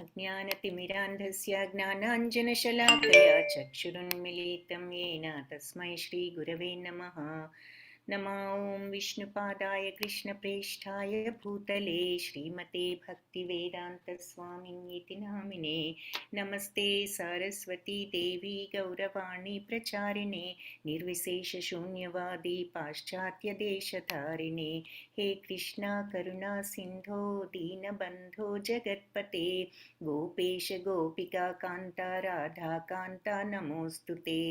अज्ञानतिमिरान्धस्य ज्ञानाञ्जनशलाकया चक्षुरुन्मीलितं येन तस्मै श्रीगुरवे नमः। नमो ॐ विष्णुपादाय कृष्णप्रेष्ठाय भूतले श्रीमते भक्तिवेदान्तस्वामिन्येति नामिने। नमस्ते सरस्वती देवी गौरवाणी प्रचारिणे निर्विशेषशून्यवादी पाश्चात्यदेशधारिणे। हे कृष्णा करुणा सिन्धो दीनबन्धो जगत्पते गोपेश गोपिका कान्ता राधा कान्ता नमोऽस्तुते।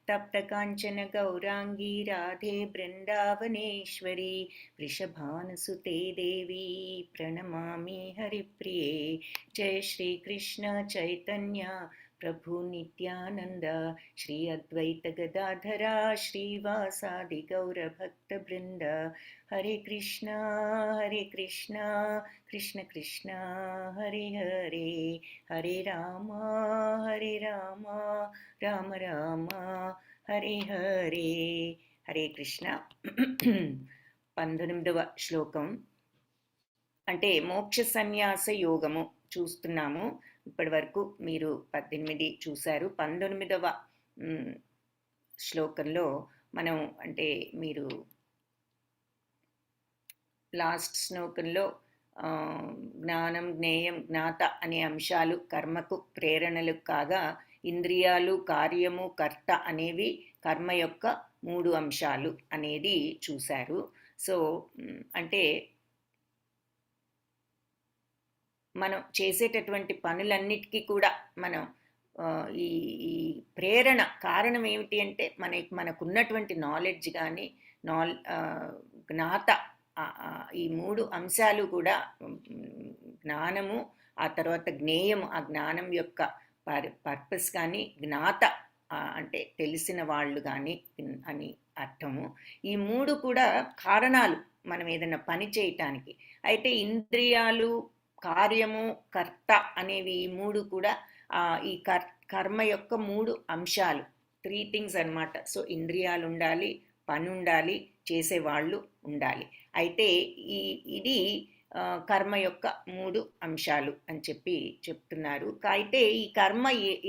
तप्तकाञ्चन गौराङ्गी राधे वृन्दावनेश्वरी वृषभानुसुते देवी प्रणमामि हरिप्रिये। जय श्री कृष्ण चैतन्य प्रभु नित्यानंद श्री अद्वैत गदाधरा श्रीवासादि गौरभक्तवृंद। हरे कृष्णा कृष्ण कृष्ण हरे हरे, हरे राम राम राम हरे हरे। హరే కృష్ణ. 19వ శ్లోకం అంటే మోక్ష సన్యాస యోగము చూస్తున్నాము. ఇప్పటి వరకు మీరు 18 చూశారు. 19వ శ్లోకంలో మనం అంటే మీరు లాస్ట్ శ్లోకంలో జ్ఞానం జ్ఞేయం జ్ఞాత అనే అంశాలు కర్మకు ప్రేరణలు కాగా, ఇంద్రియాలు కార్యము కర్త అనేవి కర్మ యొక్క 3 అంశాలు అనేది చూశారు. సో అంటే మనం చేసేటటువంటి పనులన్నిటికీ కూడా మనం ఈ ప్రేరణ కారణం ఏమిటి అంటే మనకున్నటువంటి నాలెడ్జ్ కానీ జ్ఞాత ఈ 3 అంశాలు కూడా జ్ఞానము, ఆ తర్వాత జ్ఞేయము, ఆ జ్ఞానం యొక్క పర్పస్ కానీ, జ్ఞాత అంటే తెలిసిన వాళ్ళు కానీ అని అర్థము. ఈ 3 కూడా కారణాలు మనం ఏదైనా పని చేయటానికి. అయితే ఇంద్రియాలు కార్యము కర్త అనేవి ఈ 3 కూడా ఈ కర్మ యొక్క 3 అంశాలు, 3 థింగ్స్ అన్నమాట. సో ఇంద్రియాలు ఉండాలి, పని ఉండాలి, చేసేవాళ్ళు ఉండాలి. అయితే ఇది కర్మ యొక్క 3 అంశాలు అని చెప్తున్నారు. అయితే ఈ కర్మ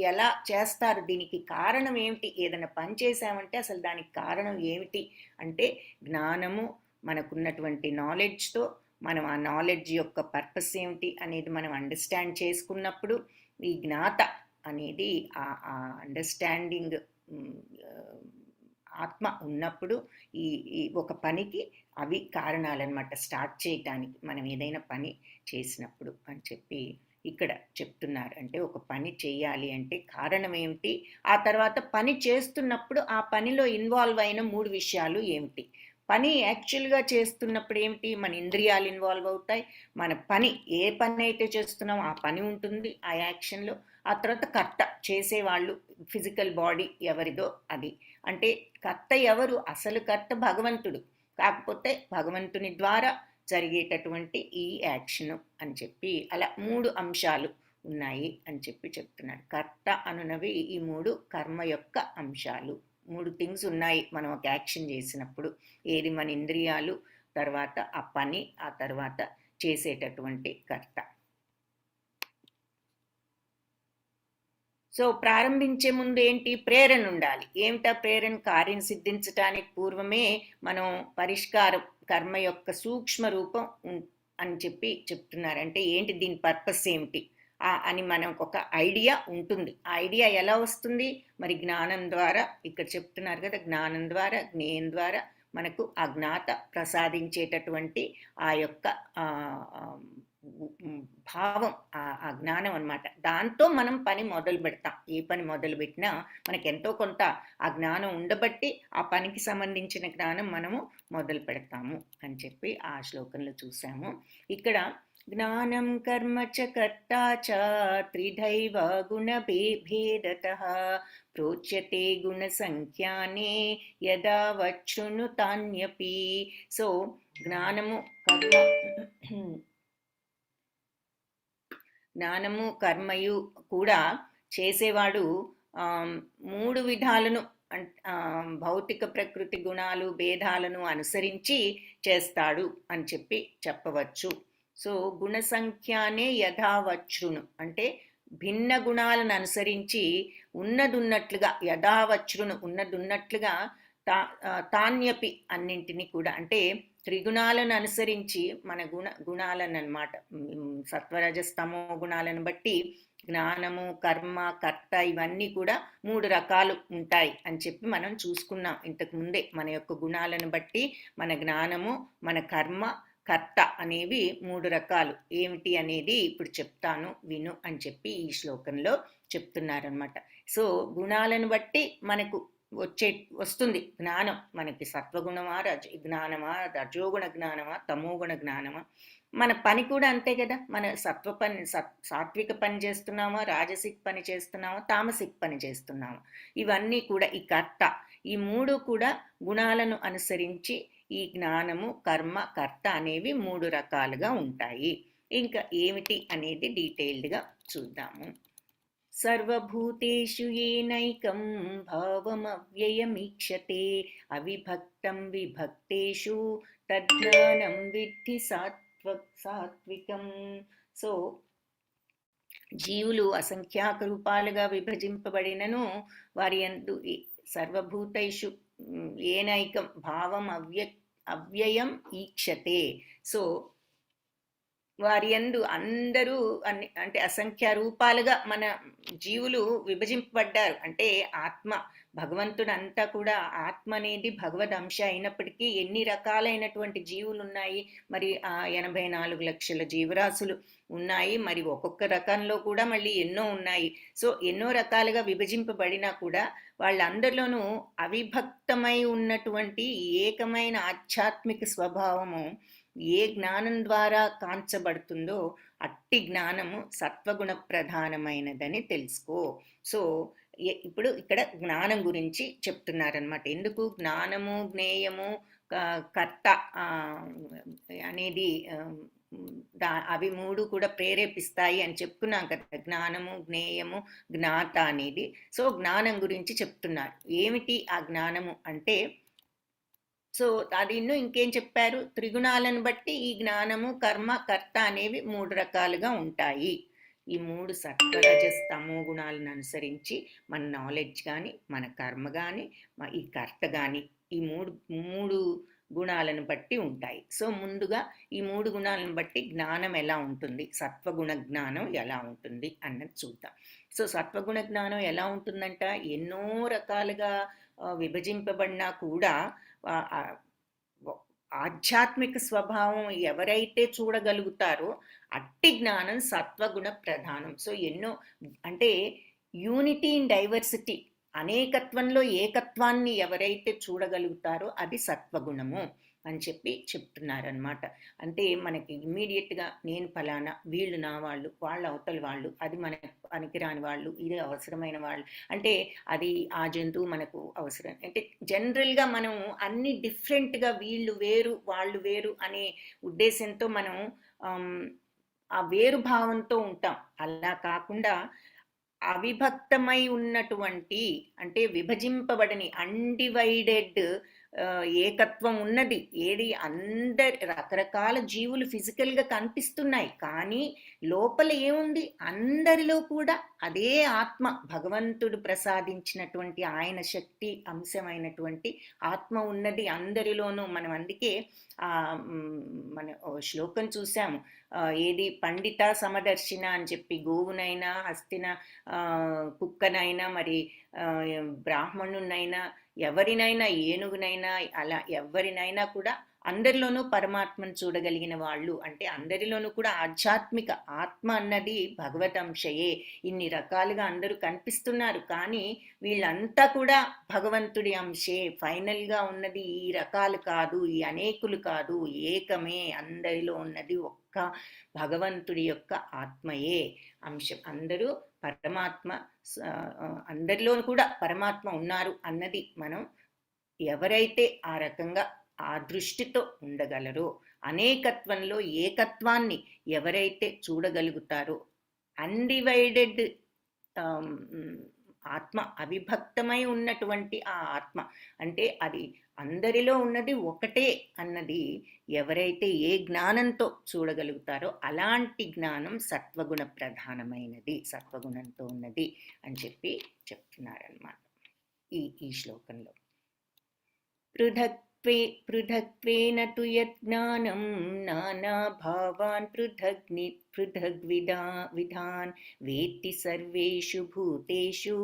ఎలా చేస్తారు, దీనికి కారణం ఏమిటి? ఏదైనా పని చేసామంటే అసలు దానికి కారణం ఏమిటి అంటే జ్ఞానము, మనకున్నటువంటి నాలెడ్జ్తో మనం ఆ నాలెడ్జ్ యొక్క పర్పస్ ఏమిటి అనేది మనం అండర్స్టాండ్ చేసుకున్నప్పుడు, ఈ జ్ఞాత అనేది ఆ అండర్స్టాండింగ్ ఆత్మ ఉన్నప్పుడు ఈ ఒక పనికి అవి కారణాలన్నమాట స్టార్ట్ చేయటానికి, మనం ఏదైనా పని చేసినప్పుడు అని ఇక్కడ చెప్తున్నారు. అంటే ఒక పని చేయాలి అంటే కారణం ఏమిటి, ఆ తర్వాత పని చేస్తున్నప్పుడు ఆ పనిలో ఇన్వాల్వ్ అయిన 3 విషయాలు ఏమిటి. పని యాక్చువల్గా చేస్తున్నప్పుడు ఏమిటి, మన ఇంద్రియాలు ఇన్వాల్వ్ అవుతాయి, మన పని ఏ పని అయితే చేస్తున్నామో ఆ పని ఉంటుంది ఆ యాక్షన్లో. ఆ తర్వాత కర్త, చేసేవాళ్ళు, ఫిజికల్ బాడీ ఎవరిదో అది. అంటే కర్త ఎవరు? అసలు కర్త భగవంతుడు, కాకపోతే భగవంతుని ద్వారా జరిగేటటువంటి ఈ యాక్షన్ అని అలా 3 అంశాలు ఉన్నాయి అని చెప్తున్నాడు. కర్త అనునవి ఈ 3 కర్మ యొక్క అంశాలు. 3 థింగ్స్ ఉన్నాయి మనం ఒక యాక్షన్ చేసినప్పుడు. ఏది? మన ఇంద్రియాలు, తర్వాత ఆ పని, ఆ తర్వాత చేసేటటువంటి కర్త. సో ప్రారంభించే ముందు ఏంటి? ప్రేరణ ఉండాలి. ఏమిటా ప్రేరణ? కార్యం సిద్ధించటానికి పూర్వమే మనం పరిష్కారం, కర్మ యొక్క సూక్ష్మ రూపం అని చెప్తున్నారు. అంటే ఏంటి, దీని పర్పస్ ఏమిటి అని మనకు ఒక ఐడియా ఉంటుంది. ఆ ఐడియా ఎలా వస్తుంది? మరి జ్ఞానం ద్వారా. ఇక్కడ చెప్తున్నారు కదా, జ్ఞానం ద్వారా, జ్ఞేయం ద్వారా మనకు ఆ జ్ఞాత ప్రసాదించేటటువంటి ఆ యొక్క భావం, ఆ జ్ఞానం అన్నమాట. దాంతో మనం పని మొదలు పెడతాం. ఏ పని మొదలు పెట్టినా మనకి ఎంతో కొంత ఆ జ్ఞానం ఉండబట్టి ఆ పనికి సంబంధించిన జ్ఞానం మనము మొదలు పెడతాము అని ఆ శ్లోకంలో చూసాము. ఇక్కడ జ్ఞానం కర్మ చ కర్తా చ త్రిధైవ గుణ భేదతః ప్రోచ్యతే గుణ సంఖ్యానే యదా వచ్చృణుతాన్యపి. సో జ్ఞానము కర్మయు కూడా చేసేవాడు 3 విధాలను, భౌతిక ప్రకృతి గుణాలు భేదాలను అనుసరించి చేస్తాడు అని చెప్పవచ్చు. సో గుణ సంఖ్యానే యథావచ్రును అంటే భిన్న గుణాలను అనుసరించి ఉన్నదున్నట్లుగా యథావచ్రును ఉన్నదున్నట్లుగా తాన్యపి అన్నింటినీ కూడా అంటే త్రిగుణాలను అనుసరించి మన గుణాలను అనమాట. సత్వరజస్తమో గుణాలను బట్టి జ్ఞానము, కర్మ, కర్త ఇవన్నీ కూడా 3 రకాలు ఉంటాయి అని చెప్పి మనం చూసుకున్నాం ఇంతకు ముందే. మన యొక్క గుణాలను బట్టి మన జ్ఞానము, మన కర్మ, కర్త అనేవి 3 రకాలు. ఏమిటి అనేది ఇప్పుడు చెప్తాను విను అని చెప్పి ఈ శ్లోకంలో చెప్తున్నారనమాట. సో గుణాలను బట్టి మనకు వస్తుంది జ్ఞానం. మనకి సత్వగుణమా, జ్ఞానమా, రజోగుణ జ్ఞానమా, తమోగుణ జ్ఞానమా. మన పని కూడా అంతే కదా. మన సాత్విక పని చేస్తున్నామా, రాజసిక్ పని చేస్తున్నామా, తామసిక్ పని చేస్తున్నామా, ఇవన్నీ కూడా ఈ కర్త, ఈ 3 కూడా గుణాలను అనుసరించి ఈ జ్ఞానము, కర్మ, కర్త అనేవి 3 రకాలుగా ఉంటాయి. ఇంకా ఏమిటి అనేది డీటెయిల్డ్గా చూద్దాము. సర్వభూతేషు ఏనైకం భావమవ్యయమీక్షతే అవిభక్తం విభక్తేషు తజ్ఞానం విద్ధి సాత్వికం. సో జీవులు అసంఖ్యాక రూపాలుగా విభజింపబడినను వారి యందు సర్వభూతైషు ఏనైకం భావం అవ్యయం ఈక్షతే. సో వారి యందు అందరూ అంటే అసంఖ్య రూపాలుగా మన జీవులు విభజింపబడ్డారు. అంటే ఆత్మ, భగవంతుడు అంతా కూడా ఆత్మ అనేది భగవద్ అంశ అయినప్పటికీ ఎన్ని రకాలైనటువంటి జీవులు ఉన్నాయి మరి. 84 లక్షల జీవరాశులు ఉన్నాయి. మరి ఒక్కొక్క రకంలో కూడా మళ్ళీ ఎన్నో ఉన్నాయి. సో ఎన్నో రకాలుగా విభజింపబడినా కూడా వాళ్ళందరిలోనూ అవిభక్తమై ఉన్నటువంటి ఏకమైన ఆధ్యాత్మిక స్వభావము ఏ జ్ఞానం ద్వారా కాంచబడుతుందో అట్టి జ్ఞానము సత్వగుణ ప్రధానమైనదని తెలుసుకో. సో ఇప్పుడు ఇక్కడ జ్ఞానం గురించి చెప్తున్నారనమాట. ఎందుకు జ్ఞానము, జ్ఞేయము, కర్త అనేది అవి 3 కూడా ప్రేరేపిస్తాయి అని చెప్పుకున్నాం కదా. జ్ఞానము, జ్ఞేయము, జ్ఞాత అనేది. సో జ్ఞానం గురించి చెప్తున్నారు. ఏమిటి ఆ జ్ఞానము అంటే, సో అది ఇంకేం చెప్పారు, త్రిగుణాలను బట్టి ఈ జ్ఞానము, కర్మ, కర్త అనేవి 3 రకాలుగా ఉంటాయి. ఈ 3 సత్వరజస్తమో గుణాలను అనుసరించి మన నాలెడ్జ్ కానీ, మన కర్మ కానీ, ఈ కర్త కానీ ఈ మూడు గుణాలను బట్టి ఉంటాయి. సో ముందుగా ఈ 3 గుణాలను బట్టి జ్ఞానం ఎలా ఉంటుంది, సత్వగుణ జ్ఞానం ఎలా ఉంటుంది అన్నది చూద్దాం. సో సత్వగుణ జ్ఞానం ఎలా ఉంటుందంట, ఎన్నో రకాలుగా విభజింపబడినా కూడా ఆధ్యాత్మిక స్వభావం ఎవరైతే చూడగలుగుతారో అట్టి జ్ఞానం సత్వగుణ ప్రధానం. సో ఎన్నో అంటే యూనిటీ ఇన్ డైవర్సిటీ, అనేకత్వంలో ఏకత్వాన్ని ఎవరైతే చూడగలుగుతారో అది సత్వగుణము అని చెప్పి చెప్తున్నారనమాట. అంటే మనకి ఇమ్మీడియట్గా నేను ఫలానా, వీళ్ళు నా వాళ్ళు, వాళ్ళ అవతల వాళ్ళు, అది మనకు పనికిరాని వాళ్ళు, ఇది అవసరమైన వాళ్ళు, అంటే అది ఆ జంతువు మనకు అవసరం. అంటే జనరల్గా మనం అన్ని డిఫరెంట్గా వీళ్ళు వేరు వాళ్ళు వేరు అనే ఉద్దేశంతో మనం ఆ వేరు భావంతో ఉంటాం. అలా కాకుండా అవిభక్తమై ఉన్నటువంటి అంటే విభజింపబడని అన్డివైడెడ్ ఏకత్వం ఉన్నది. ఏది రకరకాల జీవులు ఫిజికల్గా కనిపిస్తున్నాయి, కానీ లోపల ఏముంది, అందరిలో కూడా అదే ఆత్మ, భగవంతుడు ప్రసాదించినటువంటి ఆయన శక్తి అంశమైనటువంటి ఆత్మ ఉన్నది అందరిలోనూ. మనం అందుకే మన శ్లోకం చూసాము, ఏది పండిత సమదర్శిన అని చెప్పి, గోవునైనా, హస్తిన కుక్కనైనా, మరి బ్రాహ్మణునైనా, ఎవరినైనా, ఏనుగునైనా, అలా ఎవరినైనా కూడా అందరిలోనూ పరమాత్మను చూడగలిగిన వాళ్ళు. అంటే అందరిలోనూ కూడా ఆధ్యాత్మిక ఆత్మ అన్నది భగవతంశయే. ఇన్ని రకాలుగా అందరూ కనిపిస్తున్నారు, కానీ వీళ్ళంతా కూడా భగవంతుడి అంశే. ఫైనల్గా ఉన్నది ఈ రకాలు కాదు, ఈ అనేకులు కాదు, ఏకమే. అందరిలో ఉన్నది ఒక్క భగవంతుడి యొక్క ఆత్మయే అంశం. అందరూ పరమాత్మ, అందరిలోనూ కూడా పరమాత్మ ఉన్నారు అన్నది మనం ఎవరైతే ఆ రకంగా ఆ దృష్టితో ఉండగలరో, అనేకత్వంలో ఏకత్వాన్ని ఎవరైతే చూడగలుగుతారో, అన్డివైడెడ్ ఆత్మ అవిభక్తమై ఉన్నటువంటి ఆ ఆత్మ అంటే అది అందరిలో ఉన్నది ఒకటే అన్నది ఎవరైతే ఏ జ్ఞానంతో చూడగలుగుతారో అలాంటి జ్ఞానం సత్వగుణ ప్రధానమైనది, సత్వగుణంతో ఉన్నది అని చెప్పి చెప్తున్నారన్నమాట ఈ శ్లోకంలో. పృథక్త్వేన తు యజ్ఞానం నానాభావాన్ పృథగ్విధాన్ వేత్తి సర్వేషు భూతేషు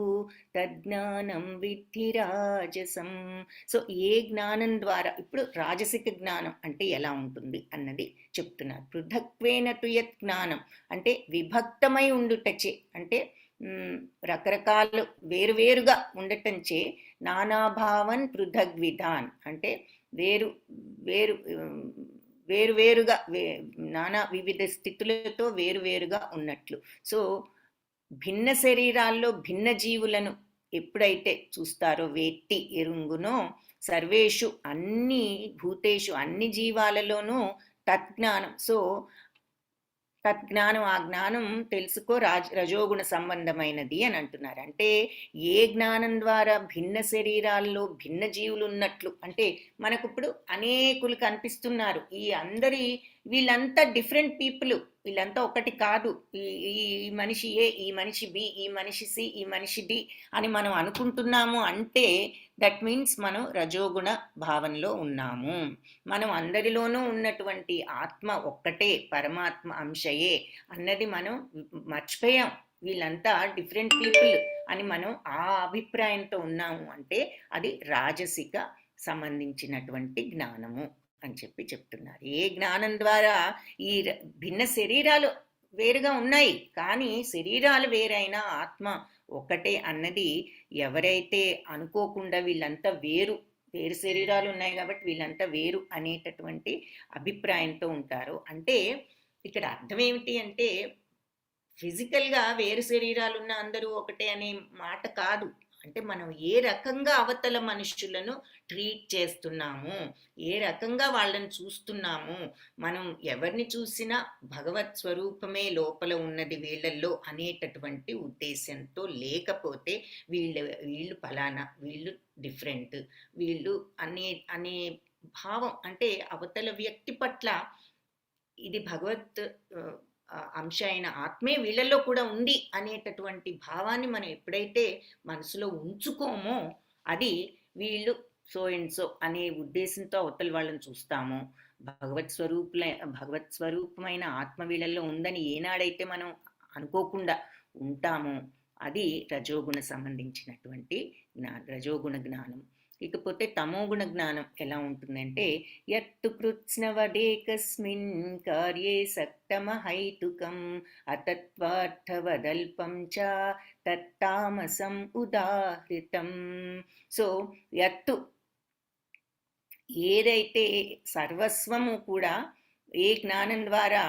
తజ్ఞానం విద్ధి రాజసం. సో ఏ జ్ఞానం ద్వారా, ఇప్పుడు రాజసిక జ్ఞానం అంటే ఎలా ఉంటుంది అన్నది చెప్తున్నారు. పృథక్త్వేన తు యత్ జ్ఞానం అంటే విభక్తమై ఉండుటచే, అంటే రకరకాలు వేరువేరుగా ఉండటంచే నానాభావన్ పృథగ్విధాన్ అంటే వేరువేరుగా నానా వివిధ స్థితులతో వేరువేరుగా ఉన్నట్లు. సో భిన్న శరీరాల్లో భిన్న జీవులను ఎప్పుడైతే చూస్తారో వేత్తి ఎరుంగునో సర్వేషు అన్ని భూతేషు అన్ని జీవాలలోనూ తజ్ఞానం. సో తజ్ఞానం, ఆ జ్ఞానం తెలుసుకో రజోగుణ సంబంధమైనది అని అంటున్నారు. అంటే ఏ జ్ఞానం ద్వారా భిన్న శరీరాల్లో భిన్న జీవులు ఉన్నట్లు, అంటే మనకు ఇప్పుడు అనేకులు కనిపిస్తున్నారు, వీళ్ళంతా డిఫరెంట్ పీపుల్, వీళ్ళంతా ఒకటి కాదు, ఈ మనిషి ఏ, ఈ మనిషి బి, ఈ మనిషి సి, ఈ మనిషి డి అని మనం అనుకుంటున్నాము. అంటే దట్ మీన్స్ మనం రజోగుణ భావనలో ఉన్నాము. మనం అందరిలోనూ ఉన్నటువంటి ఆత్మ ఒక్కటే, పరమాత్మ అంశయే అన్నది మనం మర్చిపోయాం. వీళ్ళంతా డిఫరెంట్ పీపుల్ అని మనం ఆ అభిప్రాయంతో ఉన్నాము. అంటే అది రాజసిక సంబంధించినటువంటి జ్ఞానము అని చెప్పి చెప్తున్నారు. ఏ జ్ఞానం ద్వారా ఈ భిన్న శరీరాలు వేరుగా ఉన్నాయి, కానీ శరీరాలు వేరైనా ఆత్మ ఒకటే అన్నది ఎవరైతే అనుకోకుండా వీళ్ళంతా వేరు శరీరాలు ఉన్నాయి కాబట్టి వీళ్ళంతా వేరు అనేటటువంటి అభిప్రాయంతో ఉంటారు. అంటే ఇక్కడ అర్థం ఏమిటి అంటే ఫిజికల్గా వేరు శరీరాలు ఉన్న అందరూ ఒకటే అనే మాట కాదు. అంటే మనం ఏ రకంగా అవతల మనుషులను ట్రీట్ చేస్తున్నాము, ఏ రకంగా వాళ్ళని చూస్తున్నాము, మనం ఎవరిని చూసినా భగవత్ స్వరూపమే లోపల ఉన్నది వీళ్ళల్లో అనేటటువంటి ఉద్దేశంతో, లేకపోతే వీళ్ళు ఫలానా, వీళ్ళు డిఫరెంట్, వీళ్ళు అనే భావం, అంటే అవతల వ్యక్తి పట్ల ఇది భగవత్ అంశ అయిన ఆత్మే వీళ్ళల్లో కూడా ఉంది అనేటటువంటి భావాన్ని మనం ఎప్పుడైతే మనసులో ఉంచుకోమో అది వీళ్ళు సో అండ్ సో అనే ఉద్దేశంతో అవతల వాళ్ళని చూస్తామో, భగవత్ స్వరూపమైన ఆత్మ వీళ్ళల్లో ఉందని ఏనాడైతే మనం అనుకోకుండా ఉంటామో అది రజోగుణ సంబంధించినటువంటి రజోగుణ జ్ఞానం. ఇకపోతే తమోగుణ జ్ఞానం ఎలా ఉంటుందంటే యత్తు కృత్స్నవదేకస్మిన్ కార్యే సక్తమహైతుకం అతత్వార్థవదల్పం చ తత్తామసం ఉదాహృతం. సో యత్తు ఏదైతే సర్వస్వము కూడా ఏ జ్ఞానం ద్వారా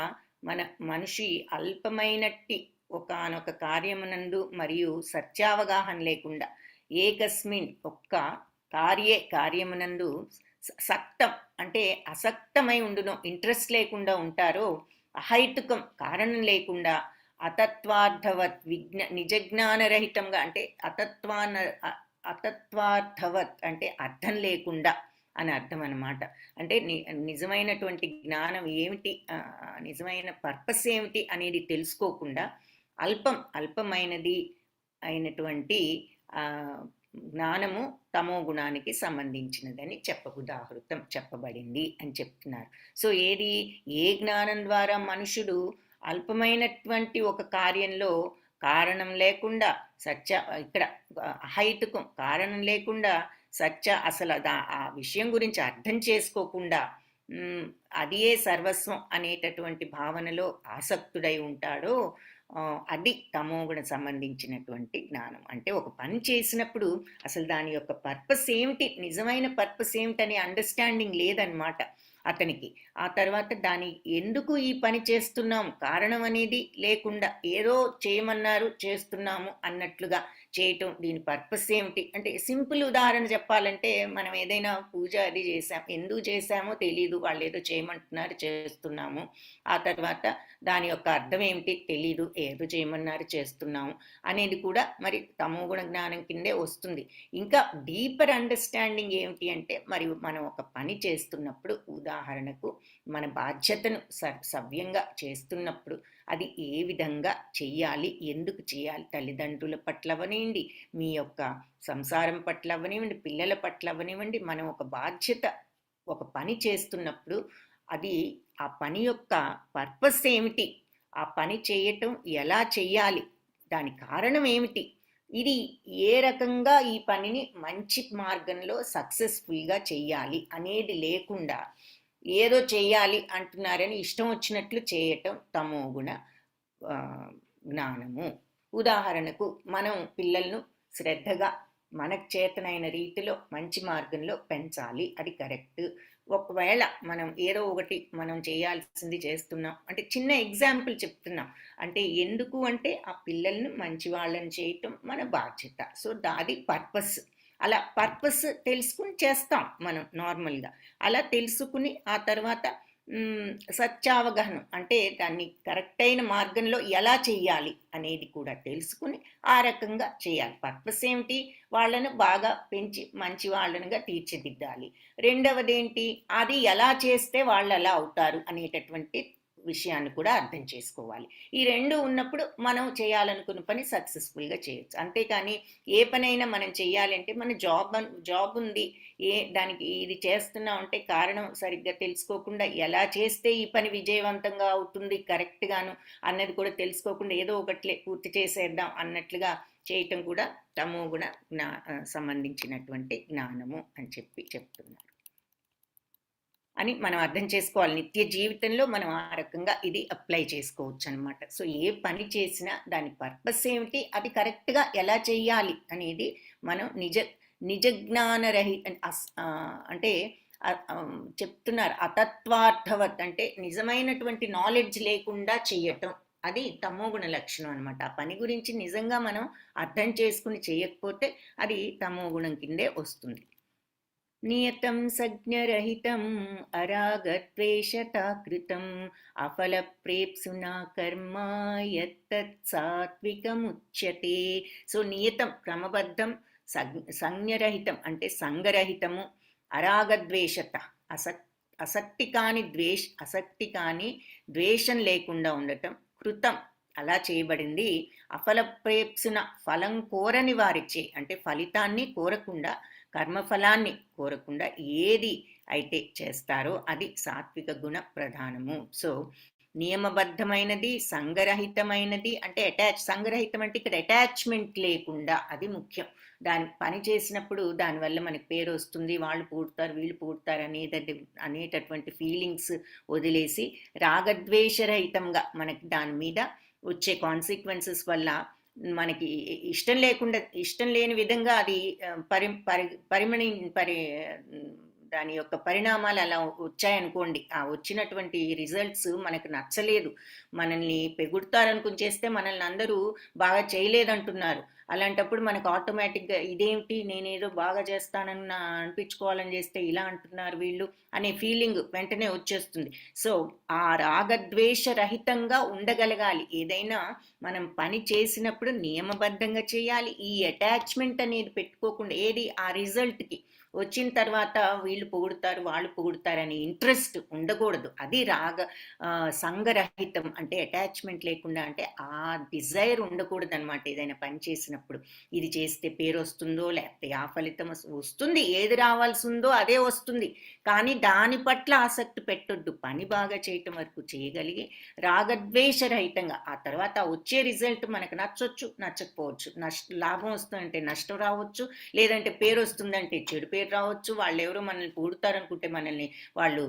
మనిషి అల్పమైనట్టి ఒకానొక కార్యమునందు మరియు సత్యావగాహన లేకుండా ఏకస్మిన్ ఒక్క కార్యమునందు సక్తం అంటే అసక్తమై ఉండునో, ఇంట్రెస్ట్ లేకుండా ఉంటారో, అహైతుకం కారణం లేకుండా, అతత్వార్థవత్ నిజజ్ఞానరహితంగా అంటే అతత్వార్థవత్ అంటే అర్థం లేకుండా అని అర్థం అన్నమాట. అంటే నిజమైనటువంటి జ్ఞానం ఏమిటి, నిజమైన పర్పస్ ఏమిటి అనేది తెలుసుకోకుండా అల్పమైనది అయినటువంటి జ్ఞానము తమో గుణానికి సంబంధించినదని చెప్పబడింది అని చెప్తున్నారు. సో ఏ జ్ఞానం ద్వారా మనుషుడు అల్పమైనటువంటి ఒక కార్యంలో కారణం లేకుండా ఇక్కడ అహైతుకం కారణం లేకుండా అసలు ఆ విషయం గురించి అర్థం చేసుకోకుండా అదియే సర్వస్వం అనేటటువంటి భావనలో ఆసక్తుడై ఉంటాడో అది తమోగుణ సంబంధించినటువంటి జ్ఞానం. అంటే ఒక పని చేసినప్పుడు అసలు దాని యొక్క పర్పస్ ఏమిటి, నిజమైన పర్పస్ ఏమిటనే అండర్స్టాండింగ్ లేదన్నమాట అతనికి. ఆ తర్వాత దాని ఎందుకు ఈ పని చేస్తున్నాము కారణం అనేది లేకుండా ఏదో చేయమన్నారు చేస్తున్నాము అన్నట్లుగా చేయటం, దీని పర్పస్ ఏమిటి అంటే సింపుల్ ఉదాహరణ చెప్పాలంటే, మనం ఏదైనా పూజ అది చేసాం, ఎందుకు చేసామో తెలీదు, వాళ్ళు ఏదో చేయమంటున్నారు చేస్తున్నాము. ఆ తర్వాత దాని యొక్క అర్థం ఏమిటి తెలీదు, ఏదో చేయమన్నారు చేస్తున్నాము అనేది కూడా మరి తమోగుణ జ్ఞానం కిందే వస్తుంది. ఇంకా డీపర్ అండర్స్టాండింగ్ ఏమిటి అంటే, మరి మనం ఒక పని చేస్తున్నప్పుడు ఉదాహరణకు మన బాధ్యతను సవ్యంగా చేస్తున్నప్పుడు అది ఏ విధంగా చెయ్యాలి, ఎందుకు చేయాలి, తల్లిదండ్రుల పట్ల అవనివ్వండి, మీ యొక్క సంసారం పట్ల అవనివ్వండి, పిల్లల పట్ల అవనివ్వండి, మనం ఒక బాధ్యత ఒక పని చేస్తున్నప్పుడు అది ఆ పని యొక్క పర్పస్ ఏమిటి, ఆ పని చేయటం ఎలా చెయ్యాలి, దాని కారణం ఏమిటి, ఇది ఏ రకంగా ఈ పనిని మంచి మార్గంలో సక్సెస్ఫుల్గా చెయ్యాలి అనేది లేకుండా ఏదో చెయ్యాలి అంటున్నారని ఇష్టం వచ్చినట్లు చేయటం తమోగుణ జ్ఞానము. ఉదాహరణకు మనం పిల్లలను శ్రద్ధగా మనకు చేతనైన రీతిలో మంచి మార్గంలో పెంచాలి, అది కరెక్ట్. ఒకవేళ మనం ఏదో ఒకటి మనం చేయాల్సింది చేస్తున్నాం అంటే, చిన్న ఎగ్జాంపుల్ చెప్తున్నాం అంటే, ఎందుకు అంటే ఆ పిల్లల్ని మంచి వాళ్ళని చేయటం మన బాధ్యత. సో అది పర్పస్. అలా పర్పస్ తెలుసుకుని చేస్తాం మనం నార్మల్గా. అలా తెలుసుకుని ఆ తర్వాత సత్యావగాహనం అంటే దాన్ని కరెక్ట్ అయిన మార్గంలో ఎలా చెయ్యాలి అనేది కూడా తెలుసుకుని ఆ రకంగా చేయాలి. పర్పస్ ఏమిటి, వాళ్ళను బాగా పెంచి మంచి వాళ్ళనుగా తీర్చిదిద్దాలి. రెండవది ఏంటి, అది ఎలా చేస్తే వాళ్ళు అలా అవుతారు అనేటటువంటి విషయాన్ని కూడా అర్థం చేసుకోవాలి. ఈ రెండు ఉన్నప్పుడు మనం చేయాలనుకున్న పని సక్సెస్ఫుల్గా చేయొచ్చు. అంతేకాని ఏ పనైనా మనం చేయాలంటే, మన జాబ్ ఉంది, దానికి ఇది చేస్తున్నాం అంటే కారణం సరిగ్గా తెలుసుకోకుండా ఎలా చేస్తే ఈ పని విజయవంతంగా అవుతుంది కరెక్ట్గాను అన్నది కూడా తెలుసుకోకుండా ఏదో ఒకట్లే పూర్తి చేసేద్దాం అన్నట్లుగా చేయటం కూడా తమోగుణ సంబంధించినటువంటి జ్ఞానము అని చెప్తున్నారు అని మనం అర్థం చేసుకోవాలి. నిత్య జీవితంలో మనం ఆ రకంగా ఇది అప్లై చేసుకోవచ్చు అనమాట. సో ఏ పని చేసినా దాని పర్పస్ ఏమిటి, అది కరెక్ట్గా ఎలా చెయ్యాలి అనేది మనం నిజ జ్ఞానరహిత అంటే చెప్తున్నారు. అతత్వార్థవత్ అంటే నిజమైనటువంటి నాలెడ్జ్ లేకుండా చెయ్యటం, అది తమోగుణ లక్షణం అనమాట. ఆ పని గురించి నిజంగా మనం అర్థం చేసుకుని చేయకపోతే అది తమోగుణం కిందే వస్తుంది. నియతం సజ్ఞరహితం అరాగద్వేషతా కృతం అఫలప్రేప్సునా కర్మ యత్తత్ సాత్వికముచ్యతే. సో నియతం క్రమబద్ధం, సంజ్ఞరహితం అంటే సంగరహితము, అరాగద్వేషత ఆసక్తి కాని ద్వేషం లేకుండా ఉండటం, కృతం అలా చేయబడింది, అఫలప్రేప్సున ఫలం కోరని వారిచే అంటే ఫలితాన్ని కోరకుండా, కర్మఫలాన్ని కోరకుండా ఏది అయితే చేస్తారో అది సాత్విక గుణ ప్రధానము. సో నియమబద్ధమైనది, సంగరహితమైనది అంటే సంగరహితం అంటే ఇక్కడ అటాచ్మెంట్ లేకుండా, అది ముఖ్యం. దాని పని చేసినప్పుడు దానివల్ల మనకి పేరు వస్తుంది, వాళ్ళు పూడతారు వీళ్ళు పూడతారు అనేటటువంటి ఫీలింగ్స్ వదిలేసి రాగద్వేషరహితంగా మనకి దాని మీద వచ్చే కాన్సిక్వెన్సెస్ వల్ల మనకి ఇష్టం లేని విధంగా అది దాని యొక్క పరిణామాలు అలా వచ్చాయనుకోండి, ఆ వచ్చినటువంటి రిజల్ట్స్ మనకు నచ్చలేదు, మనల్ని పెగుడతారనుకుని చేస్తే మనల్ని అందరూ బాగా చేయలేదంటున్నారు, అలాంటప్పుడు మనకు ఆటోమేటిక్గా ఇదేమిటి నేనేదో బాగా చేస్తానని అనిపించుకోవాలని చేస్తే ఇలా అంటున్నారు వీళ్ళు అనే ఫీలింగ్ వెంటనే వచ్చేస్తుంది. సో ఆ రాగద్వేష రహితంగా ఉండగలగాలి. ఏదైనా మనం పని చేసినప్పుడు నియమబద్ధంగా చేయాలి. ఈ అటాచ్మెంట్ అనేది పెట్టుకోకుండా, ఏది ఆ రిజల్ట్కి వచ్చిన తర్వాత వీళ్ళు పొగుడుతారు వాళ్ళు పొగుడుతారని ఇంట్రెస్ట్ ఉండకూడదు. అది సంగరహితం అంటే అటాచ్మెంట్ లేకుండా, అంటే ఆ డిజైర్ ఉండకూడదు అనమాట. ఏదైనా పని చేసినప్పుడు ఇది చేస్తే పేరు వస్తుందో లేకపోతే ఆ ఫలితం వస్తుంది, ఏది రావాల్సి ఉందో అదే వస్తుంది, కానీ దాని పట్ల ఆసక్తి పెట్టొద్దు. పని బాగా చేయటం వరకు చేయగలిగి రాగద్వేషరహితంగా, ఆ తర్వాత వచ్చే రిజల్ట్ మనకు నచ్చొచ్చు నచ్చకపోవచ్చు, లాభం వస్తుందంటే నష్టం రావచ్చు, లేదంటే పేరు వస్తుందంటే చెడు పేరు రావచ్చు, వాళ్ళు ఎవరో మనల్ని పూడుతారనుకుంటే మనల్ని వాళ్ళు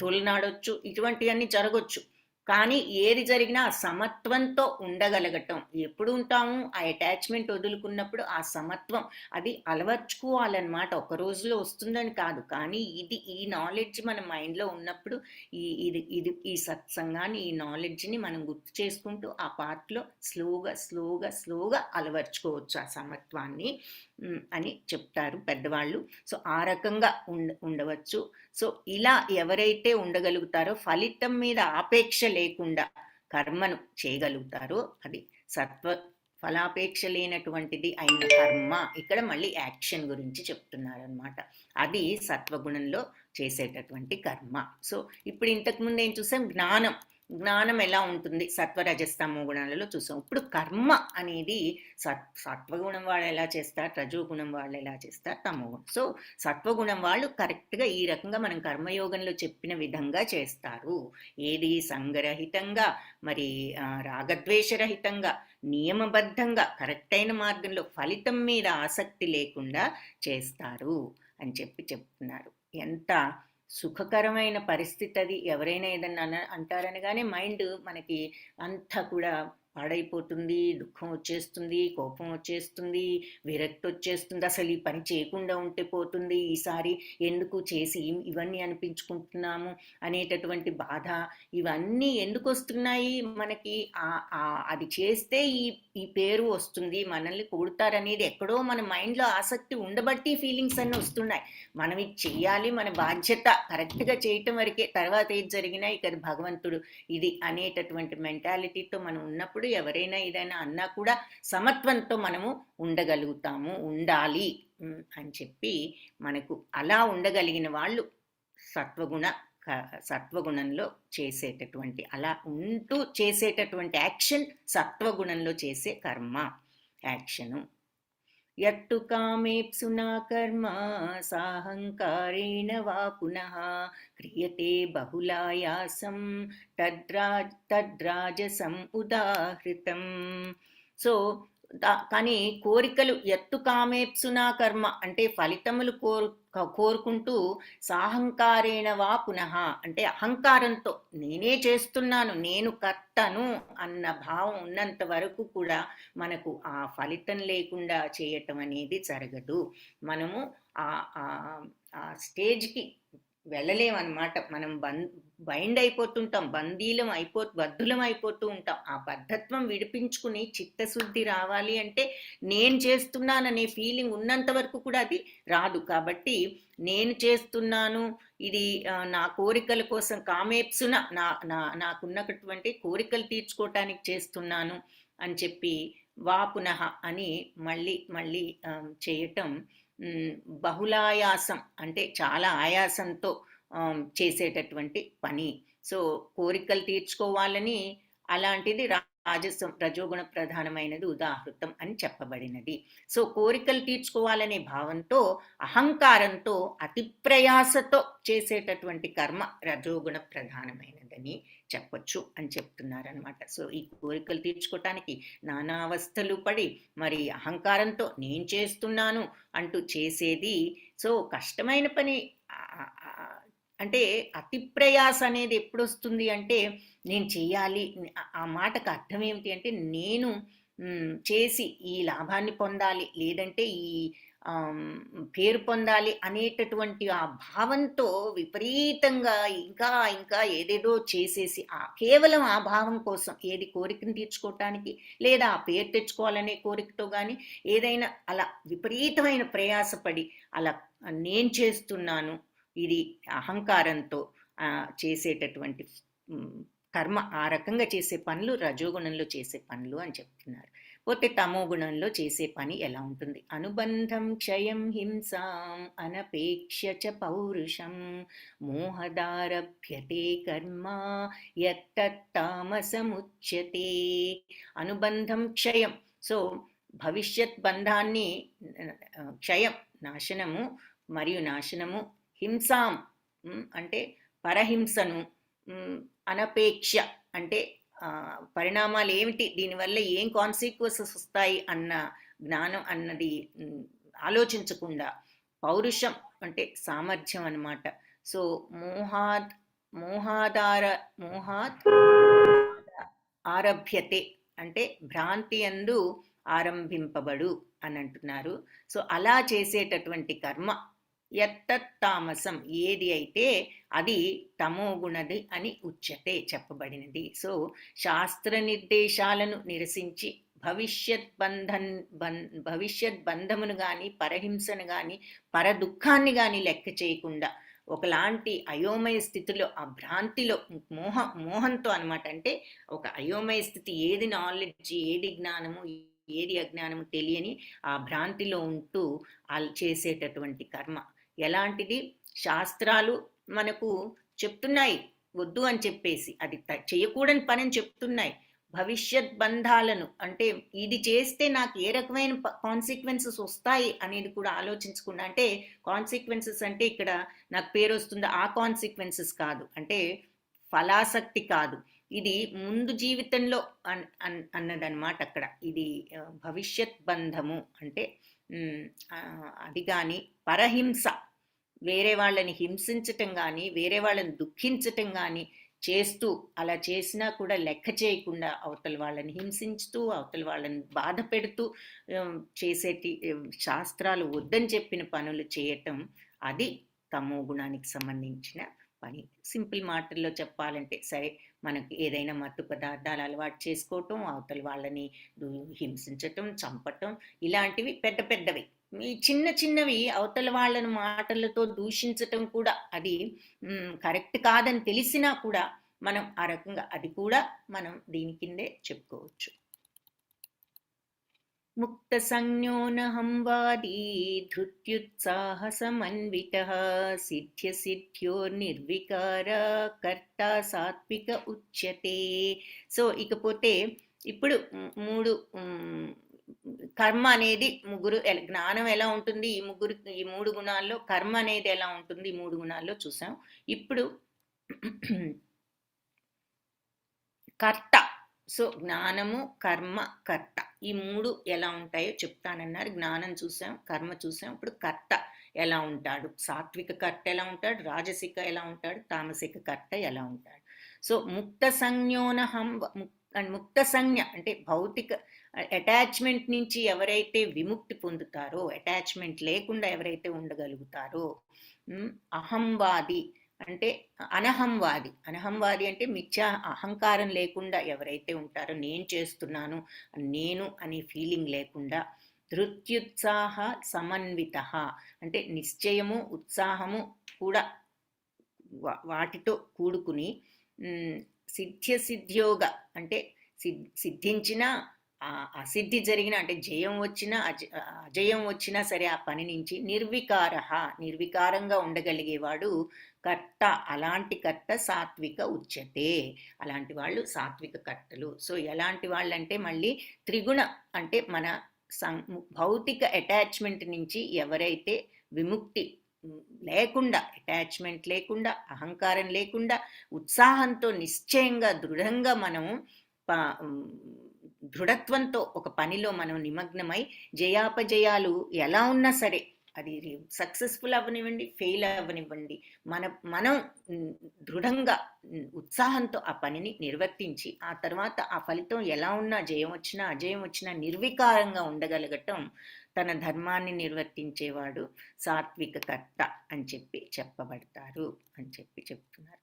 తోలనాడొచ్చు, ఇటువంటివన్నీ జరగవచ్చు. కానీ ఏది జరిగినా ఆ సమత్వంతో ఉండగలగటం. ఎప్పుడు ఉంటాము? ఆ అటాచ్‌మెంట్ వదులుకున్నప్పుడు ఆ సమత్వం అది అలవర్చుకోవాలనమాట. ఒక రోజులో వస్తుందని కాదు. కానీ ఈ నాలెడ్జ్ మన మైండ్‌లో ఉన్నప్పుడు ఈ సత్సంగాన్ని, ఈ నాలెడ్జ్‌ని మనం గుర్తు చేసుకుంటూ ఆ పాత్‌లో స్లోగా అలవర్చుకోవచ్చు ఆ సమత్వాన్ని అని చెప్తారు పెద్దవాళ్ళు. సో, ఆ రకంగా ఉండవచ్చు. సో, ఇలా ఎవరైతే ఉండగలుగుతారో ఫలితం మీద ఆపేక్ష లేకుండా కర్మను చేయగలుగుతారో అది సత్వ ఫలాపేక్ష లేనటువంటిది అయిన కర్మ. ఇక్కడ మళ్ళీ యాక్షన్ గురించి చెప్తున్నారనమాట. అది సత్వగుణంలో చేసేటటువంటి కర్మ. సో, ఇప్పుడు ఇంతకుముందు ఏం చూసాం? జ్ఞానం ఎలా ఉంటుంది సత్వరజస్తమో గుణాలలో చూసాం. ఇప్పుడు కర్మ అనేది సత్వగుణం వాళ్ళు ఎలా చేస్తారు, రజోగుణం వాళ్ళు ఎలా చేస్తారు, తమోగుణం. సో సత్వగుణం వాళ్ళు కరెక్ట్గా ఈ రకంగా మనం కర్మయోగంలో చెప్పిన విధంగా చేస్తారు. ఏది సంగరహితంగా, మరి రాగద్వేషరహితంగా, నియమబద్ధంగా, కరెక్ట్ అయిన మార్గంలో, ఫలితం మీద ఆసక్తి లేకుండా చేస్తారు అని చెప్తున్నారు. ఎంత సుఖకరమైన పరిస్థితి అది. ఎవరైనా ఏదన్నా అంటారనగానే మైండ్ మనకి అంతా కూడా పాడైపోతుంది, దుఃఖం వచ్చేస్తుంది, కోపం వచ్చేస్తుంది, విరక్తి వచ్చేస్తుంది. అసలు ఈ పని చేయకుండా ఉంటే పోతుంది, ఈసారి ఎందుకు చేసి ఇవన్నీ అనిపించుకుంటున్నాము అనేటటువంటి బాధ, ఇవన్నీ ఎందుకు వస్తున్నాయి మనకి? అది చేస్తే ఈ పేరు వస్తుంది, మనల్ని పొగుడుతారనేది ఎక్కడో మన మైండ్లో ఆసక్తి ఉండబట్టి ఫీలింగ్స్ అన్నీ వస్తున్నాయి. మనం ఇది చెయ్యాలి, మన బాధ్యత కరెక్ట్గా చేయటం వరకే, తర్వాత ఏది జరిగినా ఇక భగవంతుడు ఇది అనేటటువంటి మెంటాలిటీతో మనం ఉన్నప్పుడు ఎవరైనా ఏదైనా అన్నా కూడా సమత్వంతో మనము ఉండగలుగుతాము, ఉండాలి అని చెప్పి మనకు అలా ఉండగలిగిన వాళ్ళు సత్వగుణంలో చేసేటటువంటి, అలా ఉంటూ చేసేటటువంటి యాక్షన్ సత్వగుణంలో చేసే కర్మ యాక్షను. యత్తు కామేప్సునా కర్మ సాహంకారేణ వా పునః క్రియతే బహుళాయాసం తద్రాజసం ఉదాహృతం. సో కానీ కోరికలు ఎత్తు కామేప్సునా కర్మ అంటే ఫలితములు కోరుకుంటూ సాహంకారేణ వా పునః అంటే అహంకారంతో నేనే చేస్తున్నాను, నేను కర్తను అన్న భావం ఉన్నంత వరకు కూడా మనకు ఆ ఫలితం లేకుండా చేయటం అనేది జరగదు. మనము ఆ స్టేజ్కి వెళ్ళలేమన్నమాట. మనం బైండ్ అయిపోతుంటాం, బద్ధులం అయిపోతూ ఉంటాం. ఆ బద్ధత్వం విడిపించుకుని చిత్తశుద్ధి రావాలి అంటే నేను చేస్తున్నాననే ఫీలింగ్ ఉన్నంత వరకు కూడా అది రాదు. కాబట్టి నేను చేస్తున్నాను, ఇది నా కోరికల కోసం కామేప్సున నాకున్నటువంటి కోరికలు తీర్చుకోవటానికి చేస్తున్నాను అని చెప్పి వా పునః అని మళ్ళీ చేయటం బహుళాయాసం అంటే చాలా ఆయాసంతో చేసేటటువంటి పని. సో కోరికలు తీర్చుకోవాలని అలాంటిది రజోగుణ ప్రధానమైనది ఉదాహృతం అని చెప్పబడినది. సో కోరికలు తీర్చుకోవాలనే భావంతో, అహంకారంతో, అతి ప్రయాసతో చేసేటటువంటి కర్మ రజోగుణ ప్రధానమైనదని చెప్పొచ్చు అని చెప్తున్నారనమాట. సో ఈ కోరికలు తీర్చుకోవటానికి నానా అవస్థలు పడి మరి అహంకారంతో నేను చేస్తున్నాను అంటూ చేసేది సో కష్టమైన పని. అంటే అతి ప్రయాస అనేది ఎప్పుడు వస్తుంది అంటే నేను చెయ్యాలి, ఆ మాటకు అర్థం ఏమిటి అంటే నేను చేసి ఈ లాభాన్ని పొందాలి, లేదంటే ఈ పేరు పొందాలి అనేటటువంటి ఆ భావంతో విపరీతంగా ఇంకా ఏదేదో చేసేసి కేవలం ఆ భావం కోసం, ఏది కోరికను తీర్చుకోవటానికి లేదా ఆ పేరు తెచ్చుకోవాలనే కోరికతో కానీ ఏదైనా అలా విపరీతమైన ప్రయాసపడి అలా నేను చేస్తున్నాను, ఇది అహంకారంతో చేసేటటువంటి కర్మ, ఆ రకంగా చేసే పనులు రజోగుణంలో చేసే పనులు అని చెప్తున్నారు. పోతే తమో గుణంలో చేసే పని ఎలా ఉంటుంది? అనుబంధం క్షయం హింసాం అనపేక్ష చ పౌరుషం మోహదారభ్యతే కర్మ యత్తతామసముచ్యతే. అనుబంధం క్షయం. సో భవిష్యత్ బంధాన్ని క్షయం నాశనము మరియు నాశనము, హింసాం అంటే పరహింసను, అనపేక్ష అంటే పరిణామాలు ఏమిటి, దీనివల్ల ఏం కాన్సిక్వెన్సెస్ వస్తాయి అన్న జ్ఞానం అన్నది ఆలోచించకుండా, పౌరుషం అంటే సామర్థ్యం అన్నమాట. సో మోహాద్ మోహాత్ ఆరభ్యతే అంటే భ్రాంతి యందు ఆరంభింపబడు అని అంటున్నారు. సో అలా చేసేటటువంటి కర్మ యత్తత్ తామసం ఏది అయితే అది తమోగుణది అని ఉచ్యతే చెప్పబడినది. సో శాస్త్ర నిర్దేశాలను నిరసించి భవిష్యత్ బంధమును కానీ పరహింసను కానీ పర దుఃఖాన్ని కానీ లెక్క చేయకుండా ఒకలాంటి అయోమయ స్థితిలో ఆ భ్రాంతిలో మోహంతో అనమాట. అంటే ఒక అయోమయ స్థితి, ఏది నాలెడ్జ్ ఏది జ్ఞానము ఏది అజ్ఞానము తెలియని ఆ భ్రాంతిలో ఉంటూ చేసేటటువంటి కర్మ ఎలాంటిది? శాస్త్రాలు మనకు చెప్తున్నాయి వద్దు అని చెప్పేసి, అది చేయకూడని పని అని చెప్తున్నాయి. భవిష్యత్ బంధాలను అంటే ఇది చేస్తే నాకు ఏ రకమైన కాన్సిక్వెన్సెస్ వస్తాయి అనేది కూడా ఆలోచించకుండా, అంటే కాన్సిక్వెన్సెస్ అంటే ఇక్కడ నాకు పేరు వస్తుందా ఆ కాన్సిక్వెన్సెస్ కాదు, అంటే ఫలాసక్తి కాదు, ఇది ముందు జీవితంలో అన్నదన్నమాట అక్కడ. ఇది భవిష్యత్ బంధము అంటే అది కానీ పరహింస, వేరే వాళ్ళని హింసించటం కానీ వేరే వాళ్ళని దుఃఖించటం కానీ చేస్తూ, అలా చేసినా కూడా లెక్క చేయకుండా అవతల వాళ్ళని హింసిస్తూ అవతల వాళ్ళని బాధ పెడుతూ చేసేటి శాస్త్రాలు వద్దని చెప్పిన పనులు చేయటం, అది తమో గుణానికి సంబంధించిన పని. సింపుల్ మాటల్లో చెప్పాలంటే, సరే మనకి ఏదైనా మత్తు పదార్థాలు అలవాటు చేసుకోవటం, అవతల వాళ్ళని హింసించటం, చంపటం, ఇలాంటివి పెద్ద పెద్దవి. ఈ చిన్న చిన్నవి అవతల వాళ్ళని మాటలతో దూషించటం కూడా అది కరెక్ట్ కాదని తెలిసినా కూడా మనం ఆ రకంగా అది కూడా మనం దీని కిందే చెప్పుకోవచ్చు. ముక్త సంజ్ఞోనహంవాదీ ధృత్యుత్సాహ సమన్వితః సిద్ధ్య సిద్ధ్యోర్నిర్వికార కర్త సాత్విక ఉచ్యతే. సో ఇకపోతే ఇప్పుడు మూడు కర్మ అనేది ముగ్గురు, జ్ఞానం ఎలా ఉంటుంది ఈ మూడు గుణాల్లో, కర్మ అనేది ఎలా ఉంటుంది ఈ మూడు గుణాల్లో చూసాం. ఇప్పుడు కర్త, సో జ్ఞానము కర్మ కర్త ఈ మూడు ఎలా ఉంటాయో చెప్తానన్నారు. జ్ఞానం చూసాం, కర్మ చూసాం, ఇప్పుడు కర్త ఎలా ఉంటాడు, సాత్విక కర్త ఎలా ఉంటాడు, రాజసిక ఎలా ఉంటాడు, తామసిక కర్త ఎలా ఉంటాడు. సో ముక్త సంజ్ఞోనహం, ముక్త సంజ్ఞ అంటే భౌతిక అటాచ్మెంట్ నుంచి ఎవరైతే విముక్తి పొందుతారో, అటాచ్మెంట్ లేకుండా ఎవరైతే ఉండగలుగుతారో, అహంవాది అంటే అనహంవాది, అనహంవాది అంటే మిథ్యా అహంకారం లేకుండా ఎవరైతే ఉంటారో, నేను చేస్తున్నాను నేను అనే ఫీలింగ్ లేకుండా, ధృత్యుత్సాహ సమన్విత అంటే నిశ్చయము ఉత్సాహము కూడా వాటితో కూడుకుని, సిద్ధ్య సిద్ధ్యోగ అంటే సిద్ధించిన అసిద్ధి జరిగిన అంటే జయం వచ్చినా అజయం వచ్చినా సరే ఆ పని నుంచి నిర్వికారంగా ఉండగలిగేవాడు కర్త. అలాంటి కర్త సాత్విక ఉచ్యతే, అలాంటి వాళ్ళు సాత్విక కర్తలు. సో ఎలాంటి వాళ్ళు అంటే మళ్ళీ త్రిగుణ అంటే మన భౌతిక అటాచ్మెంట్ నుంచి ఎవరైతే విముక్తి లేకుండా, అటాచ్మెంట్ లేకుండా, అహంకారం లేకుండా, ఉత్సాహంతో నిశ్చయంగా దృఢంగా మనము దృఢత్వంతో ఒక పనిలో మనం నిమగ్నమై జయాపజయాలు ఎలా ఉన్నా సరే, అది సక్సెస్ఫుల్ అవ్వనివ్వండి ఫెయిల్ అవ్వనివ్వండి, మనం దృఢంగా ఉత్సాహంతో ఆ పనిని నిర్వర్తించి ఆ తర్వాత ఆ ఫలితం ఎలా ఉన్నా జయం వచ్చినా అజయం వచ్చినా నిర్వికారంగా ఉండగలగటం తన ధర్మాన్ని నిర్వర్తించేవాడు సాత్విక కర్త అని చెప్పి చెప్పబడతారు అని చెప్పి చెప్తున్నారు.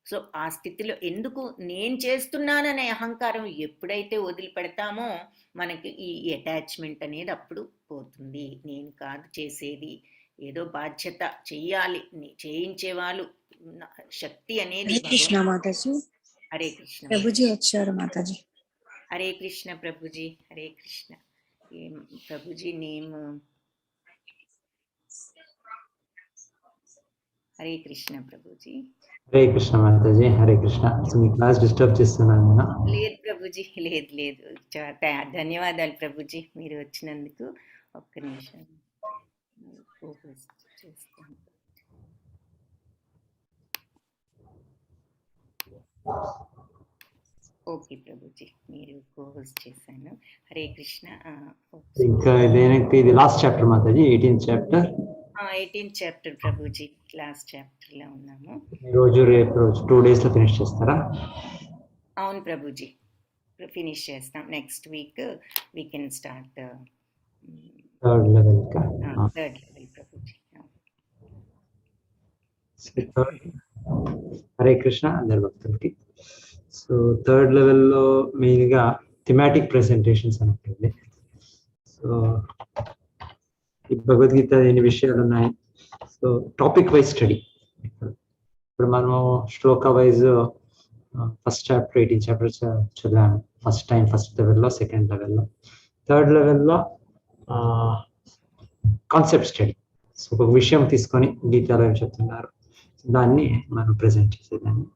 సో ఆ స్థితిలో ఎందుకు నేను చేస్తున్నాననే అహంకారం ఎప్పుడైతే వదిలిపెడతామో మనకి ఈ అటాచ్మెంట్ అనేది అప్పుడు పోతుంది. నేను కాదు చేసేది, ఏదో బాధ్యత చెయ్యాలి, చేయించే వాళ్ళు శక్తి అనేది. కృష్ణ మాతాజీ, హరే కృష్ణ ప్రభుజీ వచ్చారు మాతాజీ. హరే కృష్ణ ప్రభుజీ, హరే కృష్ణ. ప్రభుజీ నేమ్ హరే కృష్ణ ప్రభుజీ. హరే కృష్ణ మాతాజీ, హరే కృష్ణ. మీ క్లాస్ డిస్టర్బ్ చేస్తున్నాను నేను? లేదు ప్రభుజీ, లేదు. ధన్యవాదాలు ప్రభుజీ మీరు వచ్చినందుకు. ఒక్క నిమిషం చేస్తాను. ఓకే ప్రభుజీ, మీరు కోహోస్ట్ చేశాను. హరే కృష్ణ. ఇంకా ఇది last chapter Mataji, 18th chapter. 18th chapter Prabhuji, last chapter లో ఉన్నాము. ఈ రోజు రేపు రోజు 2 days లో ఫినిష్ చేస్తారా? అవును ప్రభుజీ, ఫినిష్ చేస్తాం. Next week we can start third level third level Prabhuji. Hare Krishna అందరి భక్తులకి. సో థర్డ్ లెవెల్లో మెయిన్గా థిమాటిక్ ప్రెజెంటేషన్స్ అని ఉంటుంది. సో ఈ భగవద్గీత ఎన్ని విషయాలు ఉన్నాయి, సో టాపిక్ వైజ్ స్టడీ. ఇప్పుడు మనము శ్లోక వైజ్ ఫస్ట్ చాప్టర్ 18 చాప్టర్స్ చదివాము ఫస్ట్ టైం, ఫస్ట్ లెవెల్లో, సెకండ్ లెవెల్లో. థర్డ్ లెవెల్లో కాన్సెప్ట్ స్టడీ. సో ఒక విషయం తీసుకొని గీతాలో ఏం చెప్తున్నారు దాన్ని మనం ప్రెజెంట్ చేసేదాన్ని.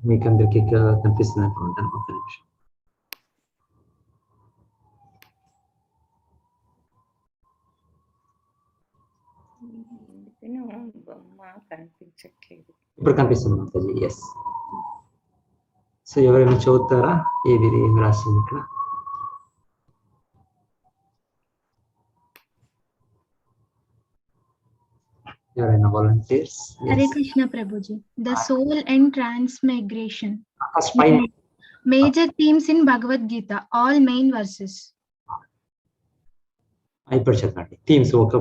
మీకు అందరికి కనిపిస్తుంది అనుకుంటాను. ఒక నిమిషం. కనిపించట్లేదు. ఇప్పుడు కనిపిస్తుంది మాతాజీ. ఎస్. సో ఎవరైనా చదువుతారా ఏది ఏం రాసింది ఇక్కడ? ఎవరైనా volunteers? Hare Krishna Prabhuji. The soul and transmigration. First పైన Major themes in Bhagavad Gita. All main verses. ఇప్పుడు చదవండి. థీమ్స్ ఒక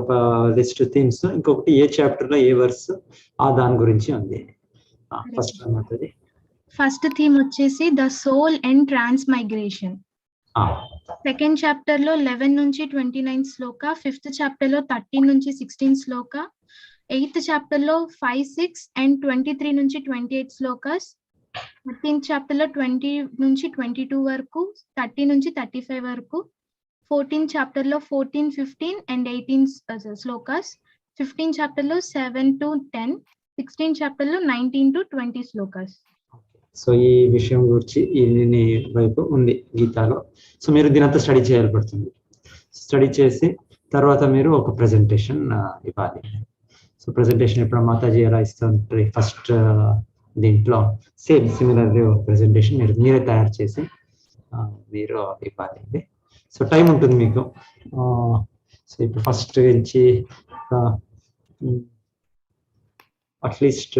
లిస్ట్ థీమ్స్, ఇంకొకటి ఏ చాప్టర్ లో ఏ వర్స్ ఆ దాని గురించి ఉంది. ఫస్ట్ మాతాజీ. First theme వచ్చేసి the soul and transmigration. Second chapter లో 11 నుంచి 29 శ్లోక, ఫిఫ్త్ చాప్టర్ లో 13 నుంచి 16 శ్లోక, 8th చాప్టర్ లో 5, 6 and 23 నుంచి 28 శ్లోకాస్, 13th చాప్టర్ లో 20 నుంచి 22 వరకు, 30 నుంచి 35 వరకు, 14th చాప్టర్ లో 14, 15 and 18 శ్లోకాస్, 15th చాప్టర్ లో 7 to 10, 16th చాప్టర్ లో 19 to 20 శ్లోకాస్. సో ఈ విషయం గురించి ఈ వైపు ఉంది గీతాలో. సో మీరు దీనంతా స్టడీ చేయాలి పడుతుంది. స్టడీ చేసి తర్వాత మీరు ఒక ప్రెజెంటేషన్ ఇవ్వాలి. సో ప్రెజెంటేషన్ ఎప్పుడు మాతాజీ ఎలా ఇస్తుంటారు, ఫస్ట్ దీంట్లో సేమ్ సిమిలర్ ప్రెజెంటేషన్ మీరే తయారు చేసి మీరు ఇవ్వాలి. సో టైం ఉంటుంది మీకు. సో ఇప్పుడు ఫస్ట్ నుంచి అట్లీస్ట్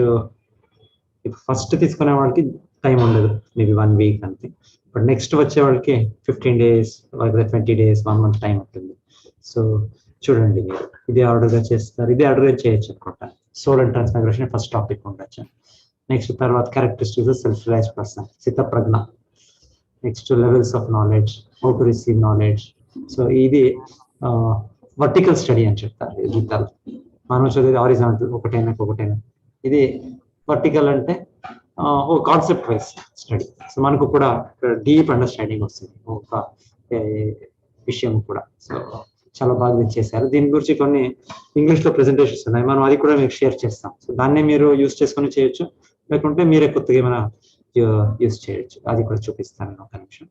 ఇప్పుడు ఫస్ట్ తీసుకునే వాళ్ళకి టైం ఉండదు, మేబీ 1 week అంతే. బట్ నెక్స్ట్ వచ్చే వాళ్ళకి 15 days, 20 days, 1 month టైం ఉంటుంది. సో చూడండి, మీరు ఇదే ఆర్డర్గా చేస్తారు, ఇదే ఆర్డర్గా చేయొచ్చు అనుకుంటా. Soul and transmigration first topic ఉండొచ్చు. నెక్స్ట్ తర్వాత క్యారెక్టరిస్టిక్స్ సెల్ఫ్ రియలైజ్ పర్సన్, స్థితప్రజ్ఞ. Next levels of knowledge, how to receive knowledge. So ఇది వర్టికల్ స్టడీ అని చెప్తారు గీతాలు. మనం చదివేది హారిజాంటల్, ఒకటైనా. ఇది వర్టికల్ అంటే కాన్సెప్ట్ వైజ్ స్టడీ. సో మనకు కూడా డీప్ అండర్స్టాండింగ్ వస్తుంది ఒక విషయం కూడా. సో చాలా బాగా చేశారు. దీని గురించి కొన్ని ఇంగ్లీష్లో ప్రెజెంటేషన్స్ ఉన్నాయి, మనం అది కూడా మీకు షేర్ చేస్తాం. సో దాన్నే మీరు యూస్ చేసుకొని చేయొచ్చు, లేకుంటే మీరే కొత్తగా ఏమైనా యూస్ చేయొచ్చు. అది కూడా చూపిస్తాను ఒక నిమిషం.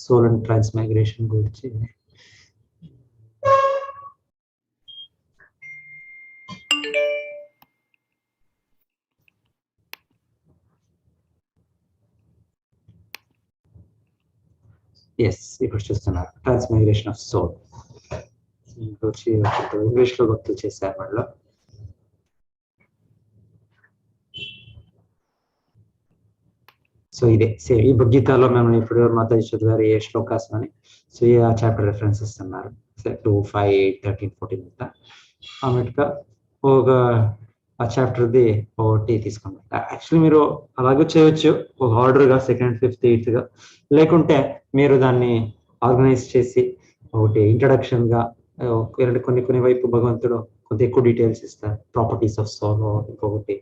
సోల్ అండ్ ట్రాన్స్మైగ్రేషన్ గురించి ఇప్పుడు చూస్తున్నారు. ట్రాన్స్మైగ్రేషన్ ఆఫ్ సోల్ గురించి ఇంగ్లీష్ లో గుర్తు చేశారు వాళ్ళు. సో ఇదే సేమ్ ఈ గీతాలో మేము ఇప్పుడు మాతాజీ చదివారు ఏ శ్లోకాస్ అని. సో ఏ చాప్టర్ రెఫరెన్స్ ఇస్తున్నారు, 2, 5, 8, 13, 14 అంతా ఆమెట్గా ఒక ఆ చాప్టర్ది ఒకటి తీసుకున్నారు. యాక్చువల్లీ మీరు అలాగే చేయొచ్చు, ఒక ఆర్డర్గా 2nd, 5th, 8th లేకుంటే మీరు దాన్ని ఆర్గనైజ్ చేసి ఒకటి ఇంట్రడక్షన్గా కొన్ని వైపు భగవంతుడు కొంత ఎక్కువ డీటెయిల్స్ ఇస్తారు. ప్రాపర్టీస్ ఆఫ్ సోల్ ఇంకొకటి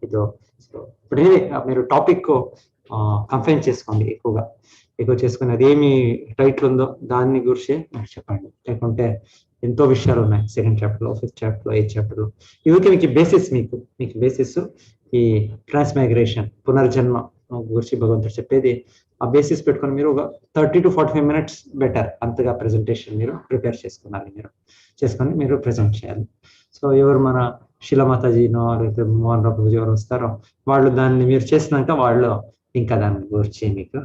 ఇదో. సో ఇప్పుడు మీరు టాపిక్ కన్ఫైన్ చేసుకోండి, ఎక్కువ చేసుకుని అదేమి టైటిల్ ఉందో దాన్ని గురించి మీరు చెప్పండి. లేకుంటే ఎంతో విషయాలు ఉన్నాయి 2nd చాప్టర్లో, 5th చాప్టర్లో, 8th చాప్టర్లో. ఇవికి మీకు బేసిస్, మీకు బేసిస్ ఈ ట్రాన్స్మైగ్రేషన్ పునర్జన్మ గురించి భగవంతుడు చెప్పేది. ఆ బేసిస్ పెట్టుకొని మీరు ఒక 30 to 45 minutes బెటర్ అంతగా ప్రెజెంటేషన్ మీరు ప్రిపేర్ చేసుకుని మీరు ప్రెజెంట్ చేయాలి. సో ఎవరు మన శిలా మాతాజీనో లేకపోతే మోహన్ రావు ప్రభుజీ ఎవరు వస్తారో వాళ్ళు దాన్ని మీరు చేసినాక వాళ్ళు ఇంకా దాని గురించి మీకు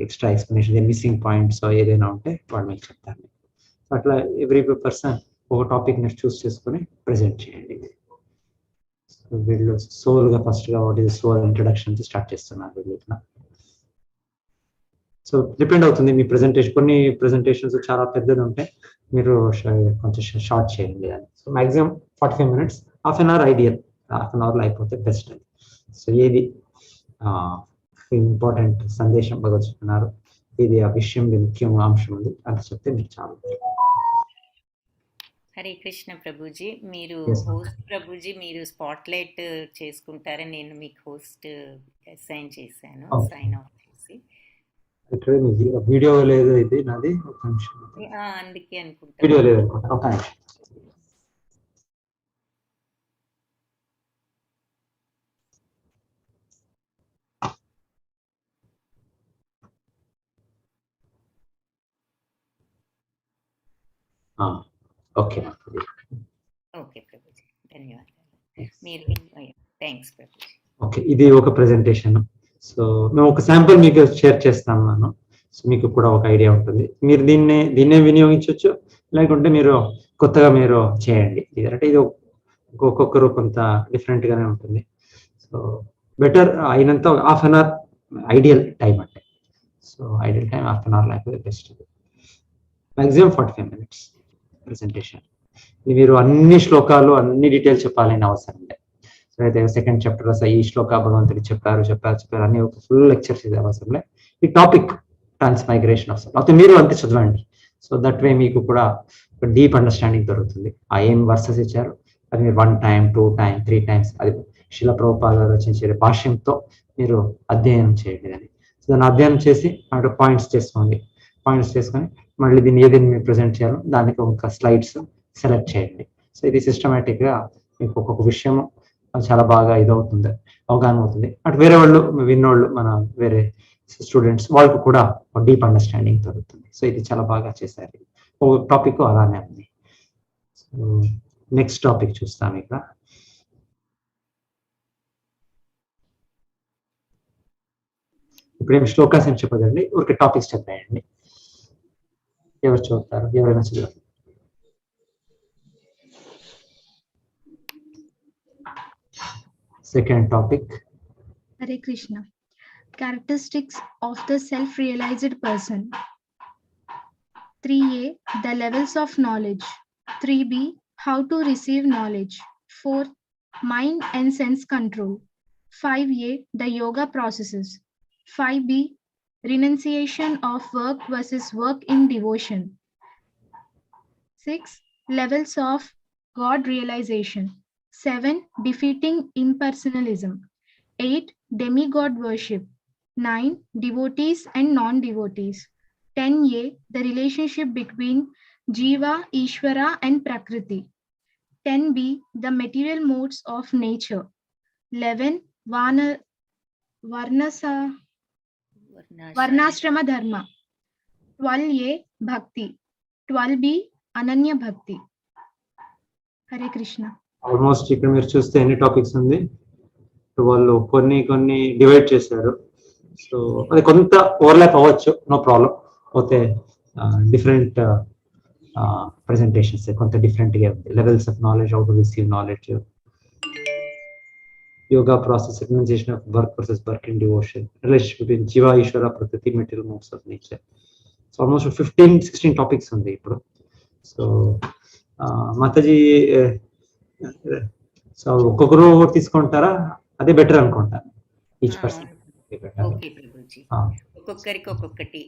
ఎక్స్ట్రా ఎక్స్ప్లెనేషన్ మిస్సింగ్ పాయింట్స్ ఏదైనా ఉంటే వాళ్ళు మీకు చెప్తారు. అట్లా ఎవ్రీ పర్సన్ ఒక టాపిక్ ని చూస్ చేసుకుని ప్రెజెంట్ చేయండి. వీళ్ళు సోల్ గా ఫస్ట్ గా what is soul introduction start చేస్తున్నారు వీళ్ళు ఇట్లా. సో డిపెండ్ అవుతుంది మీ ప్రెజెంటేషన్. కొన్ని ప్రెజెంటేషన్స్ చాలా పెద్దది ఉంటాయి, మీరు కొంచెం షార్ట్ చేయండి అని. So maximum 45 minutes, half an hour ideal, half an అవర్లో అయిపోతే బెస్ట్ అది. సో ఏది ఇంపార్టెంట్ సందేశం భగవద్గీతున్నారు, ఇది ఆ విషయం ముఖ్యం అంశం ఉంది అని చెప్తే మీకు చాలా. హరే కృష్ణ ప్రభుజీ, మీరు Yes, ma'am. హోస్ట్ ప్రభుజీ, మీరు స్పాట్లైట్ చేసుకుంటారని నేను మీకు హోస్ట్ అసైన్ చేశాను, Okay. సైన్ ఆఫ్ చేసి. ఇక్కడ వీడియో లేదు, ఇది నాది ఒక నిమిషం. అందుకే అనుకుంటా వీడియో లేదు అనుకుంటా, ఒక నిమిషం. ఓకే ఓకే ప్రభుజీ, ధన్యవాదాలు. మీరు థ్యాంక్స్ ప్రభుజీ. ఓకే, ఇది ఒక ప్రెజెంటేషన్. సో మేము ఒక శాంపుల్ మీకు షేర్ చేస్తాను నేను. సో మీకు కూడా ఒక ఐడియా ఉంటుంది, మీరు దీన్నే వినియోగించవచ్చు, లేకుంటే మీరు కొత్తగా మీరు చేయండి. అంటే ఇది ఒక్కొక్కరు కొంత డిఫరెంట్ గానే ఉంటుంది. సో బెటర్ అయినంత half an hour ideal time అంటే. So ideal time half an hour లేకపోతే బెస్ట్. Maximum 45 minutes presentation. మీరు అన్ని శ్లోకాలు అన్ని డీటెయిల్స్ చెప్పాలని అవసరం లేదు. సో అయితే సెకండ్ చాప్టర్ ఈ శ్లోక భగవంతుడు చెప్పారు అన్ని ఒక ఫుల్ లెక్చర్స్ ఇది అవసరం లేదు. ఈ టాపిక్ ట్రాన్స్మైగ్రేషన్ అవసరం, అయితే మీరు అంతే చదవండి. సో దట్ వే మీకు కూడా డీప్ అండర్స్టాండింగ్ దొరుకుతుంది. ఆ ఏం వర్సెస్ ఇచ్చారు అది మీరు 1 time 2 times 3 times అది శిల ప్రభుపాద రచించే భాష్యంతో మీరు అధ్యయనం చేయండి అని. సో దాన్ని అధ్యయనం చేసి అంటే పాయింట్స్ చేసుకొని మళ్ళీ దీన్ని ఏదైనా మీరు ప్రజెంట్ చేయాలో దానికి ఒక స్లైడ్స్ సెలెక్ట్ చేయండి. సో ఇది సిస్టమేటిక్ గా మీకు ఒక్కొక్క విషయం చాలా బాగా ఇదవుతుంది, అవగాహన అవుతుంది. అటు వేరే వాళ్ళు విన్నోళ్ళు మన వేరే స్టూడెంట్స్ వాళ్ళకు కూడా డీప్ అండర్స్టాండింగ్ దొరుకుతుంది. సో ఇది చాలా బాగా చేశారు. ఒక టాపిక్ అలానే ఉంది. సో నెక్స్ట్ టాపిక్ చూస్తాం ఇక్కడ. ఇప్పుడు ఏమి శ్లోకాస్ ఏం చెప్పదండి, ఊరికి టాపిక్స్ చెప్పేయండి. ఎవరు చూస్తారు, ఎవరైనా చదువు. Second topic. Hare Krishna. Characteristics of the self-realized person. 3A, the levels of knowledge. 3B, how to receive knowledge. 4, mind and sense control. 5A, the yoga processes. 5B, renunciation of work versus work in devotion. 6, levels of God realization. 7, defeating impersonalism. 8, demigod worship. 9, devotees and non-devotees. 10A, the relationship between Jiva, Ishvara and Prakriti. 10B, the material modes of nature. 11, Varnashrama Dharma. 12A, Bhakti. 12B, Ananya Bhakti. Hare Krishna. Almost ఇక్కడ మీరు చూస్తే ఎన్ని topics ఉంది, వాళ్ళు కొన్ని divide చేశారు. So అది కొంత ఓవర్లాప్ అవ్వచ్చు, నో ప్రాబ్లం. పోతే డిఫరెంట్ ప్రెజెంటేషన్స్ కొంత డిఫరెంట్గా ఉంది. Levels of knowledge, how to receive knowledge, yoga process, recognition of work versus work in devotion, relationship between జీవ ఈశ్వర ప్రకృతి, material modes of nature. So almost 15-16 topics ఉంది ఇప్పుడు. సో మాతాజీ సో ఒక్కొక్కరు తీసుకుంటారా, అదే బెటర్ అనుకుంటాను. ఈచ్ పర్సన్ ఓకే ప్రభుజీ, ఒక్కొక్కరికి ఒక్కొక్కటి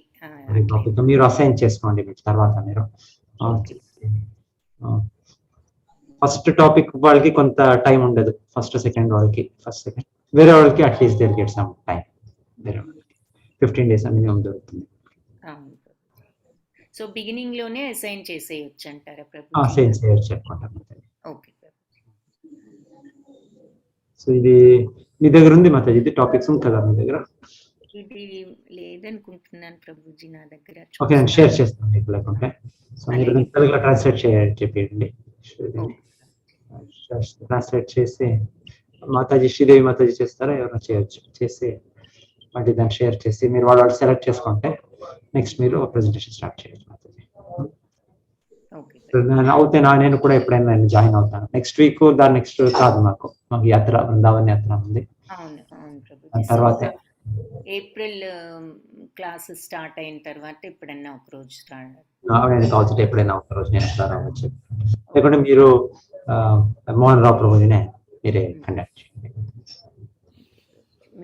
మీరు అసైన్ చేసుకోండి. మీరు తర్వాత మీరు ఫస్ట్ టాపిక్ వాళ్ళకి కొంత టైం ఉండదు, ఫస్ట్ సెకండ్ వాళ్ళకి వేరే వాళ్ళకి at least there get some time. వేరే వాళ్ళకి 15 days మినిమం దొరుకుతుంది. సో బిగినింగ్ లోనే అసైన్ చేసేయొచ్చు అంటారా ప్రభు? అసైన్ చేయొచ్చు అనుకుంటాను. ఓకే. సో ఇది మీ దగ్గర ఉంది మాతాజీ, ఇది టాపిక్స్ ఉంది కదా మీ దగ్గర? ఇది లేదనుకుంటున్నాను ప్రభుజీ నా దగ్గర. ఓకే, నేను షేర్ చేస్తాను మీకు లేకుంటే. సో మీరు తెలుగులో ట్రాన్స్లేట్ చెప్పేయండి. ట్రాన్స్లేట్ చేసి మాతాజీ శ్రీదేవి మాతాజీ చేస్తారా ఎవరైనా చేయొచ్చు, చేసి మళ్ళీ దాన్ని షేర్ చేసి మీరు వాళ్ళు సెలెక్ట్ చేసుకుంటే నెక్స్ట్ మీరు ప్రెజెంటేషన్ స్టార్ట్ చేయొచ్చు మాతాజీ. ఓకే అవుతే నేను కూడా ఎప్పుడైనా నేను జాయిన్ అవుతాను. నెక్స్ట్ వీక్ దాని నెక్స్ట్ కాదు, మాకు యాత్ర బృందావన్ యాత్ర ఉంది. అవును అవును ప్రభుజీ. దాని తర్వాత ఏప్రిల్ క్లాసెస్ స్టార్ట్ అయిన తర్వాత ఎప్పుడన్నా ఒక రోజు స్టార్ట్ నేను కావచ్చు ఎప్పుడైనా ఒక రోజు నేను ఎట్లా రావచ్చు, లేకుంటే మీరు మోహన్ రావు ప్రభుజీనే మీరే కండక్ట్ చేయండి.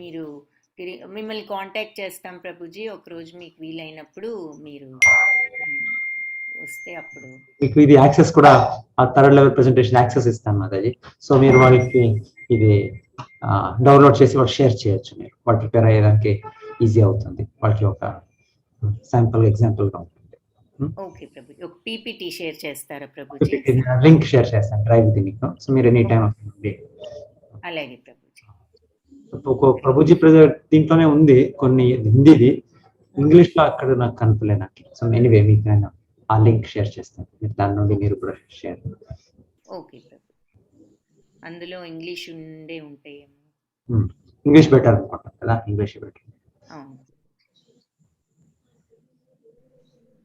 మీరు మిమ్మల్ని కాంటాక్ట్ చేస్తాం ప్రభుజీ, ఒక రోజు మీకు వీలైనప్పుడు మీరు వస్తే అప్పుడు మీకు ఇది యాక్సెస్ కూడా థర్డ్ లెవెల్ ప్రెజెంటేషన్ యాక్సెస్ ఇస్తాను మాతాజీ. సో మీరు వాళ్ళకి ఇది డౌన్లోడ్ చేసి వాళ్ళు షేర్ చేయొచ్చు, మీరు వాళ్ళు ప్రిపేర్ అయ్యేదానికి ఈజీ అవుతుంది, వాళ్ళకి ఒక శాంపుల్ ఎగ్జాంపుల్ గా ఉంటుంది. ఓకే ప్రభుజీ. ఒక పీపీటీ షేర్ చేస్తారా ప్రభుజీ? లింక్ షేర్ చేస్తాను డ్రైవ్ ది మీకు. సో మీరు ఎనీ టైం అలాగే ప్రభుజీ. ఒక ప్రభుజీ దీంట్లోనే ఉంది కొన్ని హిందీది, ఇంగ్లీష్ లో అక్కడ నాకు కనుపలే నాకు. సో ఎనీవే మీకు నేను ఆ లింక్ షేర్ చేస్తాను, మీరు దాని నుండి మీరు కూడా షేర్. ఓకే ప్రభు. అందులో ఇంగ్లీష్ ఉండే ఉంటాయేమో. ఇంగ్లీష్ బెటర్ అనుకుంటాను కదా, ఇంగ్లీష్ బెటర్. అవును.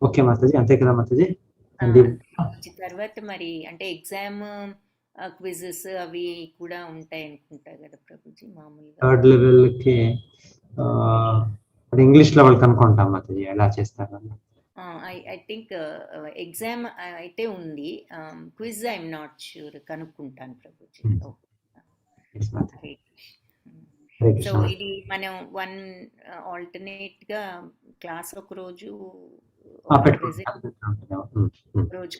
ఓకే మాతాజీ, అంతే కదా మాతాజీ? తర్వాత మరి అంటే ఎగ్జామ్ క్విజెస్ అవి కూడా ఉంటాయి అనుకుంటా కదా ప్రభుజీ మామూలుగా? థర్డ్ లెవెల్ కి అది ఇంగ్లీష్ లెవెల్ కనుక్కుంటాం మాతాజీ, ఎలా చేస్తారు? ఐ థింక్ ఎగ్జామ్ అయితే ఉంది, quiz I'm not sure, కనుక్కుంటాను Prabhuji. So ఇది మనం వన్ ఆల్టర్నేట్ గా క్లాస్ ఒక రోజు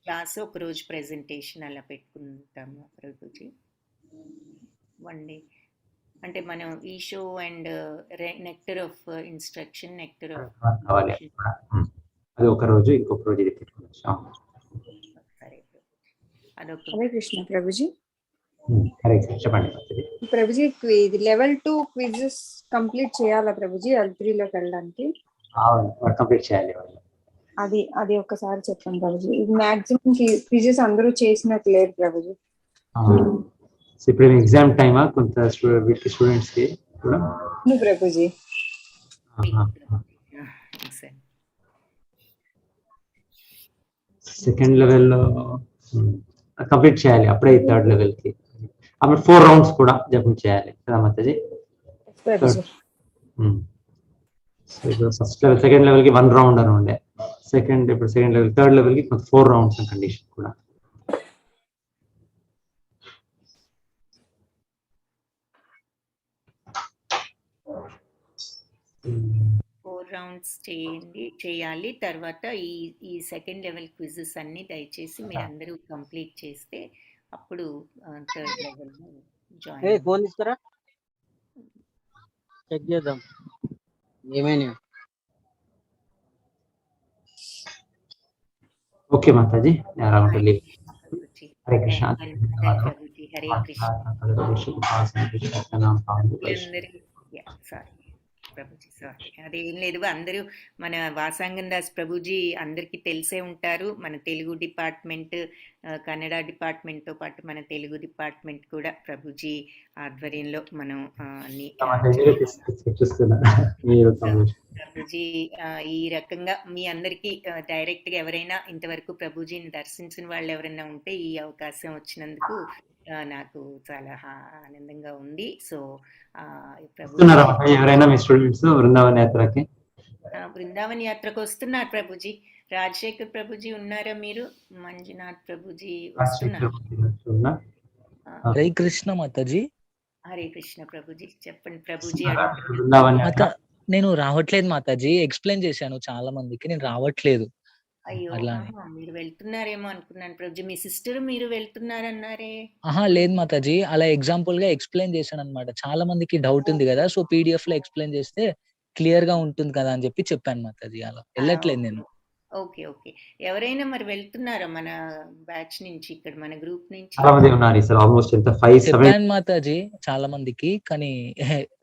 క్లాస్ ఒక రోజు ప్రెజెంటేషన్ అలా పెట్టుకుంటాము ప్రభుజీ. వన్ డే అంటే మనం ఈ show and nectar of instruction, nectar of అది ఒక రోజు, ఇంకొక రోజు ఇది పెట్టుకోవచ్చు. సరే అదొక. హరే కృష్ణ ప్రభుజీ. హరే కృష్ణ, చెప్పండి ప్రభుజీ. లెవెల్ 2 క్విజెస్ కంప్లీట్ చేయాలా ప్రభుజీ L3 లోకి వెళ్ళడానికి? కంప్లీట్ చేయాలి. అది ఒక్కసారి చెప్పండి ప్రభుజీ. ఇది మాక్సిమం క్విజెస్ అందరూ చేసినట్టు లేదు ప్రభుజీ. ఇప్పుడు ఎగ్జామ్ టైమా కొంత వీటికి స్టూడెంట్స్ కి కూడా ప్రభుజీ. సెకండ్ లెవెల్లో కంప్లీట్ చేయాలి, అప్పుడే థర్డ్ లెవెల్ కి. అప్పుడు 4 రౌండ్స్ కూడా జపం చేయాలి కదా మాతాజీ? సో ఇప్పుడు ఫస్ట్ లెవెల్ సెకండ్ లెవెల్ కి 1 రౌండ్ అని ఉండే, ఇప్పుడు సెకండ్ లెవెల్ థర్డ్ లెవెల్ కి 4 రౌండ్స్ కండిషన్ కూడా. రౌండ్స్ చేయాలి. తర్వాత ఈ సెకండ్ లెవెల్ క్విజెస్ అన్ని దయచేసి మీరు అందరూ కంప్లీట్ చేస్తే అప్పుడు థర్డ్ లెవెల్ జాయిన్. ఫోన్ ఇస్తారా, చెక్ చేద్దాం ఏమైనా. ఓకే మాతాజీ, హరే కృష్ణ. హరే కృష్ణ ప్రభుజీ. సారీ, అదేం లేదు. అందరూ మన వాసాంగం దాస్ ప్రభుజీ అందరికీ తెలిసే ఉంటారు. మన తెలుగు డిపార్ట్మెంట్, కన్నడ డిపార్ట్మెంట్తో పాటు మన తెలుగు డిపార్ట్మెంట్ కూడా ప్రభుజీ ఆధ్వర్యంలో మనం అన్ని ప్రభుజీ ఈ రకంగా మీ అందరికీ డైరెక్ట్గా ఎవరైనా ఇంతవరకు ప్రభుజీని దర్శించిన వాళ్ళు ఎవరైనా ఉంటే ఈ అవకాశం వచ్చినందుకు నాకు చాలా ఆనందంగా ఉంది. సో ఎవరైనా మీ స్టూడెంట్స్ బృందావన్ యాత్రకు వస్తున్నారు ప్రభుజీ. రాజశేఖర్ ప్రభుజీ ఉన్నారా మీరు? మంజునాథ్ ప్రభుజీ వస్తున్నారు. హరే కృష్ణ మాతాజీ. హరే కృష్ణ ప్రభుజీ. చెప్పండి ప్రభుజీ. నేను రావట్లేదు మాతాజీ, ఎక్స్ప్లెయిన్ చేశాను చాలా మందికి, నేను రావట్లేదు. అయ్యో, మీరు వెళ్తున్నారేమో అనుకున్నాను ప్రభుజీ. మీ సిస్టర్ మీరు వెళ్తున్నారన్నారే? లేదు మాతాజీ, అలా ఎగ్జాంపుల్ గా ఎక్స్ప్లెయిన్ చేశాను అనమాట. చాలా మందికి డౌట్ ఉంది కదా, సో PDF లో ఎక్స్ప్లెయిన్ చేస్తే క్లియర్ గా ఉంటుంది కదా అని చెప్పాను మాతాజీ. అలా వెళ్ళట్లేదు నేను. Okay okay. ఎవరైనా మరి వెళ్తున్నారా మన బ్యాచ్ నుంచి, ఇక్కడ మన గ్రూప్ నుంచి? చెప్పాను మాతాజీ చాలా మందికి, కానీ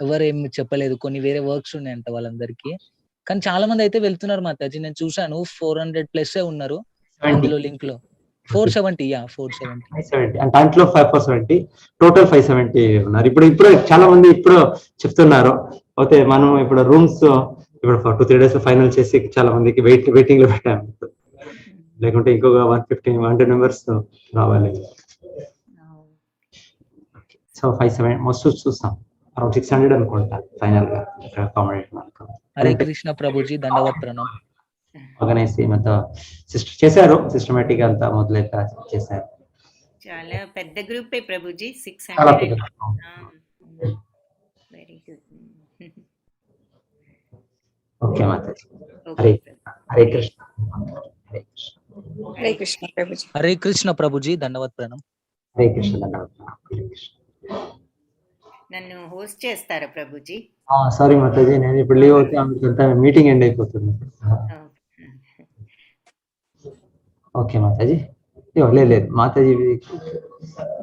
ఎవరేం చెప్పలేదు. కొన్ని వేరే వర్క్స్ ఉన్నాయంట వాళ్ళందరికీ. కానీ చాలా మంది అయితే వెళ్తున్నారు మాతాజీ, నేను చూసాను 400+ ఉన్నారు అందులో లింక్ లో. 470, యా 470. 570 అండ్ దాంట్లో 570 టోటల్ 570 ఉన్నారు. ఇప్పుడు చాలా మంది ఇప్పుడు చెప్తున్నారు. అయితే మనం ఇప్పుడు రూమ్స్ ఇప్పుడు 2-3 days ఫైనల్ చేసి చాలా మందికి వెయిటింగ్ లో పెట్టాము. లేకుంటే ఇంకొక 150 మెంబర్స్ రావాలి. సో 570 మోస్ట్ చూస్తాం అరౌండ్ 600 అనుకుంటా ఫైనల్ గా అకామిడేషన్ అనుకుంటా. హరే కృష్ణ ప్రభుజీ, దండవత్ ప్రణామ్. ఆర్గనైజ్ మొత్తం సిస్టమ్ చేశారు, సిస్టమేటిక్ అంతా మొదలైతే చేశారు. చాలా పెద్ద గ్రూపే ప్రభుజీ, చాలా 600. పెద్ద. Very good. Okay Mataji. Okay Hare Krishna. Hare Krishna. Hare Krishna Prabhuji. Hare Krishna Prabhuji, దండవత్ Pranam. Hare Krishna. Hare Krishna. నన్ను హోస్ట్ చేస్తారా ప్రభుజీ? సారీ మాతాజీ, నేను ఇప్పుడు లీవ్ అవుతే మీటింగ్ ఎండ్ అయిపోతుంది. ఓకే మాతాజీ. లేదు మాతాజీ,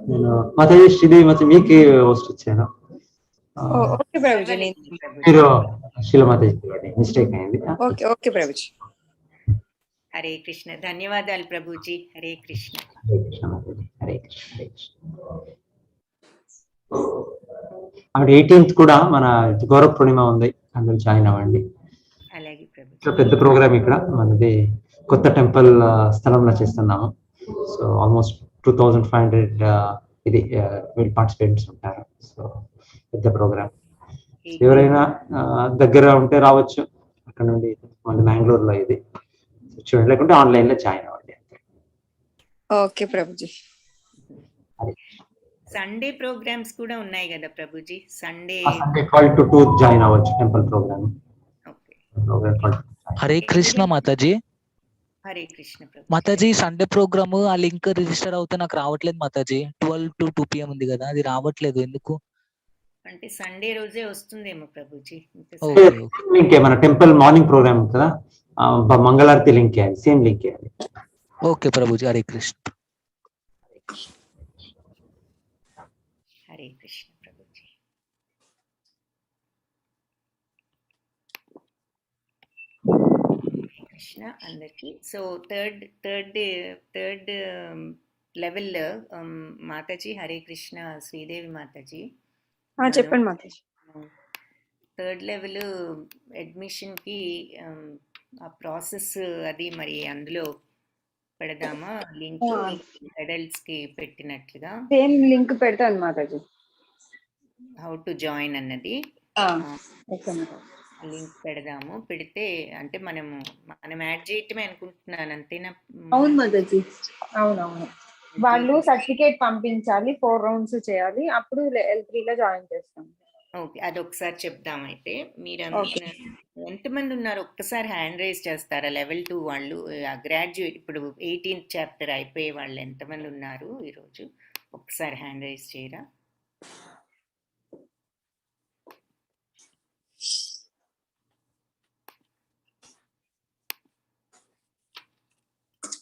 నేను మాతాజీ శ్రీదేవి మాతాజీ మీకు హోస్ట్ ఇచ్చాను. ఓకే ప్రభుజీ. మీరు శీల మాతాజీ మిస్టేక్ అయింది. ఓకే ప్రభుజీ. హరే కృష్ణ. ధన్యవాదాలు ప్రభుజీ. హరే కృష్ణ. హరే కృష్ణ మాతాజీ. హరే కృష్ణ. హరే కృష్ణ. అక్కడ 18th కూడా మన గౌరవ పూర్ణిమ ఉంది, అందులో జాయిన్ అవ్వండి. అలాగే ప్రభుజీ. ఇక్కడ పెద్ద ప్రోగ్రామ్ ఇక్కడ మనది కొత్త టెంపుల్ స్థలంలో చేస్తున్నాము. సో ఆల్మోస్ట్ 2500 ఇది పార్టిసిపేట్స్ ఉంటారు. సో పెద్ద ప్రోగ్రామ్. ఎవరైనా దగ్గర ఉంటే రావచ్చు అక్కడ నుండి. మన బెంగళూరులో ఇది చూడండి, లేకుంటే ఆన్లైన్ లో జాయిన్ అవ్వండి. ఓకే ప్రభుజీ. సండే ప్రోగ్రామ్స్ కూడా ఉన్నాయి కదా ప్రభుజీ? సండే 12 to 2 జాయిన్ అవ్వచ్చు టెంపుల్ ప్రోగ్రామ్. హరే కృష్ణ మాతాజీ. హరే కృష్ణ ప్రభు. మాతాజీ సండే ప్రోగ్రామ్ ఆ లింక్ రిజిస్టర్ అవుతే నాకు రావట్లేదు మాతాజీ. 12 to 2 PM ఉంది కదా, అది రావట్లేదు ఎందుకు? అంటే సండే రోజే వస్తుందేమో ప్రభుజీ. లింక్ మన టెంపుల్ మార్నింగ్ ప్రోగ్రామ్ కదా, మంగళారతి link same link. Okay Prabhuji. Hare Krishna. Hare Krishna Prabhuji. Krishna అందరికి. So third level Mataji. Hare Krishna Sridevi Mataji. చెప్పండి మాతాజీ. థర్డ్ లెవెల్ అడ్మిషన్ కి ఆ ప్రాసెస్ అది మరి అందులో పెడదామా లింక్? అడల్ట్స్ కి పెట్టినట్లుగా సేమ్ లింక్ పెడతాను మాతాజీ. హౌ టు జాయిన్ అన్నది లింక్ పెడదాము. పెడితే అంటే మనం యాడ్ చేయటమే అనుకుంటున్నాను, అంతేనా? అవును మాతాజీ, అవునవును. వాళ్ళు సర్టిఫికేట్ పంపించాలి, 4 rounds చేయాలి, అప్పుడు L3 లో జాయిన్ చేస్తాం. ఓకే, అది ఒకసారి చెప్దాం. అయితే మీరు ఎంతమంది ఉన్నారు ఒక్కసారి హ్యాండ్ రైజ్ చేస్తారా? లెవెల్ 2 వాళ్ళు గ్రాడ్యుయేట్, ఇప్పుడు 18th chapter అయిపోయే వాళ్ళు ఎంతమంది ఉన్నారు ఈరోజు? ఒకసారి హ్యాండ్ రైజ్ చేయరా?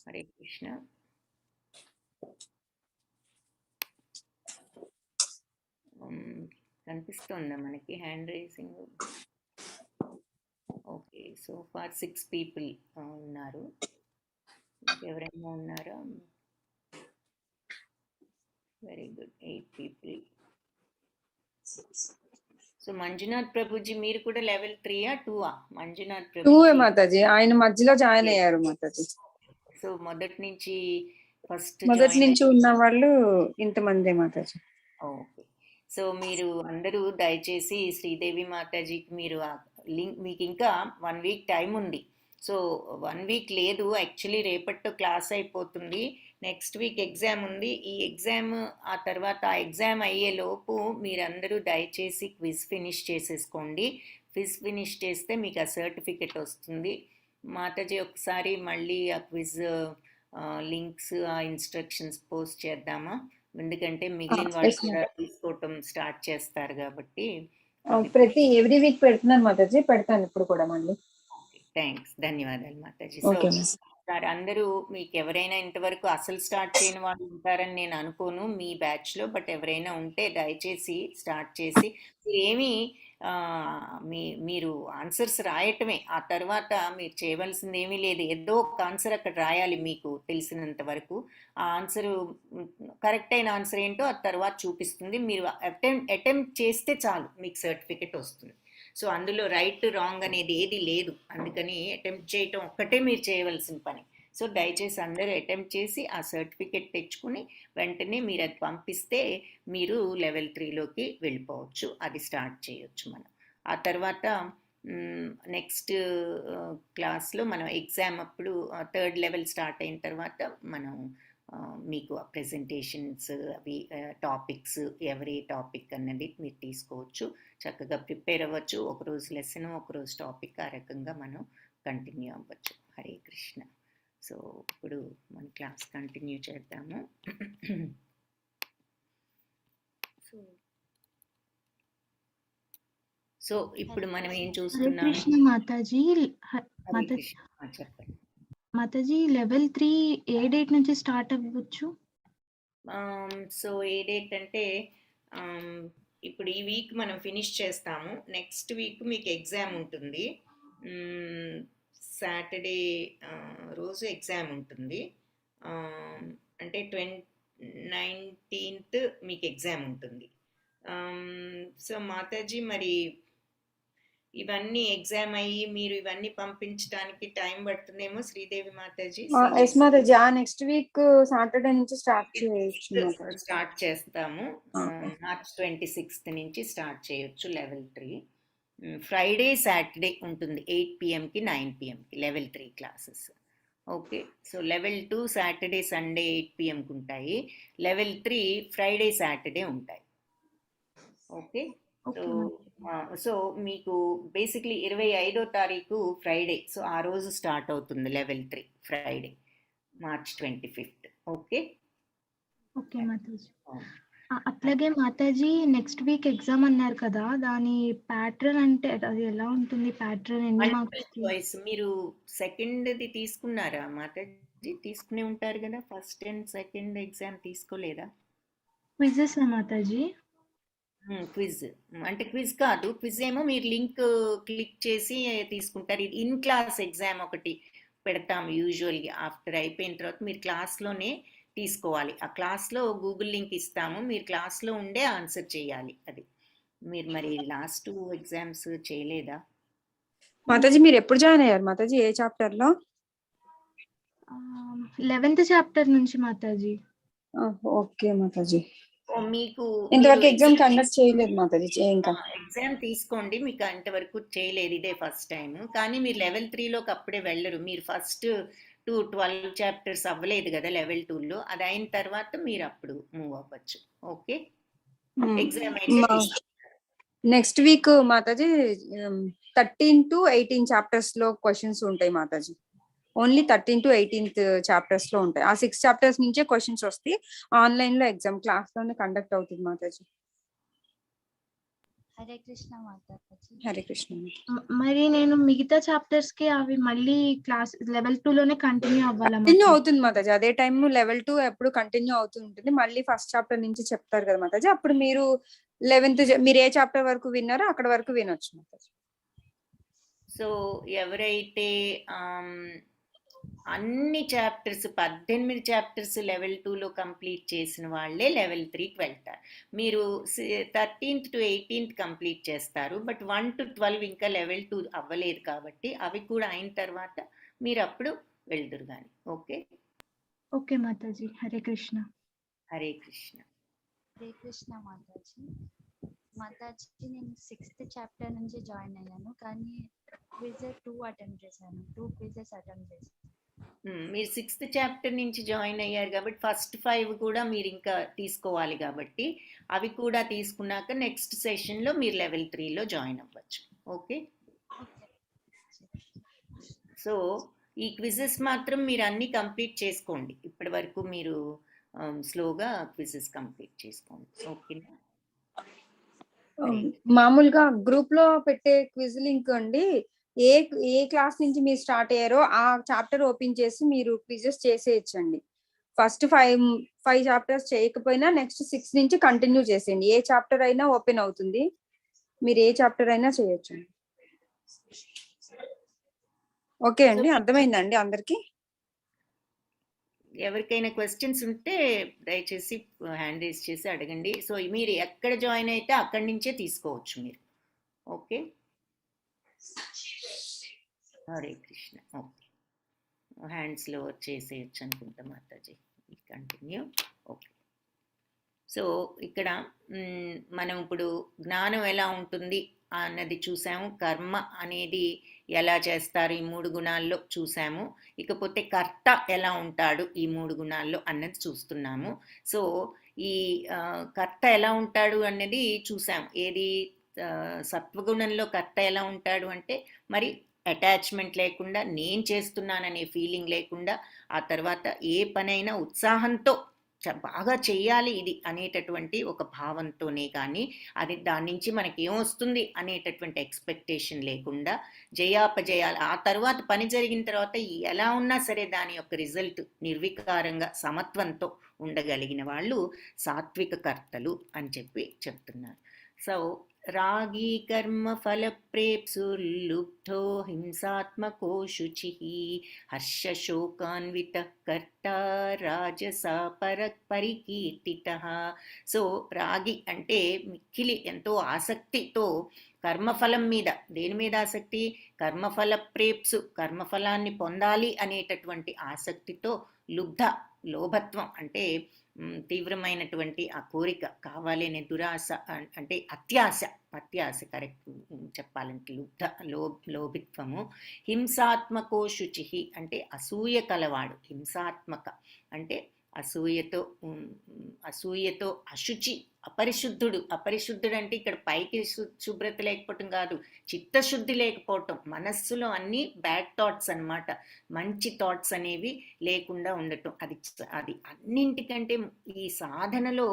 హరే కృష్ణ. కనిపిస్తుందా మనకి hand raising? Okay, so far 6 people ఉన్నారు. ఎవరైనా ఉన్నారా? Very good, 8 people. So Manjunath ప్రభుజీ మీరు కూడా లెవెల్ 3 2? మంజునాథ్ ప్రభు 2 మాతాజీ, ఆయన మధ్యలో జాయిన్ అయ్యారు మాతాజీ. సో మొదటి నుంచి ఉన్న వాళ్ళు ఇంతమందే మాతాజీ. ఓకే, సో మీరు అందరూ దయచేసి శ్రీదేవి మాతాజీకి మీరు లింక్, మీకు ఇంకా 1 week టైం ఉంది. సో 1 week లేదు యాక్చువల్లీ, రేపటితో క్లాస్ అయిపోతుంది. నెక్స్ట్ వీక్ ఎగ్జామ్ ఉంది. ఈ ఎగ్జామ్ ఆ తర్వాత ఆ ఎగ్జామ్ అయ్యేలోపు మీరందరూ దయచేసి క్విజ్ ఫినిష్ చేసేసుకోండి. క్విజ్ ఫినిష్ చేస్తే మీకు ఆ సర్టిఫికెట్ వస్తుంది. మాతాజీ ఒకసారి మళ్ళీ ఆ క్విజ్ లింక్స్, ఆ ఇన్స్ట్రక్షన్స్ పోస్ట్ చేద్దామా? ఎందుకంటే మిగిలిన వాళ్ళు కూడా తీసుకోవటం స్టార్ట్ చేస్తారు కాబట్టి. ప్రతి ఎవ్రీ వీక్ పెడుతున్నాను మాతాజీ, పెడతాను ఇప్పుడు కూడా మళ్ళీ. థ్యాంక్స్, ధన్యవాదాలు మాతాజీ. సో సార్ అందరూ, మీకు ఎవరైనా ఇంతవరకు అసలు స్టార్ట్ చేయని వాళ్ళు ఉంటారని నేను అనుకోను మీ బ్యాచ్లో, బట్ ఎవరైనా ఉంటే దయచేసి స్టార్ట్ చేసి, ఏమీ మీరు ఆన్సర్స్ రాయటమే. ఆ తర్వాత మీరు చేయవలసింది ఏమీ లేదు, ఏదో ఒక ఆన్సర్ అక్కడ రాయాలి మీకు తెలిసినంత వరకు. ఆ ఆన్సరు కరెక్ట్ అయిన ఆన్సర్ ఏంటో ఆ తర్వాత చూపిస్తుంది. మీరు అటెంప్ట్ చేస్తే చాలు మీకు సర్టిఫికెట్ వస్తుంది. సో అందులో రైట్ రాంగ్ అనేది ఏది లేదు, అందుకని అటెంప్ట్ చేయటం ఒక్కటే మీరు చేయవలసిన పని. సో దయచేసి అందరూ అటెంప్ట్ చేసి ఆ సర్టిఫికెట్ తెచ్చుకుని వెంటనే మీరు అది పంపిస్తే మీరు లెవెల్ 3లోకి వెళ్ళిపోవచ్చు, అది స్టార్ట్ చేయొచ్చు మనం. ఆ తర్వాత నెక్స్ట్ క్లాస్లో మనం ఎగ్జామ్ అప్పుడు 3rd లెవెల్ స్టార్ట్ అయిన తర్వాత మనం మీకు ఆ ప్రెజెంటేషన్స్ అవి టాపిక్స్ ఎవరి టాపిక్ అన్నది మీరు తీసుకోవచ్చు, చక్కగా ప్రిపేర్ అవ్వచ్చు. ఒకరోజు లెసన్ ఒకరోజు టాపిక్, ఆ రకంగా మనం కంటిన్యూ అవ్వచ్చు. హరే కృష్ణ. సో ఇప్పుడు మన క్లాస్ కంటిన్యూ చేద్దాము. సో ఇప్పుడు మనం ఏం చూస్తున్నాము? కృష్ణ మాతాజీ. చెప్పండి మాతాజీ, లెవెల్ 3 ఏ డేట్ నుంచి స్టార్ట్ అవ్వచ్చు? సో ఏ డేట్ అంటే ఇప్పుడు ఈ వీక్ మనం ఫినిష్ చేస్తాము, నెక్స్ట్ వీక్ మీకు ఎగ్జామ్ ఉంటుంది. సాటర్డే రోజు ఎగ్జామ్ ఉంటుంది, అంటే 19th మీకు ఎగ్జామ్ ఉంటుంది. సో మాతాజీ, మరి ఇవన్నీ ఎగ్జామ్ అయ్యి మీరు ఇవన్నీ పంపించడానికి టైం పడుతుందేమో Sridevi Mataji? Yes Mataji, next week Saturday నుంచి స్టార్ట్ చేయొచ్చు. స్టార్ట్ చేస్తాము, మార్చ్ 26th నుంచి స్టార్ట్ చేయొచ్చు లెవెల్ 3. ఫ్రైడే సాటర్డే ఉంటుంది 8 PM-కి 9 PM-కి level 3 classes. Okay, so level 2 Saturday Sunday 8 PM-కి ఉంటాయి, లెవెల్ 3 ఫ్రైడే సాటర్డే ఉంటాయి. ఓకే, సో మీకు బేసిక్లీ 25వ తారీఖు ఫ్రైడే, సో ఆ రోజు స్టార్ట్ అవుతుంది level 3 Friday, March 25th. Okay okay Mataji. అట్లాగే మాతాజీ, నెక్స్ట్ వీక్ ఎగ్జామ్ అన్నారు కదా, దాని ప్యాటర్న్ అంటే అది ఎలా ఉంటుంది? ప్యాటర్న్ ఎన్ని మార్క్స్? మీరు సెకండ్ది తీసుకున్నారా మాతాజీ? తీసుకునే ఉంటారు కదా, ఫస్ట్ అండ్ సెకండ్ ఎగ్జామ్ తీసుకోలేదా? క్విజెస్ మాతాజీ? క్విజ్ అంటే క్విజ్ కాదు, క్విజ్ ఏమో మీరు లింక్ క్లిక్ చేసి తీసుకుంటారు. ఇది ఇన్ క్లాస్ ఎగ్జామ్ ఒకటి పెడతాము యూజువల్గా, ఆఫ్టర్ అయిపోయిన తర్వాత మీరు క్లాస్లోనే తీసుకోవాలి. ఆ క్లాస్లో గూగుల్ లింక్ ఇస్తాము, మీరు క్లాస్లో ఉండే ఆన్సర్ చేయాలి. అది మీరు మరి లాస్ట్ 2 ఎగ్జామ్స్ చేయలేదా మాతాజీ? మీరు ఎప్పుడు జాయిన్ అయ్యారు మాతాజీ? ఏ చాప్టర్ లో? 11th చాప్టర్ నుంచి మాతాజీ. ఓకే మాతాజీ, మీకు ఇంతవరకు ఎగ్జామ్ కండక్ట్ చేయలేదు మాతాజీ. ఇంకా ఎగ్జామ్ తీసుకోండి, మీకు ఇంతవరకు చేయలేదు, ఇదే ఫస్ట్ టైం. కానీ మీరు లెవెల్ 3లోకి అప్పుడే వెళ్ళరు, మీరు ఫస్ట్ 12 చాప్టర్స్ అవ్వలేదు కదా లెవెల్ 2లో, అది అయిన తర్వాత మీరు అప్పుడు మూవ్ అవ్వచ్చు. Okay, exam next week Mataji 13 to 18 chapters లో క్వశ్చన్స్ ఉంటాయి Mataji. Only 13 to 18th chapters లో ఉంటాయి. ఆ 6 చాప్టర్స్ నుంచే క్వశ్చన్స్ వస్తాయి. ఆన్లైన్ లో ఎగ్జామ్ క్లాస్ లోనే కండక్ట్ అవుతుంది మాతాజీ. హరే కృష్ణ మాతాజీ. హరే కృష్ణ. మరి నేను మిగతా చాప్టర్స్ కి అవి మళ్ళీ క్లాస్ లెవెల్ 2 లోనే కంటిన్యూ అవ్వాలా? కంటిన్యూ అవుతుంది మాతాజీ, అదే టైం లెవెల్ 2 ఎప్పుడు కంటిన్యూ అవుతూ ఉంటుంది. మళ్ళీ ఫస్ట్ చాప్టర్ నుంచి చెప్తారు కదా మాతాజీ, అప్పుడు మీరు 11th మీరు ఏ చాప్టర్ వరకు విన్నారో అక్కడ వరకు వినొచ్చు మాతాజీ. సో ఎవరైతే అన్ని చాప్టర్స్ 18 చాప్టర్స్ లెవెల్ 2లో కంప్లీట్ చేసిన వాళ్ళే లెవెల్ 3కి వెళ్తారు. మీరు 13th to 18th కంప్లీట్ చేస్తారు, బట్ 1 to 12 ఇంకా లెవెల్ 2 అవ్వలేదు కాబట్టి అవి కూడా అయిన తర్వాత మీరు అప్పుడు వెళ్దురు కానీ. Okay okay Mataji. హరే కృష్ణ. హరే కృష్ణ. హరే కృష్ణ మాతాజీ. మాతాజీ, నేను 6th చాప్టర్ నుంచి జాయిన్ అయ్యాను, కానీ క్విజ్ 2 అటెంప్ట్ చేశాను, 2 క్విజెస్ అటెంప్ట్ చేశాను. మీరు 6th చాప్టర్ నుంచి జాయిన్ అయ్యారు కాబట్టి ఫస్ట్ 5 కూడా మీరు ఇంకా తీసుకోవాలి కాబట్టి అవి కూడా తీసుకున్నాక నెక్స్ట్ సెషన్లో మీరు లెవెల్ 3లో జాయిన్ అవ్వచ్చు. ఓకే, సో ఈ క్విజెస్ మాత్రం మీరు అన్ని కంప్లీట్ చేసుకోండి. ఇప్పటి వరకు మీరు స్లోగా క్విజెస్ కంప్లీట్ చేసుకోండి. ఓకేనా? మామూలుగా గ్రూప్ లో పెట్టే క్విజ్ లింక్ అండి, ఏ క్లాస్ నుంచి మీరు స్టార్ట్ అయ్యారో ఆ చాప్టర్ ఓపెన్ చేసి మీరు క్విజెస్ చేసేయచ్చండి. ఫస్ట్ 5 చాప్టర్స్ చేయకపోయినా నెక్స్ట్ 6 నుంచి కంటిన్యూ చేసేయండి, ఏ చాప్టర్ అయినా ఓపెన్ అవుతుంది. మీరు ఏ చాప్టర్ అయినా చేయొచ్చు. ఓకే అండి, అర్థమైందండి అందరికి? ఎవరికైనా క్వశ్చన్స్ ఉంటే దయచేసి హ్యాండ్ రేస్ చేసి అడగండి. సో మీరు ఎక్కడ జాయిన్ అయితే అక్కడి నుంచే తీసుకోవచ్చు మీరు. ఓకే, హరే కృష్ణ. ఓకే, హ్యాండ్స్లో చేసేయచ్చు అనుకుంటా మాతాజీ. కంటిన్యూ. ఓకే, సో ఇక్కడ మనం ఇప్పుడు జ్ఞానం ఎలా ఉంటుంది అన్నది చూసాము, కర్మ అనేది ఎలా చేస్తారు ఈ 3 గుణాల్లో చూసాము, ఇకపోతే కర్త ఎలా ఉంటాడు ఈ 3 గుణాల్లో అన్నది చూస్తున్నాము. సో ఈ కర్త ఎలా ఉంటాడు అన్నది చూసాము. ఏది సత్వగుణంలో కర్త ఎలా ఉంటాడు అంటే మరి అటాచ్మెంట్ లేకుండా, నేను చేస్తున్నాననే ఫీలింగ్ లేకుండా, ఆ తర్వాత ఏ పనైనా ఉత్సాహంతో బాగా చెయ్యాలి ఇది అనేటటువంటి ఒక భావంతోనే కానీ అది దాని నుంచి మనకి ఏమొస్తుంది అనేటటువంటి ఎక్స్పెక్టేషన్ లేకుండా, జయాపజయాలు ఆ తర్వాత పని జరిగిన తర్వాత ఎలా ఉన్నా సరే దాని యొక్క రిజల్ట్ నిర్వికారంగా సమత్వంతో ఉండగలిగిన వాళ్ళు సాత్విక కర్తలు అని చెప్పి చెప్తున్నారు. సో రాగీ కర్మ ఫల ప్రేప్సుర్లుబ్ధో హింసాత్మకో శుచి హర్ష శోకాన్విత కర్త రాజస పరికీర్తిత. సో రాగి అంటే మిక్కిలి ఎంతో ఆసక్తితో కర్మఫలం మీద, దేని మీద ఆసక్తి? కర్మఫల ప్రేప్సు, కర్మఫలాన్ని పొందాలి అనేటటువంటి ఆసక్తితో, లుబ్ధ లోభత్వం అంటే తీవ్రమైనటువంటి ఆ కోరిక, కావాలి అనే దురాశ అంటే అత్యాశ కరెక్ట్ చెప్పాలంటే లోభిత్వము. హింసాత్మకో శుచి అంటే అసూయ కలవాడు. హింసాత్మక అంటే అసూయతో అశుచి, అపరిశుద్ధుడు. అపరిశుద్ధుడు అంటే ఇక్కడ పైకి శుభ్రత లేకపోవటం కాదు, చిత్తశుద్ధి లేకపోవటం, మనస్సులో అన్ని బ్యాడ్ థాట్స్ అన్నమాట, మంచి థాట్స్ అనేవి లేకుండా ఉండటం. అది అన్నింటికంటే ఈ సాధనలో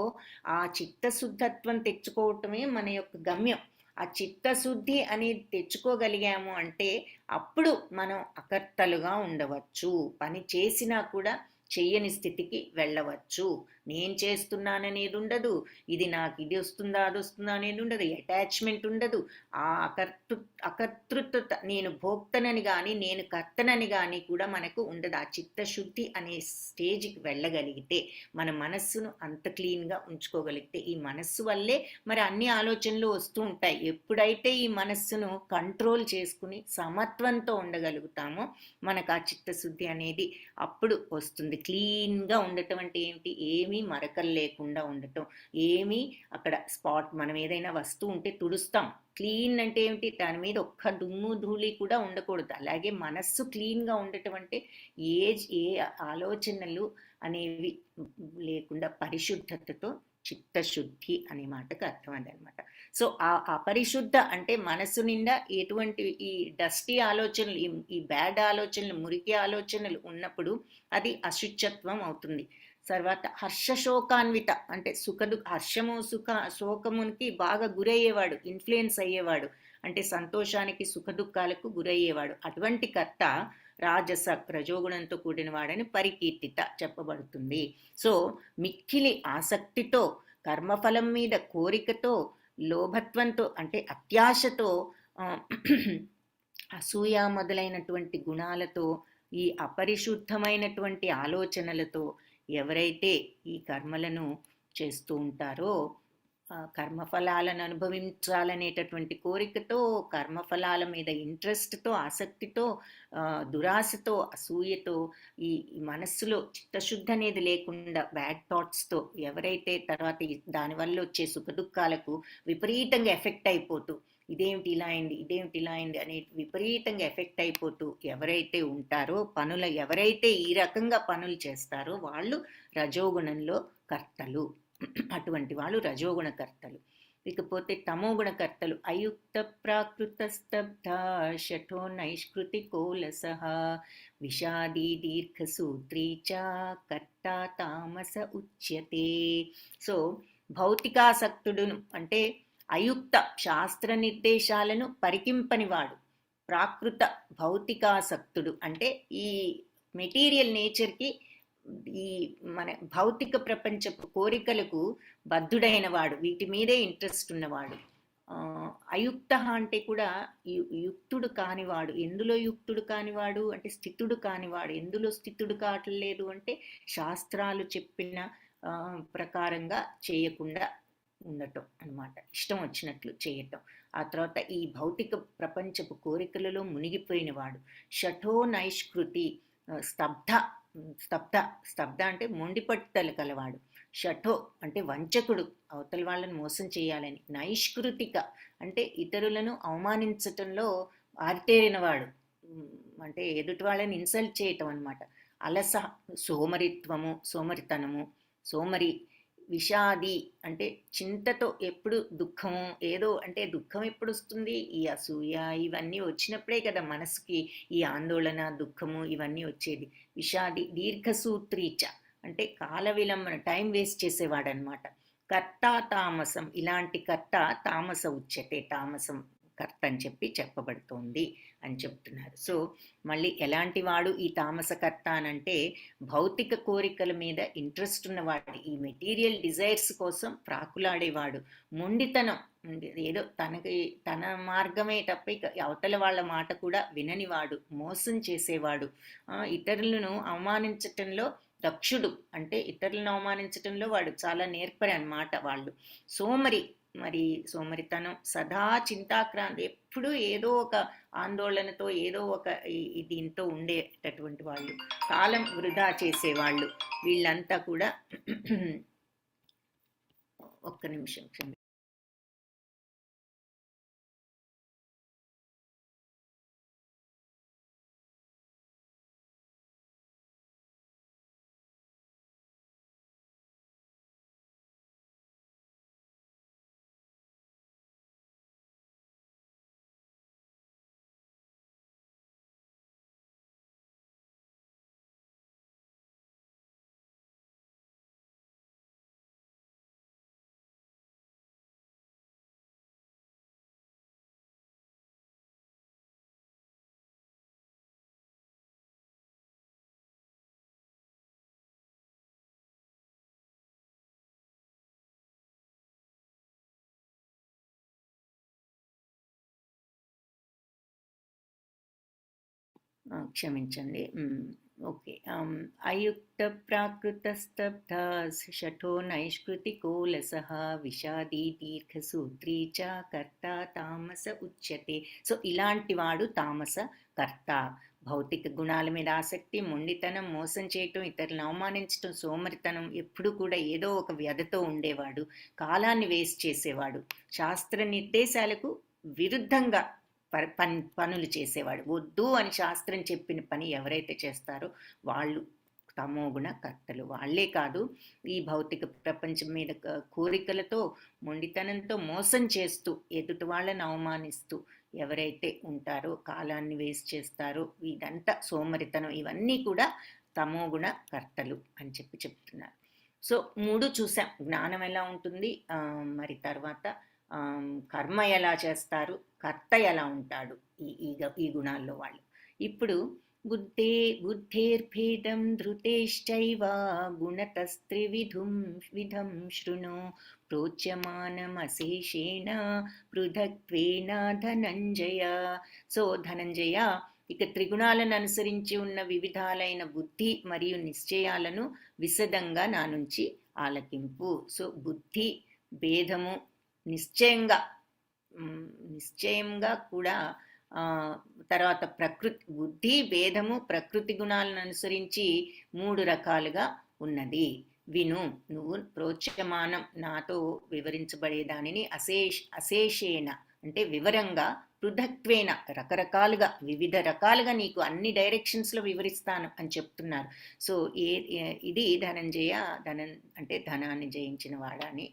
ఆ చిత్తశుద్ధత్వం తెచ్చుకోవటమే మన యొక్క గమ్యం. ఆ చిత్తశుద్ధి అనేది తెచ్చుకోగలిగాము అంటే అప్పుడు మనం అకర్తలుగా ఉండవచ్చు. పని చేసినా కూడా చెయ్యని స్థితికి వెళ్ళవచ్చు. నేను చేస్తున్నాననేది ఉండదు, ఇది నాకు ఇది వస్తుందా అది వస్తుందా అనేది ఉండదు, అటాచ్మెంట్ ఉండదు, ఆ అకర్తృత్వ నేను భోక్తనని కానీ నేను కర్తనని కానీ కూడా మనకు ఉండదు. ఆ చిత్తశుద్ధి అనే స్టేజ్కి వెళ్ళగలిగితే, మన మనస్సును అంత క్లీన్గా ఉంచుకోగలిగితే, ఈ మనస్సు వల్లే మరి అన్ని ఆలోచనలు వస్తూ ఉంటాయి. ఎప్పుడైతే ఈ మనస్సును కంట్రోల్ చేసుకుని సమత్వంతో ఉండగలుగుతామో మనకు ఆ చిత్తశుద్ధి అనేది అప్పుడు వస్తుంది. క్లీన్గా ఉండటం అంటే ఏమిటి? ఏమీ మరకలు లేకుండా ఉండటం, ఏమీ అక్కడ స్పాట్, మనం ఏదైనా వస్తువు ఉంటే తుడుస్తాం, క్లీన్ అంటే ఏమిటి? దాని మీద ఒక్క దుమ్ము ధూళి కూడా ఉండకూడదు. అలాగే మనస్సు క్లీన్గా ఉండటం అంటే ఏ ఆలోచనలు అనేవి లేకుండా పరిశుద్ధతతో చిత్తశుద్ధి అనే మాటకు అర్థం అదనమాట. సో ఆ అపరిశుద్ధ అంటే మనసు నిండా ఎటువంటి ఈ డస్టీ ఆలోచనలు, ఈ బ్యాడ్ ఆలోచనలు, మురికి ఆలోచనలు ఉన్నప్పుడు అది అశుద్ధత్వం అవుతుంది. తర్వాత హర్షశోకాన్విత అంటే హర్షము శోకమునికి బాగా గురయ్యేవాడు, ఇన్ఫ్లుయెన్స్ అయ్యేవాడు, అంటే సంతోషానికి సుఖదుఖాలకు గురయ్యేవాడు. అటువంటి కర్త రాజస రజోగుణంతో కూడిన వాడని పరికీర్తిత చెప్పబడుతుంది. సో మిక్కిలి ఆసక్తితో, కర్మఫలం మీద కోరికతో, లోభత్వంతో అంటే అత్యాశతో, అసూయ మొదలైనటువంటి గుణాలతో, ఈ అపరిశుద్ధమైనటువంటి ఆలోచనలతో ఎవరైతే ఈ కర్మలను చేస్తూ ఉంటారో, కర్మఫలాలను అనుభవించాలనేటటువంటి కోరికతో, కర్మఫలాల మీద ఇంట్రెస్ట్తో, ఆసక్తితో, దురాశతో, అసూయతో, ఈ మనస్సులో చిత్తశుద్ధి అనేది లేకుండా బ్యాడ్ థాట్స్తో ఎవరైతే తర్వాత దానివల్ల వచ్చే సుఖదుఖాలకు విపరీతంగా ఎఫెక్ట్ అయిపోతూ, ఇదేమిటి ఇలా అయింది అనే విపరీతంగా ఎఫెక్ట్ అయిపోతూ ఎవరైతే ఉంటారో, ఎవరైతే ఈ రకంగా పనులు చేస్తారో వాళ్ళు రజోగుణంలో కర్తలు. అటువంటి వాళ్ళు రజోగుణ కర్తలు. ఇకపోతే తమోగుణ కర్తలు అయుక్త ప్రాకృత స్తబ్ధ శఠో నైష్కృతికోలస విషాదీ దీర్ఘసూత్రీ చ కర్త తామస ఉచ్యతే. సో భౌతికాసక్తుడును అంటే అయుక్త శాస్త్ర నిర్దేశాలను పరికింపనివాడు, ప్రాకృత భౌతికాసక్తుడు అంటే ఈ మెటీరియల్ నేచర్కి, ఈ మన భౌతిక ప్రపంచపు కోరికలకు బద్ధుడైన వాడు, వీటి మీదే ఇంట్రెస్ట్ ఉన్నవాడు. అయుక్త అంటే కూడా యుక్తుడు కానివాడు. ఎందులో యుక్తుడు కానివాడు అంటే స్థితుడు కానివాడు. ఎందులో స్థితుడు కావట్లేదు అంటే శాస్త్రాలు చెప్పిన ప్రకారంగా చేయకుండా ఉండటం అన్నమాట. ఇష్టం వచ్చినట్లు చేయటం. ఆ తర్వాత ఈ భౌతిక ప్రపంచపు కోరికలలో మునిగిపోయిన వాడు. షఠో నైష్కృతి, స్తబ్ధ స్తబ్ధ స్తబ్ధ అంటే మొండిపట్టుదల కలవాడు. షఠో అంటే వంచకుడు, అవతల వాళ్ళని మోసం చేయాలని. నైష్కృతిక అంటే ఇతరులను అవమానించటంలో ఆరితేరినవాడు, అంటే ఎదుటి వాళ్ళని ఇన్సల్ట్ చేయటం అన్నమాట. అలస సోమరిత్వము, సోమరితనము, సోమరి. విషాది అంటే చింతతో ఎప్పుడు దుఃఖము, ఏదో అంటే దుఃఖం ఎప్పుడు వస్తుంది, ఈ అసూయ ఇవన్నీ వచ్చినప్పుడే కదా మనసుకి ఈ ఆందోళన దుఃఖము ఇవన్నీ వచ్చేది. విషాది. దీర్ఘసూత్రీచ అంటే కాల విలంబన, టైం వేస్ట్ చేసేవాడనమాట. కర్త తామసం, ఇలాంటి కర్త తామస ఉచ్యతే, తామసం కర్త అని చెప్పి చెప్పబడుతోంది అని చెప్తున్నారు. సో మళ్ళీ ఎలాంటి వాడు ఈ తామసకర్త అనంటే భౌతిక కోరికల మీద ఇంట్రెస్ట్ ఉన్నవాడు, ఈ మెటీరియల్ డిజైర్స్ కోసం ప్రాకులాడేవాడు. మొండితనం, ఏదో తన మార్గమే తప్ప ఇక అవతల వాళ్ళ మాట కూడా విననివాడు, మోసం చేసేవాడు, ఇతరులను అవమానించటంలో దక్షుడు అంటే ఇతరులను అవమానించటంలో వాడు చాలా నేర్పరి అన్నమాట వాళ్ళు. సోమరి, మరి సోమరితనం, సదా చింతాక్రాంతి, ఎప్పుడూ ఏదో ఒక ఆందోళనతో ఏదో ఒక దీంతో ఉండేటటువంటి వాళ్ళు. కాలం వృధా చేసేవాళ్ళు. వీళ్ళంతా కూడా ఒక్క నిమిషం క్షమించండి. క్షమించండి. ఓకే. అయుక్త ప్రాకృతస్తబ్ధ షఠో నైష్కృతికోలసః విషాదీ దీర్ఘసూత్రీ చ కర్త తామస ఉచ్యతే. సో ఇలాంటి వాడు తామస కర్త. భౌతిక గుణాల మీద ఆసక్తి, మొండితనం, మోసం చేయటం, ఇతరులను అవమానించటం, సోమరితనం, ఎప్పుడు కూడా ఏదో ఒక వ్యధతో ఉండేవాడు, కాలాన్ని వేస్ట్ చేసేవాడు, శాస్త్ర నిర్దేశాలకు విరుద్ధంగా పనులు చేసేవాడు. వద్దు అని శాస్త్రం చెప్పిన పని ఎవరైతే చేస్తారో వాళ్ళు తమోగుణ కర్తలు. వాళ్లే కాదు, ఈ భౌతిక ప్రపంచం మీద కోరికలతో మొండితనంతో మోసం చేస్తూ ఎదుటి వాళ్ళని అవమానిస్తూ ఎవరైతే ఉంటారో, కాలాన్ని వేస్ట్ చేస్తారో, ఇదంతా సోమరితనం, ఇవన్నీ కూడా తమోగుణ కర్తలు అని చెప్పి చెప్తున్నారు. సో 3 చూసాం. జ్ఞానం ఎలా ఉంటుంది, మరి తర్వాత కర్మ ఎలా చేస్తారు, కర్త ఎలా ఉంటాడు ఈ గుణాల్లో వాళ్ళు. ఇప్పుడు బుద్ధేర్భేదం ధృతేశ్చైవ గుణతస్త్రివిధం శృణు ప్రోచ్యమానమశేషేణ పృథక్త్వేన ధనంజయ. సో ధనంజయ, ఇక త్రిగుణాలను అనుసరించి ఉన్న వివిధాలైన బుద్ధి మరియు నిశ్చయాలను విశదంగా నా నుంచి ఆలకింపు. సో బుద్ధి భేదము, నిశ్చయంగా కూడా, తర్వాత ప్రకృతి, బుద్ధి భేదము ప్రకృతి గుణాలను అనుసరించి 3 రకాలుగా ఉన్నది. విను, నువ్వు ప్రోచ్యమానం నాతో వివరించబడే దానిని అశేషేణ అంటే వివరంగా, పృథక్త్వేన రకరకాలుగా వివిధ రకాలుగా నీకు అన్ని డైరెక్షన్స్లో వివరిస్తాను అని చెప్తున్నారు. సో ఇది ధనంజయ, అంటే ధనాన్ని జయించిన వాడని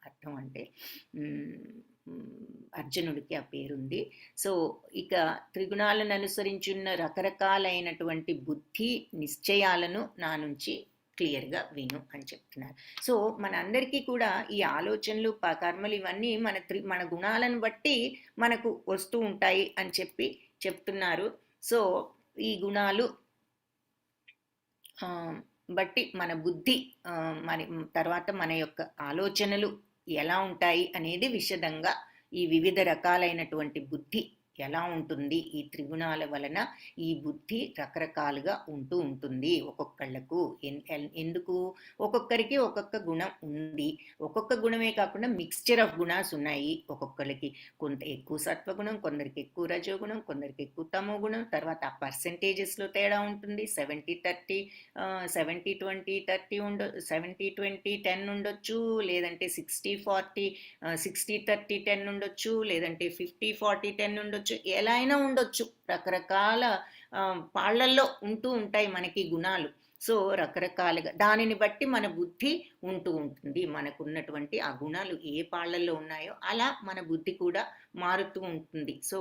అర్థం. అంటే అర్జునుడికి ఆ పేరుంది. సో ఇక త్రిగుణాలను అనుసరించున్న రకరకాలైనటువంటి బుద్ధి నిశ్చయాలను నా నుంచి క్లియర్గా విను అని చెప్తున్నారు. సో మనందరికీ కూడా ఈ ఆలోచనలు, కర్మలు ఇవన్నీ మన గుణాలను బట్టి మనకు వస్తూ ఉంటాయి అని చెప్పి చెప్తున్నారు. సో ఈ గుణాలు బట్టి మన బుద్ధి, మరి తర్వాత మన యొక్క ఆలోచనలు ఎలా ఉంటాయి అనేది విశదంగా ఈ వివిధ రకాలైనటువంటి బుద్ధి ఎలా ఉంటుంది, ఈ త్రిగుణాల వలన ఈ బుద్ధి రకరకాలుగా ఉంటూ ఉంటుంది ఒక్కొక్కళ్ళకు. ఎందుకు ఒక్కొక్కరికి ఒక్కొక్క గుణం ఉంది. ఒక్కొక్క గుణమే కాకుండా మిక్స్చర్ ఆఫ్ గుణాస్ ఉన్నాయి ఒక్కొక్కరికి. కొంత ఎక్కువ సత్వగుణం, కొందరికి ఎక్కువ రజోగుణం, కొందరికి ఎక్కువ తమో గుణం. తర్వాత ఆ పర్సంటేజెస్లో తేడా ఉంటుంది. 70-30, 70-20-30 70-20-10 ఉండొచ్చు, లేదంటే 60-40, 60-30-10 ఉండొచ్చు, లేదంటే 50-40-10 ఉండొచ్చు. ఎలా అయినా ఉండొచ్చు. రకరకాల పాళ్ళల్లో ఉంటూ ఉంటాయి మనకి గుణాలు. సో రకరకాలుగా దానిని బట్టి మన బుద్ధి ఉంటూ ఉంటుంది. మనకున్నటువంటి ఆ గుణాలు ఏ పాళ్ళల్లో ఉన్నాయో అలా మన బుద్ధి కూడా మారుతూ ఉంటుంది. సో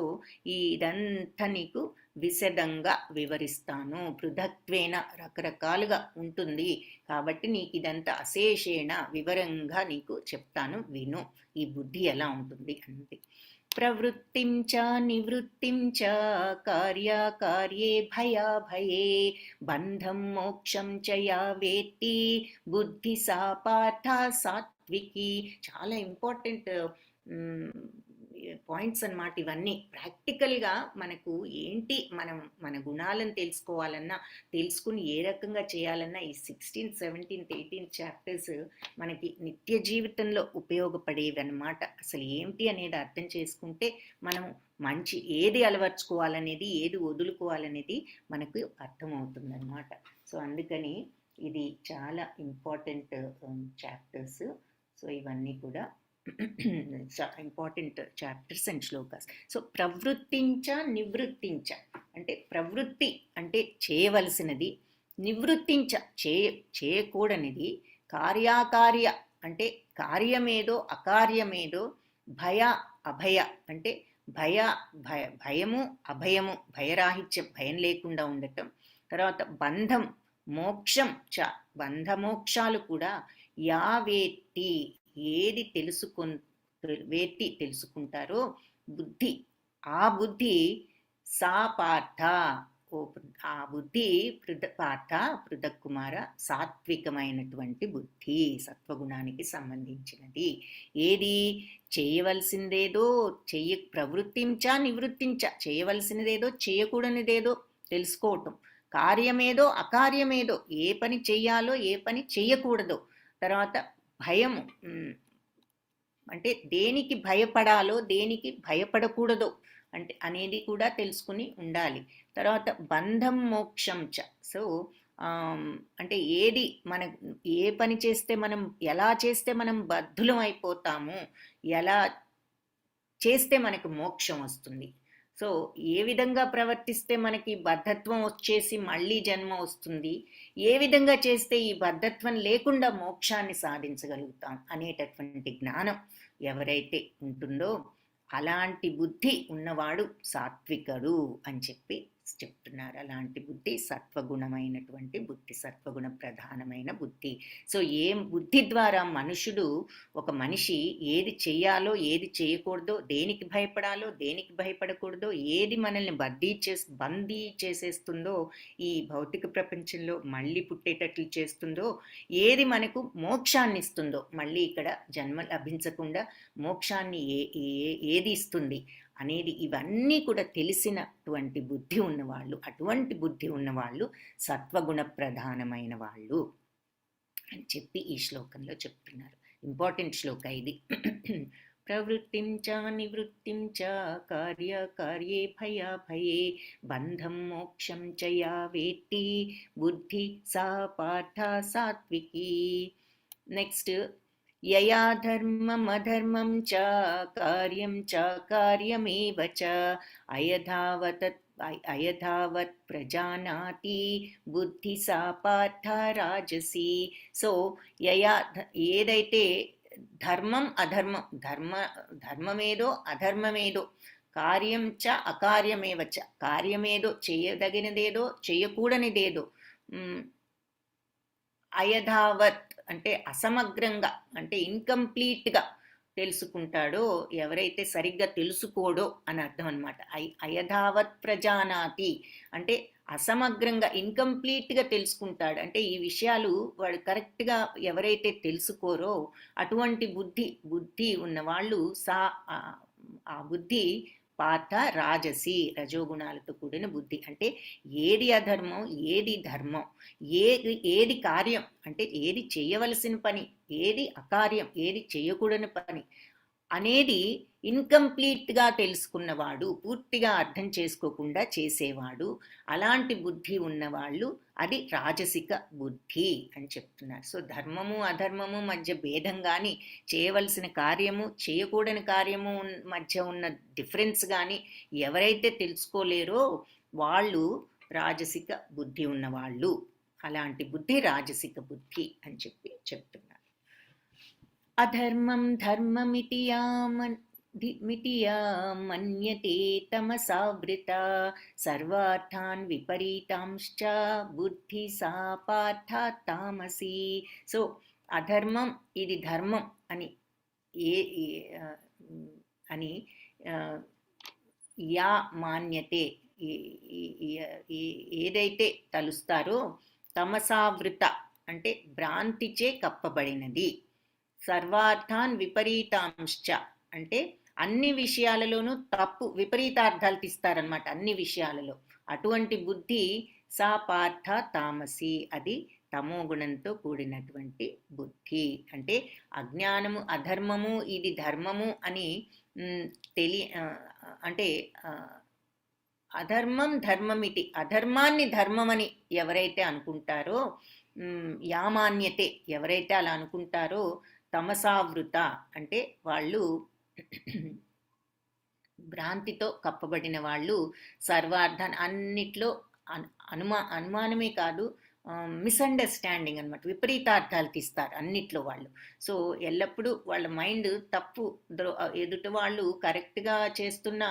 ఇదంతా నీకు విశదంగా వివరిస్తాను. పృథక్వేన రకరకాలుగా ఉంటుంది కాబట్టి నీకు ఇదంతా అశేషేణ వివరంగా నీకు చెప్తాను, విను. ఈ బుద్ధి ఎలా ఉంటుంది అంటే ప్రవృత్తిం చ నివృత్తిం చ కార్యకార్యే భయాభయే బంధం మోక్షం చ యా వేత్తి బుద్ధి సా పార్థ సాత్వికి. చాలా ఇంపార్టెంట్ పాయింట్స్ అన్నమాట ఇవన్నీ. ప్రాక్టికల్గా మనకు ఏంటి, మన గుణాలను తెలుసుకోవాలన్నా, తెలుసుకుని ఏ రకంగా చేయాలన్నా ఈ 16, 17, 18 చాప్టర్స్ మనకి నిత్య జీవితంలో ఉపయోగపడేవి అన్నమాట. అసలు ఏంటి అనేది అర్థం చేసుకుంటే మనం మంచి ఏది అలవర్చుకోవాలనేది, ఏది వదులుకోవాలనేది మనకు అర్థమవుతుంది అన్నమాట. సో అందుకని ఇది చాలా ఇంపార్టెంట్ చాప్టర్స్. సో ఇవన్నీ కూడా important chapters and shlokas. So ప్రవృత్తించ నివృత్తించ అంటే ప్రవృత్తి అంటే చేయవలసినది, నివృత్తించ చేయకూడనిది, కార్యాకార్య అంటే కార్యమేదో అకార్యమేదో, భయ అభయ అంటే భయము అభయము, భయరాహిత్యం భయం లేకుండా ఉండటం. తర్వాత బంధం మోక్షం చ బంధమోక్షాలు కూడా, యా వేత్తి ఏది వేత్తి తెలుసుకుంటారో బుద్ధి, ఆ బుద్ధి సా పార్థ ఆ బుద్ధి పార్థ పృథక్ కుమార సాత్వికమైనటువంటి బుద్ధి, సత్వగుణానికి సంబంధించినది. ఏది చేయవలసిందేదో ప్రవృత్తించ నివృత్తించ, చేయవలసినదేదో చేయకూడనిదేదో తెలుసుకోవటం, కార్యమేదో అకార్యమేదో, ఏ పని చెయ్యాలో ఏ పని చెయ్యకూడదో. తర్వాత భయము అంటే దేనికి భయపడాలో దేనికి భయపడకూడదో అంటే అనేది కూడా తెలుసుకుని ఉండాలి. తర్వాత బంధం మోక్షం చ. సో అంటే ఏది ఏ పని చేస్తే మనం, ఎలా చేస్తే మనం బద్ధులం అయిపోతాము, ఎలా చేస్తే మనకు మోక్షం వస్తుంది, సో ఏ విధంగా ప్రవర్తిస్తే మనకి బద్ధత్వం వచ్చేసి మళ్ళీ జన్మ వస్తుంది, ఏ విధంగా చేస్తే ఈ బద్ధత్వం లేకుండా మోక్షాన్ని సాధించగలుగుతాం అనేటటువంటి జ్ఞానం ఎవరైతే ఉంటుందో అలాంటి బుద్ధి ఉన్నవాడు సాత్వికుడు అని చెప్తున్నారు. అలాంటి బుద్ధి సత్వగుణమైనటువంటి బుద్ధి, సత్వగుణ ప్రధానమైన బుద్ధి. సో ఏ బుద్ధి ద్వారా ఒక మనిషి ఏది చెయ్యాలో ఏది చేయకూడదో, దేనికి భయపడాలో దేనికి భయపడకూడదో, ఏది మనల్ని బందీ చేసేస్తుందో, ఈ భౌతిక ప్రపంచంలో మళ్ళీ పుట్టేటట్లు చేస్తుందో, ఏది మనకు మోక్షాన్ని ఇస్తుందో, మళ్ళీ ఇక్కడ జన్మ లభించకుండా మోక్షాన్ని ఏది ఇస్తుంది అనేది, ఇవన్నీ కూడా తెలిసినటువంటి బుద్ధి ఉన్నవాళ్ళు, అటువంటి బుద్ధి ఉన్నవాళ్ళు సత్వగుణ ప్రధానమైన వాళ్ళు అని చెప్పి ఈ శ్లోకంలో చెప్తున్నారు. ఇంపార్టెంట్ శ్లోక ఇది. ప్రవృత్తిం చ నివృత్తిం చ కార్యకార్యే భయాభయే బంధం మోక్షం చ యా వేత్తి బుద్ధి సా పార్థ సాత్వికీ. నెక్స్ట్, యయా ధర్మం అధర్మం చ కార్యం చ కార్యమేవ చ అయథావత్ ప్రజానాతి బుద్ధి సా పార్థ రాజసి. సో ఏదైతే ధర్మం అధర్మం, ధర్మమేదో అధర్మమేదో, కార్యం చ అకార్యమేవ చ, కార్యమేదో చేయదగినదేదో చేయకూడనిదేదో, అయథావత్ అంటే అసమగ్రంగా అంటే ఇన్కంప్లీట్గా తెలుసుకుంటాడో, ఎవరైతే సరిగ్గా తెలుసుకోడో అని అర్థం అనమాట. అయథావత్ ప్రజానాతి అంటే అసమగ్రంగా ఇన్కంప్లీట్గా తెలుసుకుంటాడు అంటే ఈ విషయాలు వాడు కరెక్ట్గా ఎవరైతే తెలుసుకోరో అటువంటి బుద్ధి ఉన్నవాళ్ళు ఆ బుద్ధి పార్థ రాజసి, రజోగుణాలతో కూడిన బుద్ధి. అంటే ఏది అధర్మం, ఏది ధర్మం, ఏది కార్యం అంటే ఏది చేయవలసిన పని, ఏది అకార్యం, ఏది చేయకూడని పని అనేది ఇన్కంప్లీట్గా తెలుసుకున్నవాడు, పూర్తిగా అర్థం చేసుకోకుండా చేసేవాడు, అలాంటి బుద్ధి ఉన్నవాళ్ళు అది రాజసిక బుద్ధి అని చెప్తున్నారు. సో ధర్మము అధర్మము మధ్య భేదం కానీ, చేయవలసిన కార్యము చేయకూడని కార్యము మధ్య ఉన్న డిఫరెన్స్ కానీ ఎవరైతే తెలుసుకోలేరో వాళ్ళు రాజసిక బుద్ధి ఉన్నవాళ్ళు. అలాంటి బుద్ధి రాజసిక బుద్ధి అని చెప్తున్నారు. అధర్మం ధర్మమితి యా మన్యతే తమసావృత సర్వార్థాన్ విపరీతాంశ్చ బుద్ధి సా పార్థ తామసి. సో అధర్మం ఇది ధర్మం అని యా మాన్యతే ఏదైతే తలుస్తారో, తమసావృత అంటే భ్రాంతిచే కప్పబడినది, సర్వార్థాన్ విపరీతాంశ్చ అంటే అన్ని విషయాలలోనూ తప్పు విపరీతార్థాలు తీస్తారనమాట అన్ని విషయాలలో. అటువంటి బుద్ధి సా పార్థ తామసి, అది తమో గుణంతో కూడినటువంటి బుద్ధి. అంటే అజ్ఞానము అధర్మము ఇది ధర్మము అని అంటే అధర్మం ధర్మమితి, అధర్మాన్ని ధర్మమని ఎవరైతే అనుకుంటారో, యామాన్యతే ఎవరైతే అలా అనుకుంటారో, తమసావృత అంటే వాళ్ళు భ్రాంతితో కప్పబడిన వాళ్ళు, సర్వార్థాన్ని అన్నిట్లో అనుమానమే కాదు మిస్అండర్స్టాండింగ్ అనమాట, విపరీతార్థాలు తీస్తారు అన్నిట్లో వాళ్ళు. సో ఎల్లప్పుడూ వాళ్ళ మైండ్ తప్పు, ఎదుటి వాళ్ళు కరెక్ట్గా చేస్తున్న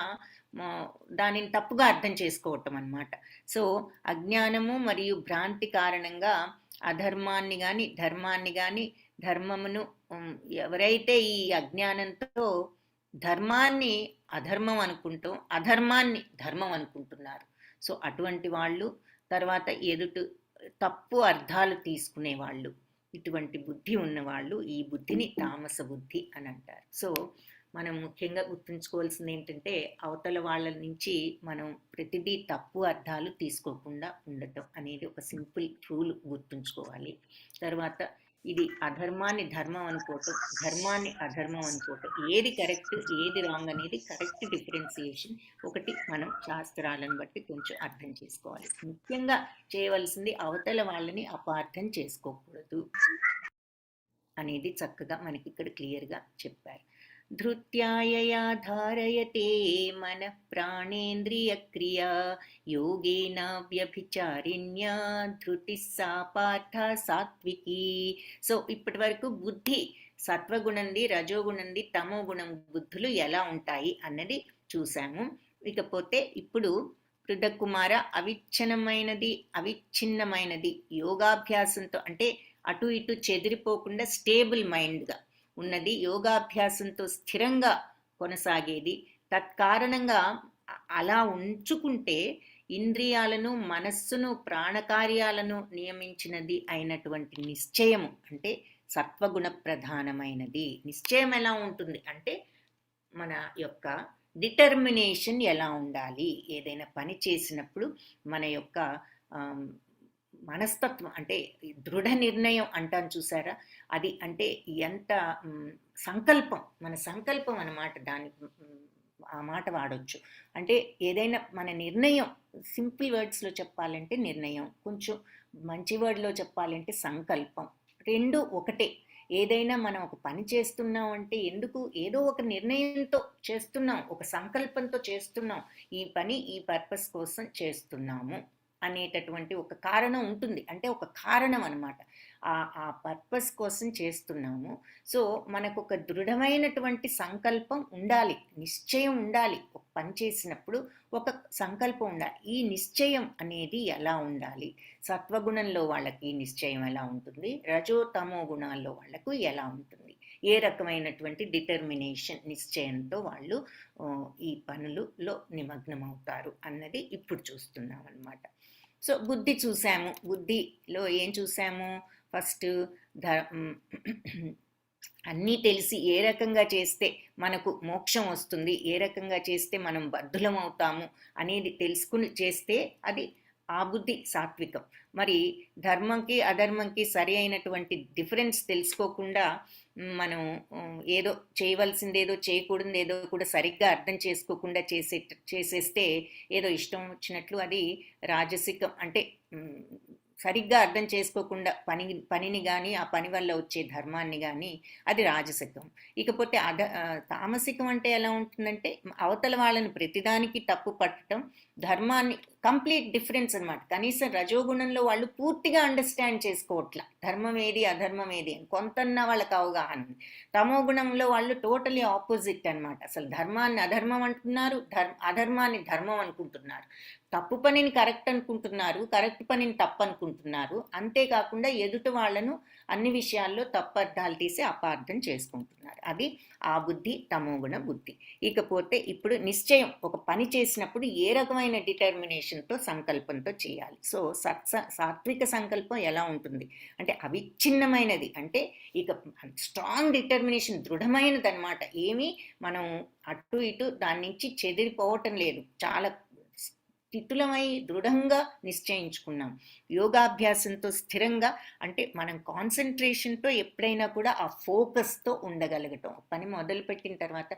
దానిని తప్పుగా అర్థం చేసుకోవటం అన్నమాట. సో అజ్ఞానము మరియు భ్రాంతి కారణంగా అధర్మాన్ని కానీ ధర్మాన్ని కానీ, ధర్మమును ఎవరైతే ఈ అజ్ఞానంతో ధర్మాన్ని అధర్మం అనుకుంటూ అధర్మాన్ని ధర్మం అనుకుంటున్నారు, సో అటువంటి వాళ్ళు, తర్వాత తప్పు అర్థాలు తీసుకునే వాళ్ళు, ఇటువంటి బుద్ధి ఉన్నవాళ్ళు ఈ బుద్ధిని తామస బుద్ధి అని అంటారు. సో మనం ముఖ్యంగా గుర్తుంచుకోవాల్సింది ఏంటంటే, అవతల వాళ్ళ నుంచి మనం ప్రతిదీ తప్పు అర్థాలు తీసుకోకుండా ఉండటం అనేది ఒక సింపుల్ రూల్ గుర్తుంచుకోవాలి. తర్వాత ఇది అధర్మాన్ని ధర్మం అనుకోవటం, ధర్మాన్ని అధర్మం అనుకోవటం, ఏది కరెక్ట్ ఏది రాంగ్ అనేది కరెక్ట్ డిఫరెన్సియేషన్ ఒకటి మనం శాస్త్రాలను బట్టి కొంచెం అర్థం చేసుకోవాలి. ముఖ్యంగా చేయవలసింది అవతల వాళ్ళని అపార్థం చేసుకోకూడదు అనేది చక్కగా మనకి ఇక్కడ క్లియర్గా చెప్పారు. ధృత్యాయయా ధారయతే మన ప్రాణేంద్రియ క్రియా యోగేన వ్యభిచారిణ్యా ధృతి సా పార్థ సాత్వికి. సో ఇప్పటి వరకు బుద్ధి సత్వగుణంది, రజోగుణంది, తమో గుణం బుద్ధులు ఎలా ఉంటాయి అన్నది చూసాము. ఇకపోతే ఇప్పుడు పృథక్కుమార అవిచ్ఛిన్నమైనది యోగాభ్యాసంతో, అంటే అటు ఇటు చెదిరిపోకుండా స్టేబుల్ మైండ్గా ఉన్నది, యోగాభ్యాసంతో స్థిరంగా కొనసాగేది, తత్కారణంగా అలా ఉంచుకుంటే ఇంద్రియాలను మనస్సును ప్రాణకార్యాలను నియమించినది అయినటువంటి నిశ్చయము, అంటే సత్వగుణ ప్రధానమైనది. నిశ్చయం ఎలా ఉంటుంది అంటే మన యొక్క డిటర్మినేషన్ ఎలా ఉండాలి, ఏదైనా పని చేసినప్పుడు మన యొక్క మనస్తత్వం అంటే దృఢ నిర్ణయం అంటాను చూసారా, అది అంటే ఎంత సంకల్పం, మన సంకల్పం అన్నమాట, దాని ఆ మాట వాడొచ్చు. అంటే ఏదైనా మన నిర్ణయం, సింపుల్ వర్డ్స్లో చెప్పాలంటే నిర్ణయం, కొంచెం మంచి వర్డ్లో చెప్పాలంటే సంకల్పం, రెండు ఒకటే. ఏదైనా మనం ఒక పని చేస్తున్నాం అంటే ఎందుకు ఏదో ఒక నిర్ణయంతో చేస్తున్నాం, ఒక సంకల్పంతో చేస్తున్నాం, ఈ పని ఈ పర్పస్ కోసం చేస్తున్నాము అనేటటువంటి ఒక కారణం ఉంటుంది, అంటే ఒక కారణం అన్నమాట, ఆ పర్పస్ కోసం చేస్తున్నాము. సో మనకు ఒక దృఢమైనటువంటి సంకల్పం ఉండాలి, నిశ్చయం ఉండాలి. ఒక పని చేసినప్పుడు ఒక సంకల్పం ఉండాలి. ఈ నిశ్చయం అనేది ఎలా ఉండాలి, సత్వగుణంలో వాళ్ళకి ఈ నిశ్చయం ఎలా ఉంటుంది, రజోతమో గుణాల్లో వాళ్ళకు ఎలా ఉంటుంది, ఏ రకమైనటువంటి డిటర్మినేషన్ నిశ్చయంతో వాళ్ళు ఈ పనులలో నిమగ్నం అవుతారు అన్నది ఇప్పుడు చూస్తున్నాం అన్నమాట. సో బుద్ధి చూసాము, బుద్ధిలో ఏం చూసాము, ఫస్ట్ అన్నీ తెలిసి ఏ రకంగా చేస్తే మనకు మోక్షం వస్తుంది, ఏ రకంగా చేస్తే మనం బద్ధులం అవుతాము అనేది తెలుసుకుని చేస్తే అది ఆ బుద్ధి సాత్వికం. మరి ధర్మంకి అధర్మంకి సరి అయినటువంటి డిఫరెన్స్ తెలుసుకోకుండా మనం ఏదో చేయవలసిందేదో చేయకూడదు ఏదో కూడా సరిగ్గా అర్థం చేసుకోకుండా చేసేస్తే ఏదో ఇష్టం వచ్చినట్లు అది రాజసికం. అంటే సరిగ్గా అర్థం చేసుకోకుండా పనిని కానీ ఆ పని వల్ల వచ్చే ధర్మాన్ని కానీ అది రాజసికం. ఇకపోతే తామసికం అంటే ఎలా ఉంటుందంటే అవతల వాళ్ళని ప్రతిదానికి తప్పు పట్టడం, ధర్మాన్ని కంప్లీట్ డిఫరెన్స్ అనమాట. కనీసం రజోగుణంలో వాళ్ళు పూర్తిగా అండర్స్టాండ్ చేసుకోవట్లా ధర్మం ఏది అధర్మం ఏది అని, కొంతన్నా వాళ్ళకి అవగాహన ఉంది. తమో గుణంలో వాళ్ళు టోటలీ ఆపోజిట్ అనమాట. అసలు ధర్మాన్ని అధర్మం అంటున్నారు, అధర్మాన్ని ధర్మం అనుకుంటున్నారు, తప్పు పనిని కరెక్ట్ అనుకుంటున్నారు, కరెక్ట్ పనిని తప్పు అనుకుంటున్నారు. అంతేకాకుండా ఎదుటి వాళ్ళను అన్ని విషయాల్లో తప్పర్థాలు తీసి అపార్థం చేసుకుంటున్నారు. అది ఆ బుద్ధి తమోగుణ బుద్ధి. ఇకపోతే ఇప్పుడు నిశ్చయం, ఒక పని చేసినప్పుడు ఏ రకమైన డిటర్మినేషన్తో సంకల్పంతో చేయాలి. సో సాత్విక సంకల్పం ఎలా ఉంటుంది అంటే అవిచ్ఛిన్నమైనది, అంటే ఇక స్ట్రాంగ్ డిటర్మినేషన్, దృఢమైనది అనమాట. ఏమీ మనం అటు ఇటు దాని నుంచి చెదిరిపోవటం లేదు, చాలా స్థితులమై దృఢంగా నిశ్చయించుకున్నాం. యోగాభ్యాసంతో స్థిరంగా, అంటే మనం కాన్సన్ట్రేషన్తో ఎప్పుడైనా కూడా ఆ ఫోకస్తో ఉండగలగటం. పని మొదలుపెట్టిన తర్వాత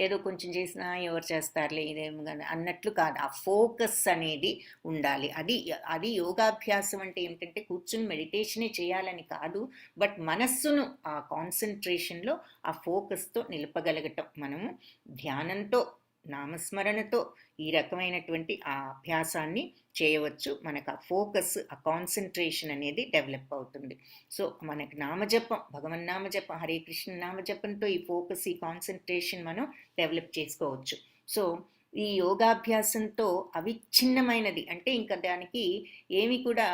ఏదో కొంచెం చేసినా ఎవరు చేస్తారులే ఇదేమో కానీ అన్నట్లు కాదు, ఆ ఫోకస్ అనేది ఉండాలి. అది యోగాభ్యాసం అంటే ఏమిటంటే కూర్చుని మెడిటేషనే చేయాలని కాదు, బట్ మనస్సును ఆ కాన్సన్ట్రేషన్లో ఆ ఫోకస్తో నిలపగలగటం. మనము ధ్యానంతో నామస్మరణతో ఈ రకమైనటువంటి ఆ అభ్యాసాన్ని చేయవచ్చు. మనకు ఆ ఫోకస్, ఆ కాన్సన్ట్రేషన్ అనేది డెవలప్ అవుతుంది. సో మనకు నామజపం, భగవన్నామజపం, హరే కృష్ణ నామజపంతో ఈ ఫోకస్, ఈ కాన్సన్ట్రేషన్ మనం డెవలప్ చేసుకోవచ్చు. సో ఈ యోగాభ్యాసంతో అవిచ్ఛిన్నమైనది, అంటే ఇంకా దానికి ఏమి కూడా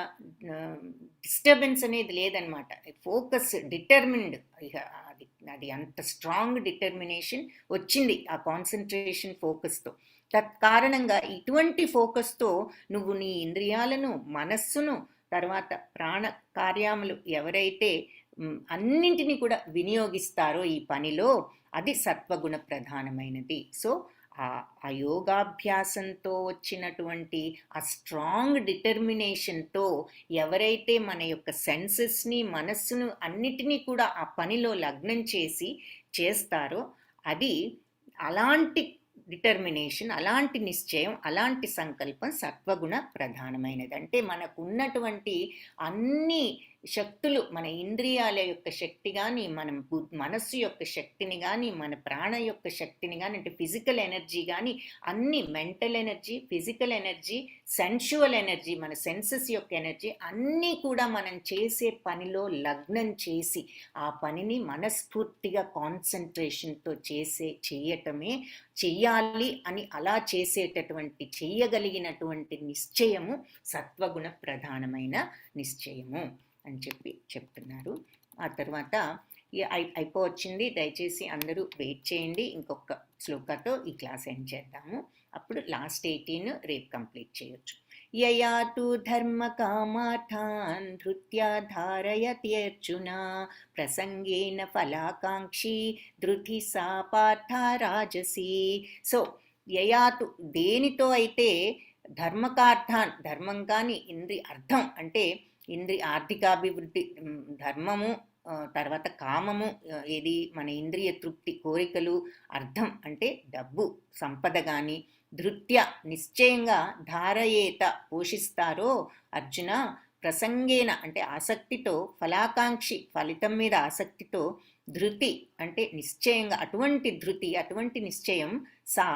డిస్టర్బెన్స్ అనేది లేదనమాట. ఫోకస్ డిటర్మిన్డ్, అది అంత స్ట్రాంగ్ డిటర్మినేషన్ వచ్చింది ఆ కాన్సన్ట్రేషన్ ఫోకస్తో. తత్కారణంగా ఇటువంటి ఫోకస్తో నువ్వు నీ ఇంద్రియాలను, మనస్సును, తర్వాత ప్రాణ కార్యములు ఎవరైతే అన్నింటినీ కూడా వినియోగిస్తారో ఈ పనిలో, అది సత్వగుణ ప్రధానమైనది. సో ఆ యోగాభ్యాసంతో వచ్చినటువంటి ఆ స్ట్రాంగ్ డిటర్మినేషన్తో ఎవరైతే మన యొక్క సెన్సెస్ని, మనస్సును అన్నిటినీ కూడా ఆ పనిలో లగ్నం చేస్తారో, అది అలాంటి డిటర్మినేషన్, అలాంటి నిశ్చయం, అలాంటి సంకల్పం సత్వగుణ ప్రధానమైనది. అంటే మనకున్నటువంటి అన్ని శక్తులు, మన ఇంద్రియాల యొక్క శక్తి కానీ, మన మనస్సు యొక్క శక్తిని కానీ, మన ప్రాణ యొక్క శక్తిని కానీ, అంటే ఫిజికల్ ఎనర్జీ కానీ, అన్ని mental energy, physical energy, sensual energy, మన సెన్సెస్ యొక్క ఎనర్జీ అన్నీ కూడా మనం చేసే పనిలో లగ్నం చేసి ఆ పనిని మనస్ఫూర్తిగా కాన్సన్ట్రేషన్తో చేయటమే, చెయ్యాలి అని అలా చెయ్యగలిగినటువంటి నిశ్చయము సత్వగుణ ప్రధానమైన నిశ్చయము అని చెప్తున్నారు. ఆ తర్వాత అయిపోవచ్చింది, దయచేసి అందరూ వెయిట్ చేయండి, ఇంకొక శ్లోకతో ఈ క్లాస్ ఎండ్ చేద్దాము. అప్పుడు లాస్ట్ 18 రేపు కంప్లీట్ చేయొచ్చు. యయాతు ధర్మ కామార్థాన్ ధృత్యా ధారయతి అర్జున ప్రసంగేన ఫలాకాంక్షి ధృతి సా పార్థ రాజసి. సో యయాతు, దేనితో అయితే ధర్మకార్థాన్, ధర్మం కానీ అర్థం అంటే ఆర్థికాభివృద్ధి, ధర్మము, తర్వాత కామము ఏది మన ఇంద్రియ తృప్తి, కోరికలు, అర్థం అంటే డబ్బు, సంపద కానీ, ధృత్య నిశ్చయంగా, ధారయేత పోషిస్తారో అర్జున, ప్రసంగేన అంటే ఆసక్తితో, ఫలాకాంక్షి ఫలితం మీద ఆసక్తితో, ధృతి అంటే నిశ్చయంగా, అటువంటి ధృతి, అటువంటి నిశ్చయం, సా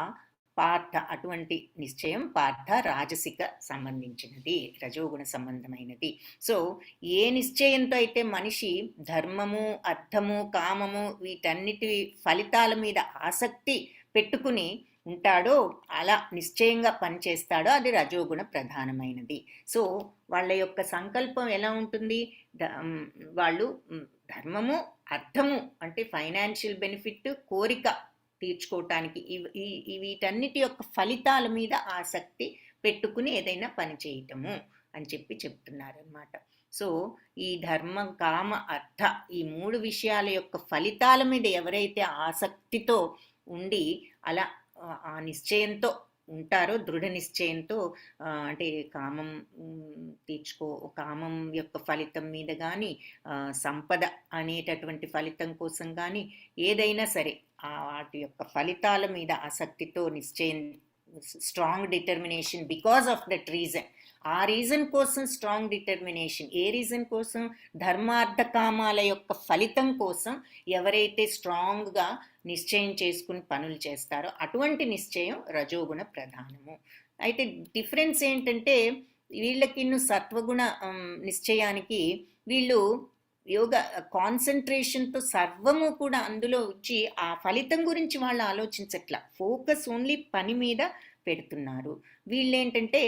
పార్థ, అటువంటి నిశ్చయం పార్థ రాజసిక సంబంధించినది, రజోగుణ సంబంధమైనది. సో ఏ నిశ్చయంతో అయితే మనిషి ధర్మము, అర్థము, కామము వీటన్నిటి ఫలితాల మీద ఆసక్తి పెట్టుకుని ఉంటాడో, అలా నిశ్చయంగా పనిచేస్తాడో అది రజోగుణ ప్రధానమైనది. సో వాళ్ళ యొక్క సంకల్పం ఎలా ఉంటుంది, వాళ్ళు ధర్మము, అర్థము అంటే ఫైనాన్షియల్ బెనిఫిట్, కోరిక తీర్చుకోవటానికి, వీటన్నిటి యొక్క ఫలితాల మీద ఆసక్తి పెట్టుకుని ఏదైనా పని చేయటము అని చెప్తున్నారనమాట. సో ఈ ధర్మం, కామ, అర్థ ఈ 3 విషయాల యొక్క ఫలితాల మీద ఎవరైతే ఆసక్తితో ఉండి అలా ఆ నిశ్చయంతో ఉంటారో, దృఢ నిశ్చయంతో అంటే కామం కామం యొక్క ఫలితం మీద కానీ, సంపద అనేటటువంటి ఫలితం కోసం కానీ, ఏదైనా సరే వాటి యొక్క ఫలితాల మీద ఆసక్తితో నిశ్చయం, strong determination because of that reason, ఆ రీజన్ కోసం స్ట్రాంగ్ డిటర్మినేషన్, ఏ రీజన్ కోసం, ధర్మార్థ కామాల యొక్క ఫలితం కోసం ఎవరైతే స్ట్రాంగ్గా నిశ్చయం చేసుకుని పనులు చేస్తారో అటువంటి నిశ్చయం రజోగుణ ప్రధానము. అయితే డిఫరెన్స్ ఏంటంటే వీళ్ళకి సత్వగుణ నిశ్చయానికి వీళ్ళు యోగ కాన్సన్ట్రేషన్తో సర్వము కూడా అందులో వచ్చి ఆ ఫలితం గురించి వాళ్ళు ఆలోచించట్లా, ఫోకస్ ఓన్లీ పని మీద పెడుతున్నారు. వీళ్ళేంటంటే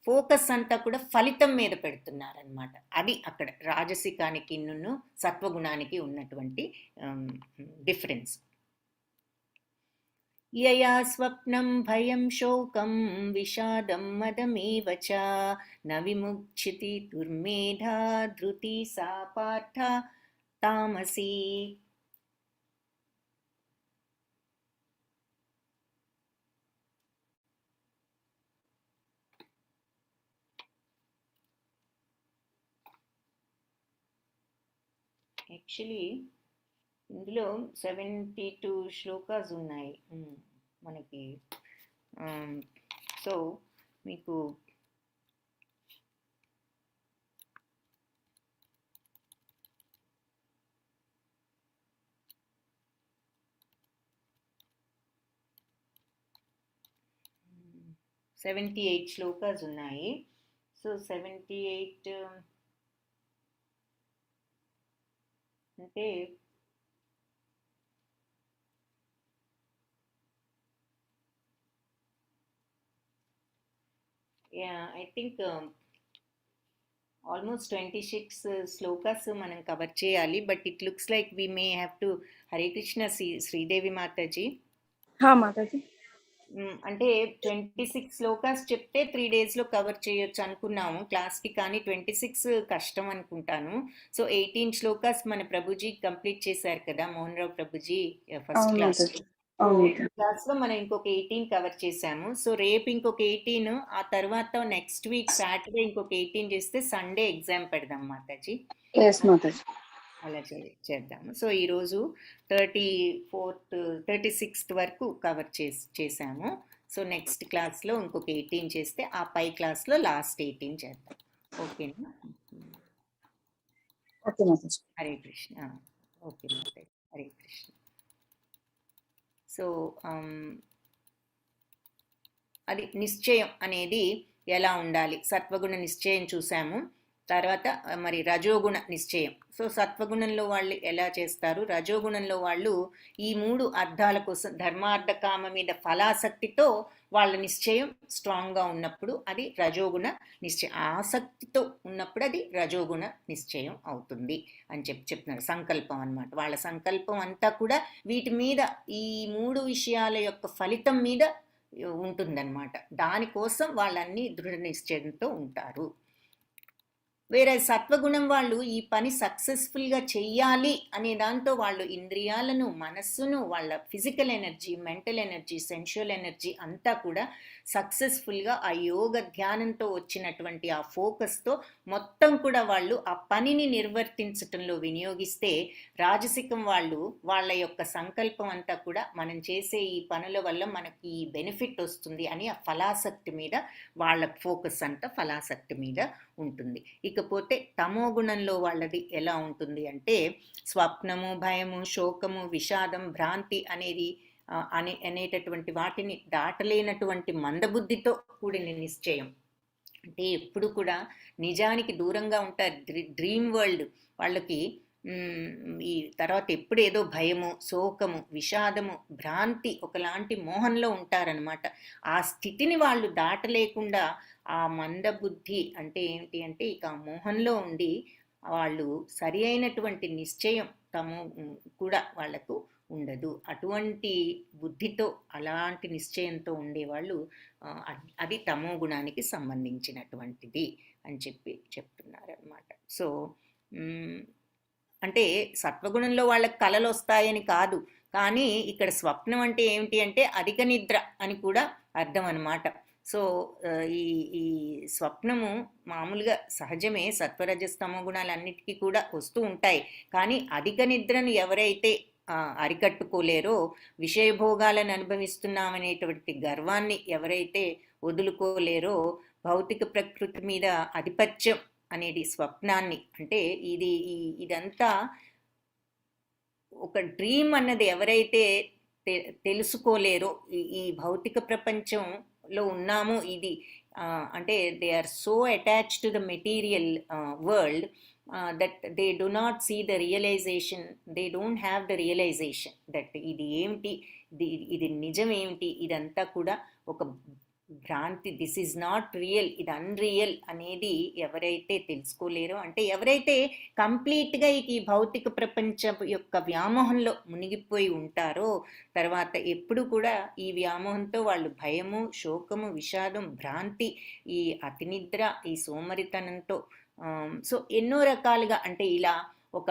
ఫోకస్ అంతా కూడా ఫలితం మీద పెడుతున్నారనమాట. అది అక్కడ రాజసికానికి సత్వగుణానికి ఉన్నటువంటి డిఫరెన్స్. యయా స్వప్నం భయం శోకం విషాదం మదమేవ చ న విముచ్యతి దుర్మేధా ధృతి సా పార్థ తామసి. యాక్చువల్లీ ఇందులో 72 శ్లోకాస్ ఉన్నాయి మనకి. సో మీకు $78 శ్లోకాస్ ఉన్నాయి. సో 78 అంటే ఐ థింక్ ఆల్మోస్ట్ 26 శ్లోకాస్ మనం కవర్ చేయాలి. But it looks like we may have to. Hare Krishna Sridevi Mataji. Mataji అంటే 26 శ్లోకాస్ చెప్తే 3 daysలో కవర్ చేయొచ్చు అనుకున్నాము క్లాస్కి, కానీ 26 కష్టం అనుకుంటాను. సో 18 శ్లోకాస్ మన ప్రభుజీ కంప్లీట్ చేశారు కదా, మోహన్ రావు ప్రభుజీ ఫస్ట్ క్లాస్లో మనం ఇంకొక 18 కవర్ చేశాము. సో రేపు ఇంకొక 18, ఆ తర్వాత నెక్స్ట్ వీక్ సాటర్డే ఇంకొక 18 చేస్తే సండే ఎగ్జామ్ పెడదాం మాతాజీ. అలా చేద్దాము. సో ఈరోజు 36th వరకు కవర్ చేసాము. సో నెక్స్ట్ క్లాస్లో ఇంకొక 18 చేస్తే ఆ పై క్లాస్లో లాస్ట్ 18 చేద్దాం. ఓకేనా? హరే కృష్ణ. ఓకే మాతాజీ, హరే కృష్ణ. సో అది నిశ్చయం అనేది ఎలా ఉండాలి, సత్వగుణ నిశ్చయం చూసాము. తర్వాత మరి రజోగుణ నిశ్చయం. సో సత్వగుణంలో వాళ్ళు ఎలా చేస్తారు, రజోగుణంలో వాళ్ళు ఈ 3 అర్థాల కోసం ధర్మార్థ కామ మీద ఫలాసక్తితో వాళ్ళ నిశ్చయం స్ట్రాంగ్గా ఉన్నప్పుడు అది రజోగుణ నిశ్చయం, ఆసక్తితో ఉన్నప్పుడు అది రజోగుణ నిశ్చయం అవుతుంది అని చెప్తున్నారు. సంకల్పం అన్నమాట. వాళ్ళ సంకల్పం అంతా కూడా వీటి మీద, ఈ 3 విషయాల యొక్క ఫలితం మీద ఉంటుందన్నమాట. దానికోసం వాళ్ళన్ని దృఢ నిశ్చయంతో ఉంటారు. వేరే సత్వగుణం వాళ్ళు ఈ పని సక్సెస్ఫుల్గా చెయ్యాలి అనే దాంతో వాళ్ళు ఇంద్రియాలను, మనస్సును, వాళ్ళ physical energy, mental energy, sensual energy అంతా కూడా సక్సెస్ఫుల్గా ఆ యోగ ధ్యానంతో వచ్చినటువంటి ఆ ఫోకస్తో మొత్తం కూడా వాళ్ళు ఆ పనిని నిర్వర్తించటంలో వినియోగిస్తే, రాజసికం వాళ్ళు వాళ్ళ యొక్క సంకల్పం అంతా కూడా మనం చేసే ఈ పనుల వల్ల మనకి ఈ బెనిఫిట్ వస్తుంది అని ఆ ఫలాసక్తి మీద వాళ్ళ ఫోకస్ అంతా ఫలాసక్తి మీద ఉంటుంది. ఇకపోతే తమో గుణంలో వాళ్ళది ఎలా ఉంటుంది అంటే స్వప్నము, భయము, శోకము, విషాదం, భ్రాంతి అనేటటువంటి వాటిని దాటలేనటువంటి మందబుద్ధితో కూడిన నిశ్చయం. అంటే ఎప్పుడు కూడా నిజానికి దూరంగా ఉంటారు. డ్రీమ్ వరల్డ్ వాళ్ళకి. ఈ తర్వాత ఎప్పుడు ఏదో భయము, శోకము, విషాదము, భ్రాంతి, ఒకలాంటి మోహంలో ఉంటారనమాట. ఆ స్థితిని వాళ్ళు దాటలేకుండా ఆ మందబుద్ధి అంటే ఏంటి అంటే ఇక ఆ మోహంలో ఉండి వాళ్ళు సరి అయినటువంటి నిశ్చయం కూడా వాళ్లకు ఉండదు. అటువంటి బుద్ధితో, అలాంటి నిశ్చయంతో ఉండేవాళ్ళు అది తమో గుణానికి సంబంధించినటువంటిది అని చెప్పి చెప్తున్నారు అనమాట. సో అంటే సత్వగుణంలో వాళ్ళకి కళలు వస్తాయని కాదు, కానీ ఇక్కడ స్వప్నం అంటే ఏమిటి అంటే అధిక నిద్ర అని కూడా అర్థం అనమాట. సో ఈ ఈ స్వప్నము మామూలుగా సహజమే, సత్వరజస్తమో గుణాలన్నిటికీ కూడా వస్తూ ఉంటాయి. కానీ అధిక నిద్రను ఎవరైతే అరికట్టుకోలేరో, విషయభోగాలను అనుభవిస్తున్నామనేటువంటి గర్వాన్ని ఎవరైతే వదులుకోలేరో, భౌతిక ప్రకృతి మీద ఆధిపత్యం అనేది స్వప్నాన్ని, అంటే ఇదంతా ఒక డ్రీమ్ అన్నది ఎవరైతే తెలుసుకోలేరో, ఈ భౌతిక ప్రపంచంలో ఉన్నాము ఇది అంటే they are so attached to the material world that they do not see the realization, they don't have the realization that ఇది ఏమిటి, ఇది నిజం ఏమిటి, ఇదంతా కూడా ఒక భ్రాంతి, దిస్ ఈజ్ నాట్ రియల్, ఇది అన్రియల్ అనేది ఎవరైతే తెలుసుకోలేరో, అంటే ఎవరైతే కంప్లీట్గా ఈ భౌతిక ప్రపంచం యొక్క వ్యామోహంలో మునిగిపోయి ఉంటారో, తర్వాత ఎప్పుడు కూడా ఈ వ్యామోహంతో వాళ్ళు భయము, శోకము, విషాదం, భ్రాంతి, ఈ అతినిద్ర, ఈ సోమరితనంతో సో ఎన్నో రకాలుగా, అంటే ఇలా ఒక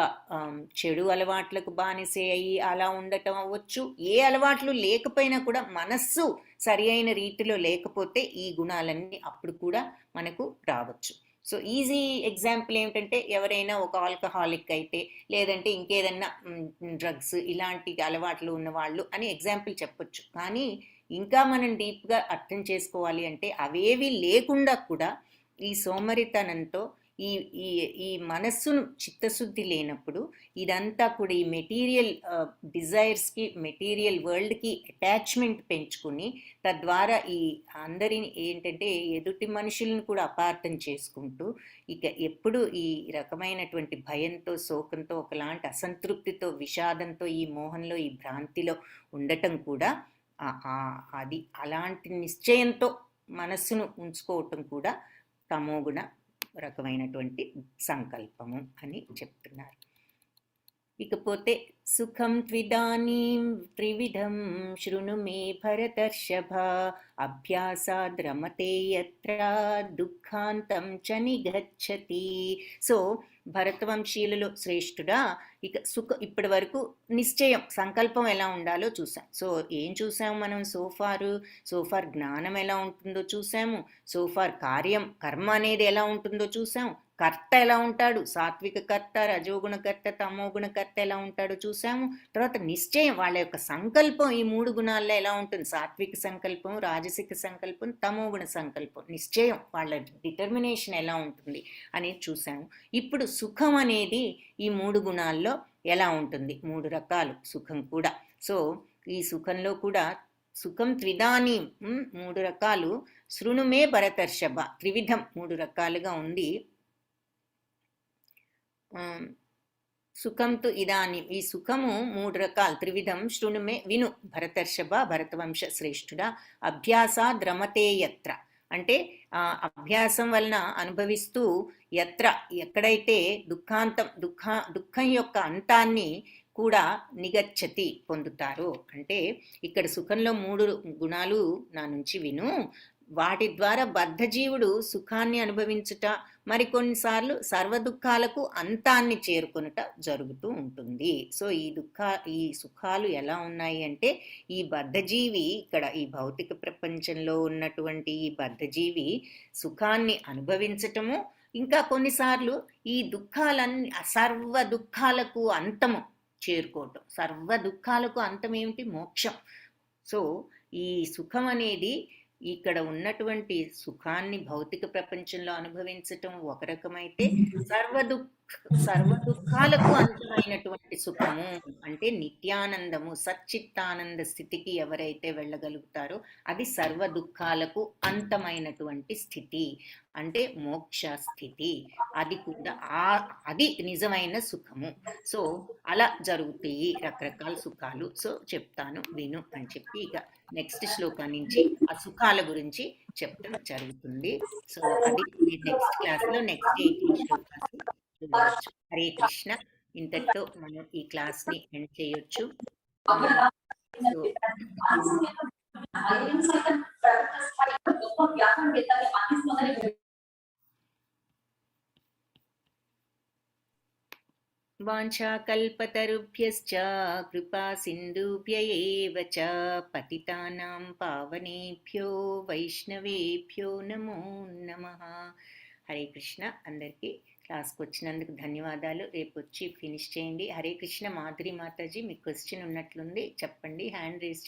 చెడు అలవాట్లకు బానిసే అయ్యి అలా ఉండటం అవ్వచ్చు, ఏ అలవాట్లు లేకపోయినా కూడా మనస్సు సరి అయిన రీతిలో లేకపోతే ఈ గుణాలన్నీ అప్పుడు కూడా మనకు రావచ్చు. సో ఈజీ ఎగ్జాంపుల్ ఏమిటంటే, ఎవరైనా ఒక ఆల్కహాలిక్ అయితే, లేదంటే ఇంకేదన్నా డ్రగ్స్ ఇలాంటి అలవాట్లు ఉన్నవాళ్ళు అని ఎగ్జాంపుల్ చెప్పొచ్చు. కానీ ఇంకా మనం డీప్గా అర్థం చేసుకోవాలి అంటే, అవేవి లేకుండా కూడా ఈ సోమరితనంతో ఈ ఈ ఈ మనస్సును చిత్తశుద్ధి లేనప్పుడు ఇదంతా కూడా ఈ మెటీరియల్ డిజైర్స్కి, మెటీరియల్ వరల్డ్కి అటాచ్మెంట్ పెంచుకుని, తద్వారా ఈ అందరిని ఏంటంటే ఎదుటి మనుషులను కూడా అపార్థం చేసుకుంటూ, ఇక ఎప్పుడు ఈ రకమైనటువంటి భయంతో, శోకంతో, ఒకలాంటి అసంతృప్తితో, విషాదంతో, ఈ మోహంలో, ఈ భ్రాంతిలో ఉండటం కూడా అది అలాంటి నిశ్చయంతో మనస్సును ఉంచుకోవటం కూడా తమోగుణ రకమైనటువంటి సంకల్పము అని చెప్తున్నారు. ఇకపోతే సుఖం త్విదానీం త్రివిధం శృణు మే భరతర్షభ, అభ్యాసాద్ రమతే యత్ర దుఃఖాంతం చ నిగచ్చతి. సో భరతవంశీయులలో శ్రేష్ఠుడా, ఇక ఇప్పటి వరకు నిశ్చయం, సంకల్పం ఎలా ఉండాలో చూసాం. సో ఏం చూసాము మనం? సోఫార్ జ్ఞానం ఎలా ఉంటుందో చూసాము, సోఫార్ కర్మ అనేది ఎలా ఉంటుందో చూసాము, కర్త ఎలా ఉంటాడు, సాత్విక కర్త, రజోగుణ కర్త, తమోగుణ కర్త ఎలా ఉంటాడో చూసాము. తర్వాత నిశ్చయం, వాళ్ళ యొక్క సంకల్పం ఈ 3 గుణాల్లో ఎలా ఉంటుంది, సాత్విక సంకల్పం, రాజసిక సంకల్పం, తమోగుణ సంకల్పం, నిశ్చయం, వాళ్ళ డిటర్మినేషన్ ఎలా ఉంటుంది అనేది చూసాము. ఇప్పుడు సుఖం అనేది ఈ 3 గుణాల్లో ఎలా ఉంటుంది, 3 రకాలు సుఖం కూడా. సో ఈ సుఖంలో కూడా సుఖం త్రిదాని 3 రకాలు, శృణుమే భరతర్షభ, త్రివిధం 3 రకాలుగా ఉంది. సుఖంతో ఇదాని, ఈ సుఖము 3 రకాలు, త్రివిధం శృణుమే, విను భరతర్షభ, భరతవంశ శ్రేష్ఠుడా. అభ్యాసాద్ రమతే యత్ర, అంటే అభ్యాసం వలన అనుభవిస్తూ, ఎక్కడైతే దుఃఖం యొక్క అంతాన్ని కూడా నిగచ్చతి పొందుతారు. అంటే ఇక్కడ సుఖంలో 3 గుణాలు నా నుంచి విను, వాటి ద్వారా బద్ధజీవుడు సుఖాన్ని అనుభవించుట, మరికొన్నిసార్లు సర్వ దుఃఖాలకు అంతాన్ని చేరుకొనుట జరుగుతూ ఉంటుంది. సో ఈ సుఖాలు ఎలా ఉన్నాయి అంటే, ఈ బద్ధజీవి, ఇక్కడ ఈ భౌతిక ప్రపంచంలో ఉన్నటువంటి ఈ బద్ధజీవి సుఖాన్ని అనుభవించటము, ఇంకా కొన్నిసార్లు ఈ సర్వ దుఃఖాలకు అంతము చేరుకోవటం. సర్వ దుఃఖాలకు అంతం ఏమిటి? మోక్షం. సో ఈ సుఖం అనేది, ఇక్కడ ఉన్నటువంటి సుఖాన్ని భౌతిక ప్రపంచంలో అనుభవించటం ఒక రకమైతే, సర్వ దుఃఖాలకు అంతమైనటువంటి సుఖము అంటే నిత్యానందము, సచ్చిత్తానంద స్థితికి ఎవరైతే వెళ్ళగలుగుతారో అది సర్వ దుఃఖాలకు అంతమైనటువంటి స్థితి, అంటే మోక్ష స్థితి. అది కూడా అది నిజమైన సుఖము. సో అలా జరుగుతాయి రకరకాల సుఖాలు. సో చెప్తాను విను అని చెప్పి, ఇక నెక్స్ట్ శ్లోకం నుంచి ఆ సుఖాల గురించి చెప్పడం జరుగుతుంది. సో అది నెక్స్ట్ క్లాస్లో నెక్స్ట్ 18 శ్లోకాలు చూడవచ్చు. హరే కృష్ణ. ఇంతటితో మనం ఈ క్లాస్ని ఎండ్ చేయొచ్చు. వాంఛాకల్పతరుభ్యశ్చ కృపా సింధుభ్య ఏవ చ పతితానాం పావనేభ్యో వైష్ణవేభ్యో నమో నమః. హరే కృష్ణ. అందరికీ క్లాస్కి వచ్చినందుకు ధన్యవాదాలు. రేపు వచ్చి ఫినిష్ చేయండి. హరే కృష్ణ. మాధురి మాతాజీ, మీ క్వశ్చన్ ఉన్నట్లుంది, చెప్పండి. Hand race